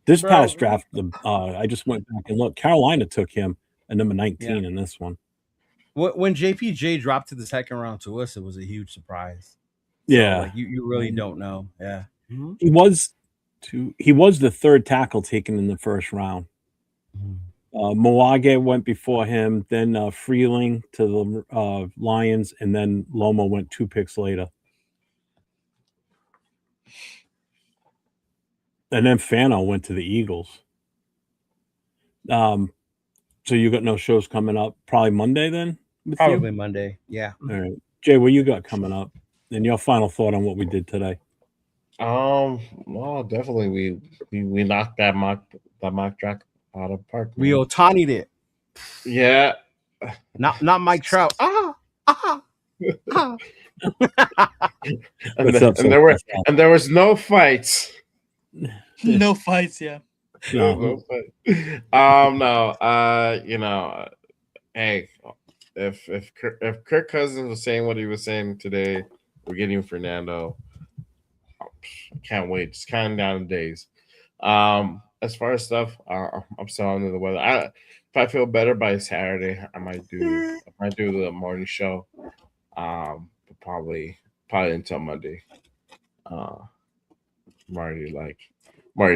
This past draft, I just went back and looked. Carolina took him at number 19 in this one. When JPJ dropped to the second round to us, it was a huge surprise. Yeah, so, like, you really don't know. Yeah, he was the third tackle taken in the first round. Moage went before him, then Freeling to the Lions, and then Lomo went 2 picks later. And then Fano went to the Eagles. So you got no shows coming up? Probably Monday then? Probably Monday. Yeah. All right. Jay, what you got coming up? And your final thought on what we did today? Well, definitely we knocked that mock draft out of the park. We Otani'd it. Yeah. Not Mike Trout. And there was no fights. No fights, yeah. No. You know, hey, if Kirk Cousins was saying what he was saying today, we're getting Fernando. can't wait. Just counting down the days. As far as stuff, I'm still under the weather. If I feel better by Saturday, I might do the morning show. But probably until Monday. I'm already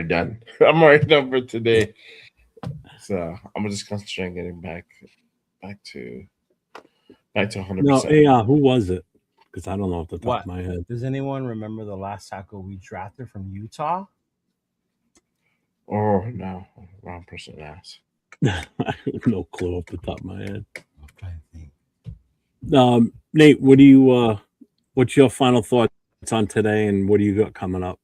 done. I'm already done for today. So I'm just concentrate on getting back to 100%. No, who was it? Because I don't know off the top What? of my head. Does anyone remember the last tackle we drafted from Utah? Oh no, wrong person to ask. I have no clue off the top of my head. I'm trying to think. Nate, what do you? What's your final thoughts on today, and what do you got coming up?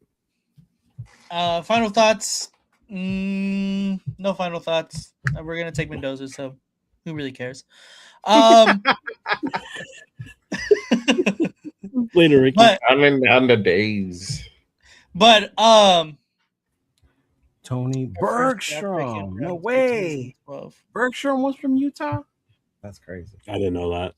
Final thoughts. No final thoughts. We're gonna take Mendoza, so who really cares? Later, Ricky. I'm in the days. But Tony our first draft pick in Bergstrom. No round way. 12. Bergstrom was from Utah? That's crazy. I didn't know that.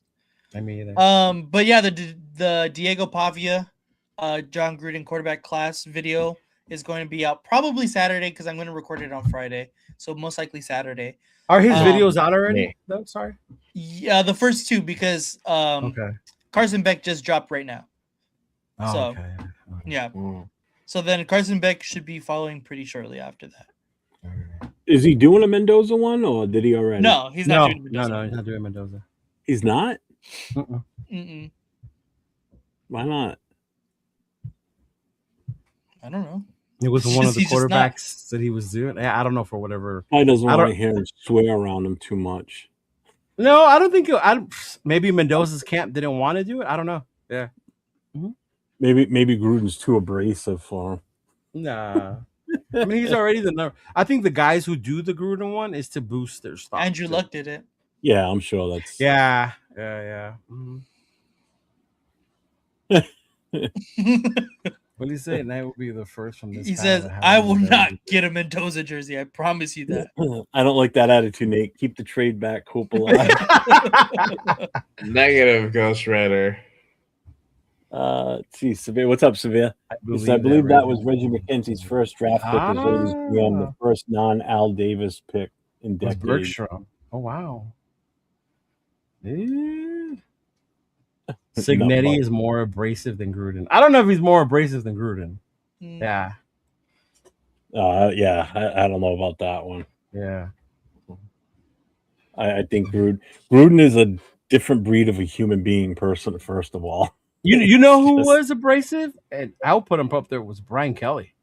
I mean, either. But yeah, the Diego Pavia, John Gruden quarterback class video is going to be out probably Saturday because I'm going to record it on Friday, so most likely Saturday. Are his videos out already? Yeah. No, sorry. Yeah, the first two because Okay. Carson Beck just dropped right now. Oh, So- okay. Yeah, Mm. so then Carson Beck should be following pretty shortly after that. Is he doing a Mendoza one, or did he already? No, he's not doing No, Mendoza. he's not doing Mendoza. He's not. Uh-uh. Mm-mm. Why not? I don't know. It was one of the He's just not. quarterbacks that he was doing. Yeah, I don't know for whatever. He doesn't I want to don't- hear him swear around him too much. No, I don't think. Maybe Mendoza's camp didn't want to do it. I don't know. Yeah. Maybe Gruden's too abrasive for him. Nah. I mean, he's already the number. I think the guys who do the Gruden one is to boost their stock. Andrew too. Luck did it. Yeah, I'm sure that's. Yeah. Mhm. What do you say? And that will be the first from this. He panel says, to have "I a will Mendoza not get a Mendoza jersey. I promise you that." I don't like that attitude, Nate. Keep the trade back, hope alive. Negative, Ghost Rider. Let's see, Severe. What's up, Severe? I believe that was Reggie McKenzie's first draft pick. Was Raiders GM, the first non-Al Davis pick in was decades. Bergstrom. Oh wow. Yeah. Signetti is more abrasive than Gruden. I don't know if he's more abrasive than Gruden. Mm. Yeah. Yeah, I don't know about that one. Yeah. I think Gruden is a different breed of a human being person, first of all. You know who was abrasive? And I'll put him up there was Brian Kelly.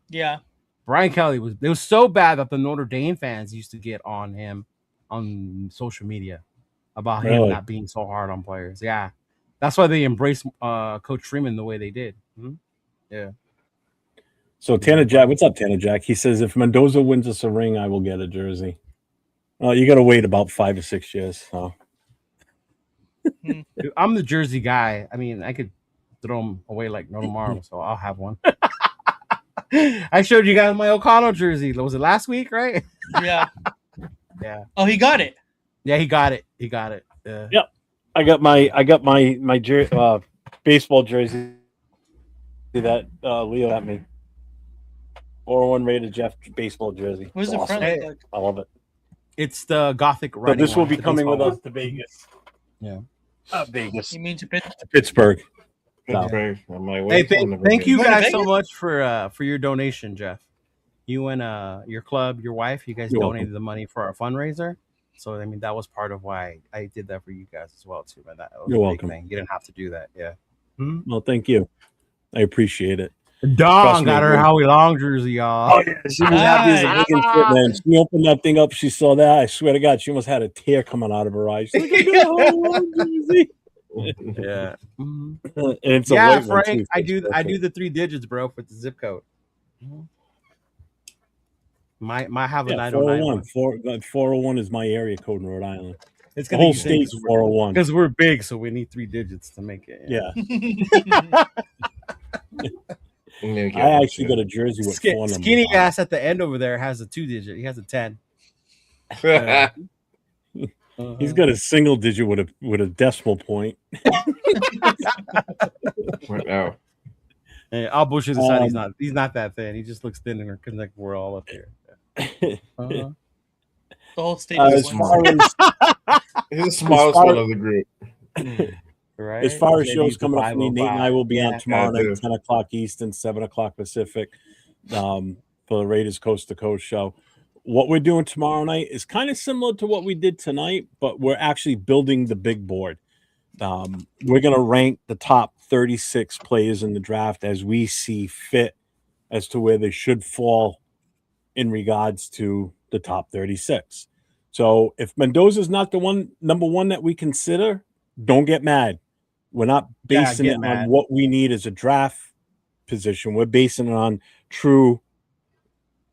Yeah. Brian Kelly was so bad that the Notre Dame fans used to get on him on social media about him Really? not being so hard on players. Yeah. That's why they embraced Coach Freeman the way they did. Yeah. So Tanner Jack, what's up, Tanner Jack? He says, if Mendoza wins us a ring, I will get a jersey. Well, you got to wait about 5 or 6 years. So. Dude, I'm the jersey guy. I mean, I could throw them away like no tomorrow, so I'll have one. I showed you guys my O'Connell jersey. Was it last week, right? Yeah. Yeah. Oh, he got it. Yeah, he got it. Yeah. Yep. I got my baseball jersey that Leo got me. 401 rated Jeff baseball jersey. What does the Awesome. front look like? I love it. It's the Gothic So running. this will one, be the coming with baseball us to Vegas. Yeah. Vegas. You mean to pitch? To Pittsburgh. Pittsburgh. I'm like, Hey, wait, I'll never thank get you it. guys so much for your donation, Jeff. You and your club, your wife, you guys You're donated welcome. the money for our fundraiser. So I mean, that was part of why I did that for you guys as well too. Man, that was You're a big welcome. thing. You didn't have to do that. Yeah. Well, thank you. I appreciate it. Dawn Trust me, got her dude. Howie Long jersey, y'all. Oh, yeah. She was happy as a Nice. chicken shit, man. She opened that thing up. She saw that. I swear to God, she almost had a tear coming out of her eyes. She's like, I got a whole long jersey. Yeah. Mhm. And it's a Yeah, white one, Frank. too, so I it's do perfect. the 3 digits, bro, for the zip code. Might have a Yeah, 909 401. 401 is my area code in Rhode Island. It's The gonna whole be state's 401. because we're big, so we need 3 digits to make it. Yeah. I'm gonna get I one, actually too. got a jersey with 4 numbers. Skinny on it. ass at the end over there has a 2 digit. He has a 10. He's got a single digit with a decimal point. What now? Hey, I'll bullshit aside. He's not that thin. He just looks thin and connect. We're all up here. The whole state as is far one. as He's the smallest one of the group. Right. as far as JD's shows the coming up for me, Nate and I will be on tomorrow Yeah, night, too. 10 o'clock Eastern, 7 o'clock Pacific, for the Raiders Coast to Coast show. What we're doing tomorrow night is kind of similar to what we did tonight, but we're actually building the big board. We're going to rank the top 36 players in the draft as we see fit as to where they should fall in regards to the top 36. So if Mendoza's not the number one that we consider, don't get mad. We're not basing get it mad. on what we need as a draft position. We're basing it on true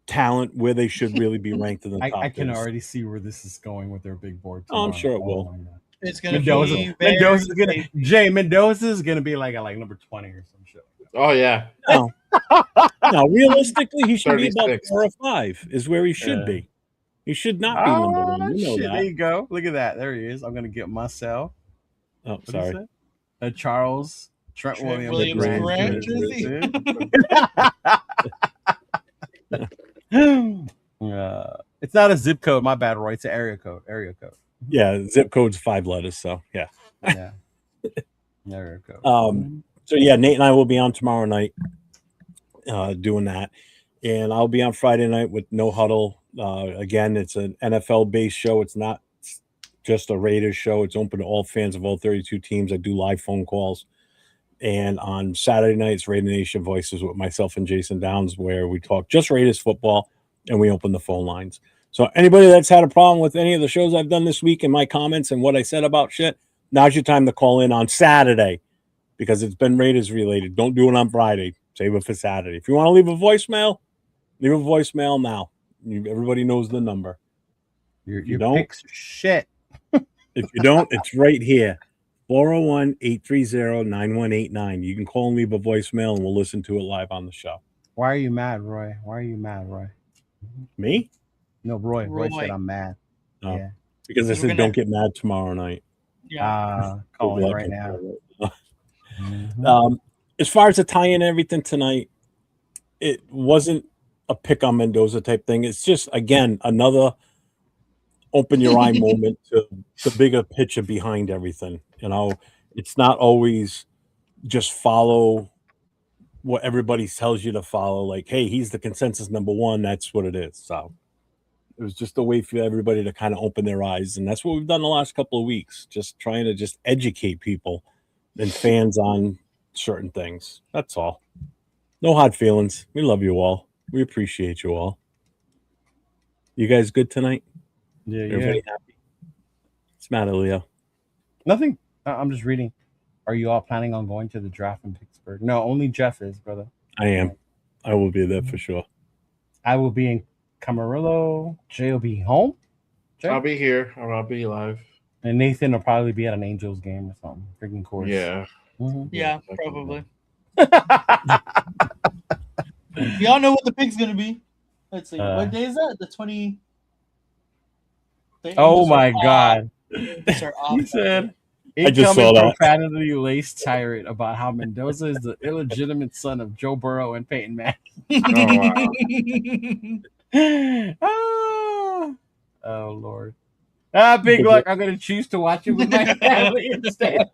talent where they should really be ranked in the top. I can 36. already see where this is going with their big board. Oh, I'm tomorrow. sure it will. my God. It's gonna be Mendoza's gonna be like at like number 20 or some shit. Oh yeah. No, realistically, he should be about 36. 4 or 5 is where he should be. He should not be number one. You know shit, that. there you go. Look at that. There he is. I'm gonna get myself. Oh, sorry. Charles Trent Williams Grant jersey. It's not a zip code. My bad, Roy. It's an area code. Yeah, zip code's 5 letters. So yeah. Yeah. Area code. So yeah, Nate and I will be on tomorrow night doing that. And I'll be on Friday night with No Huddle. Again, it's an NFL-based show. It's not just a Raiders show. It's open to all fans of all 32 teams. I do live phone calls. And on Saturday night, it's Raider Nation Voices with myself and Jason Downs, where we talk just Raiders football and we open the phone lines. So anybody that's had a problem with any of the shows I've done this week and my comments and what I said about shit, now's your time to call in on Saturday because it's been Raiders related. Don't do it on Friday. Save it for Saturday. If you want to leave a voicemail now. Everybody knows the number. Your don't? picks are shit. If you don't, it's right here. 401-830-9189. You can call and leave a voicemail, and we'll listen to it live on the show. Why are you mad, Roy? Me? No, Roy. Roy said I'm mad. No. Yeah. Because I said don't get mad tomorrow night. Yeah. Calling right now. As far as the tie-in and everything tonight, it wasn't a pick on Mendoza type thing. It's just, again, another open your eye moment to the bigger picture behind everything. You know, it's not always just follow what everybody tells you to follow. Like, hey, he's the consensus number one. That's what it is. So it was just a way for everybody to kind of open their eyes. And that's what we've done the last couple of weeks, just trying to just educate people and fans on certain things. That's all. No hard feelings. We love you all. We appreciate you all. You guys good tonight? Yeah, Everybody happy? What's the matter, Leo? Nothing. I'm just reading. Are you all planning on going to the draft in Pittsburgh? No, only Jeff is, brother. I am. I will be there for sure. I will be in Camarillo. Jay will be home. Jay? I'll be here. I'll be live. And Nathan will probably be at an Angels game or something. Freaking course. Yeah. Mhm. Yeah, probably. Y'all know what the pick's gonna be. Let's see. What day is that? The 20. Oh my God. He said, I just saw that. profanity-laced tirade about how Mendoza is the illegitimate son of Joe Burrow and Peyton Manning. Oh, Lord. Big luck. I'm going to choose to watch it with my family instead.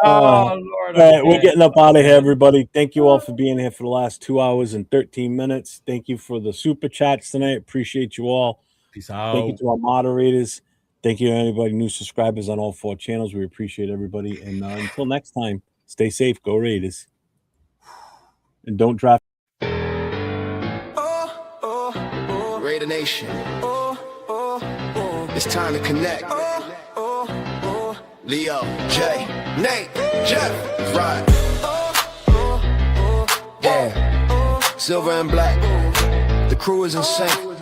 Oh, Lord. All right, we're getting up out of here, everybody. Thank you all for being here for the last 2 hours and 13 minutes. Thank you for the super chats tonight. Appreciate you all. Peace out. Thank you to our moderators. Thank you to anybody, new subscribers on all 4 channels. We appreciate everybody. And until next time, stay safe. Go Raiders. And don't draft. Raider Nation. It's time to connect. Leo, Jay, Nate, Jeff, right. Yeah, silver and black. The crew is insane.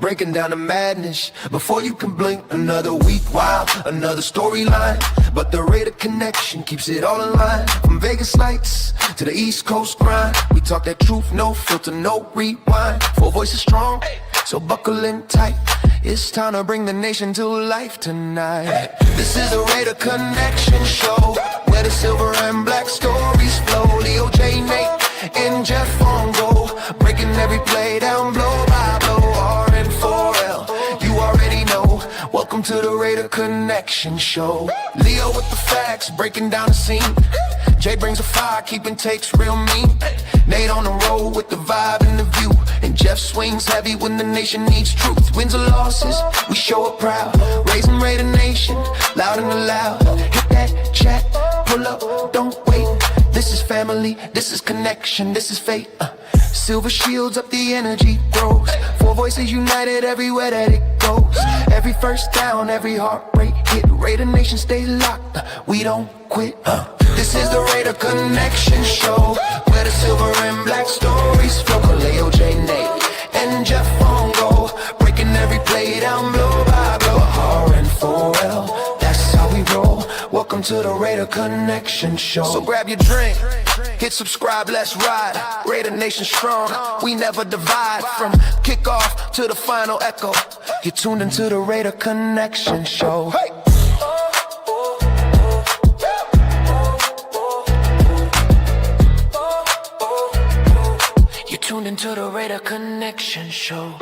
Breaking down the madness before you can blink. Another week, wow, another storyline. But the Raider connection keeps it all in line. From Vegas nights to the East Coast grind. We talk that truth, no filter, no rewind. 4 voices strong, so buckle in tight. It's time to bring the nation to life tonight. This is the Raider Connection Show, where the silver and black stories flow. Leo, J, Nate, and Jeff on go, breaking every play down blow by blow. R and 4L, you already know. Welcome to the Raider Connection Show. Leo with the facts, breaking down the scene. Jay brings a fire, keeping takes real mean. Nate on the road with the vibe and the view, and Jeff swings heavy when the nation needs truth. Wins or losses, we show up proud, raising Raider Nation, loud and loud. Hit that chat, pull up, don't wait. This is family, this is connection, this is fate. Silver shields up, the energy grows. Four voices united everywhere that it goes. Every first down, every heartbreak hit. Raider Nation stay locked, we don't quit. This is the Raider Connection Show, where the silver and black stories flow. Leo, J, Nate, and Jeff on go, breaking every play down blow by blow. R and 4L, that's how we roll. Welcome to the Raider Connection Show. So grab your drink, hit subscribe, let's ride. Raider Nation strong, we never divide. From kickoff to the final echo, you're tuned into the Raider Connection Show. Hey! You're tuned into the Raider Connection Show.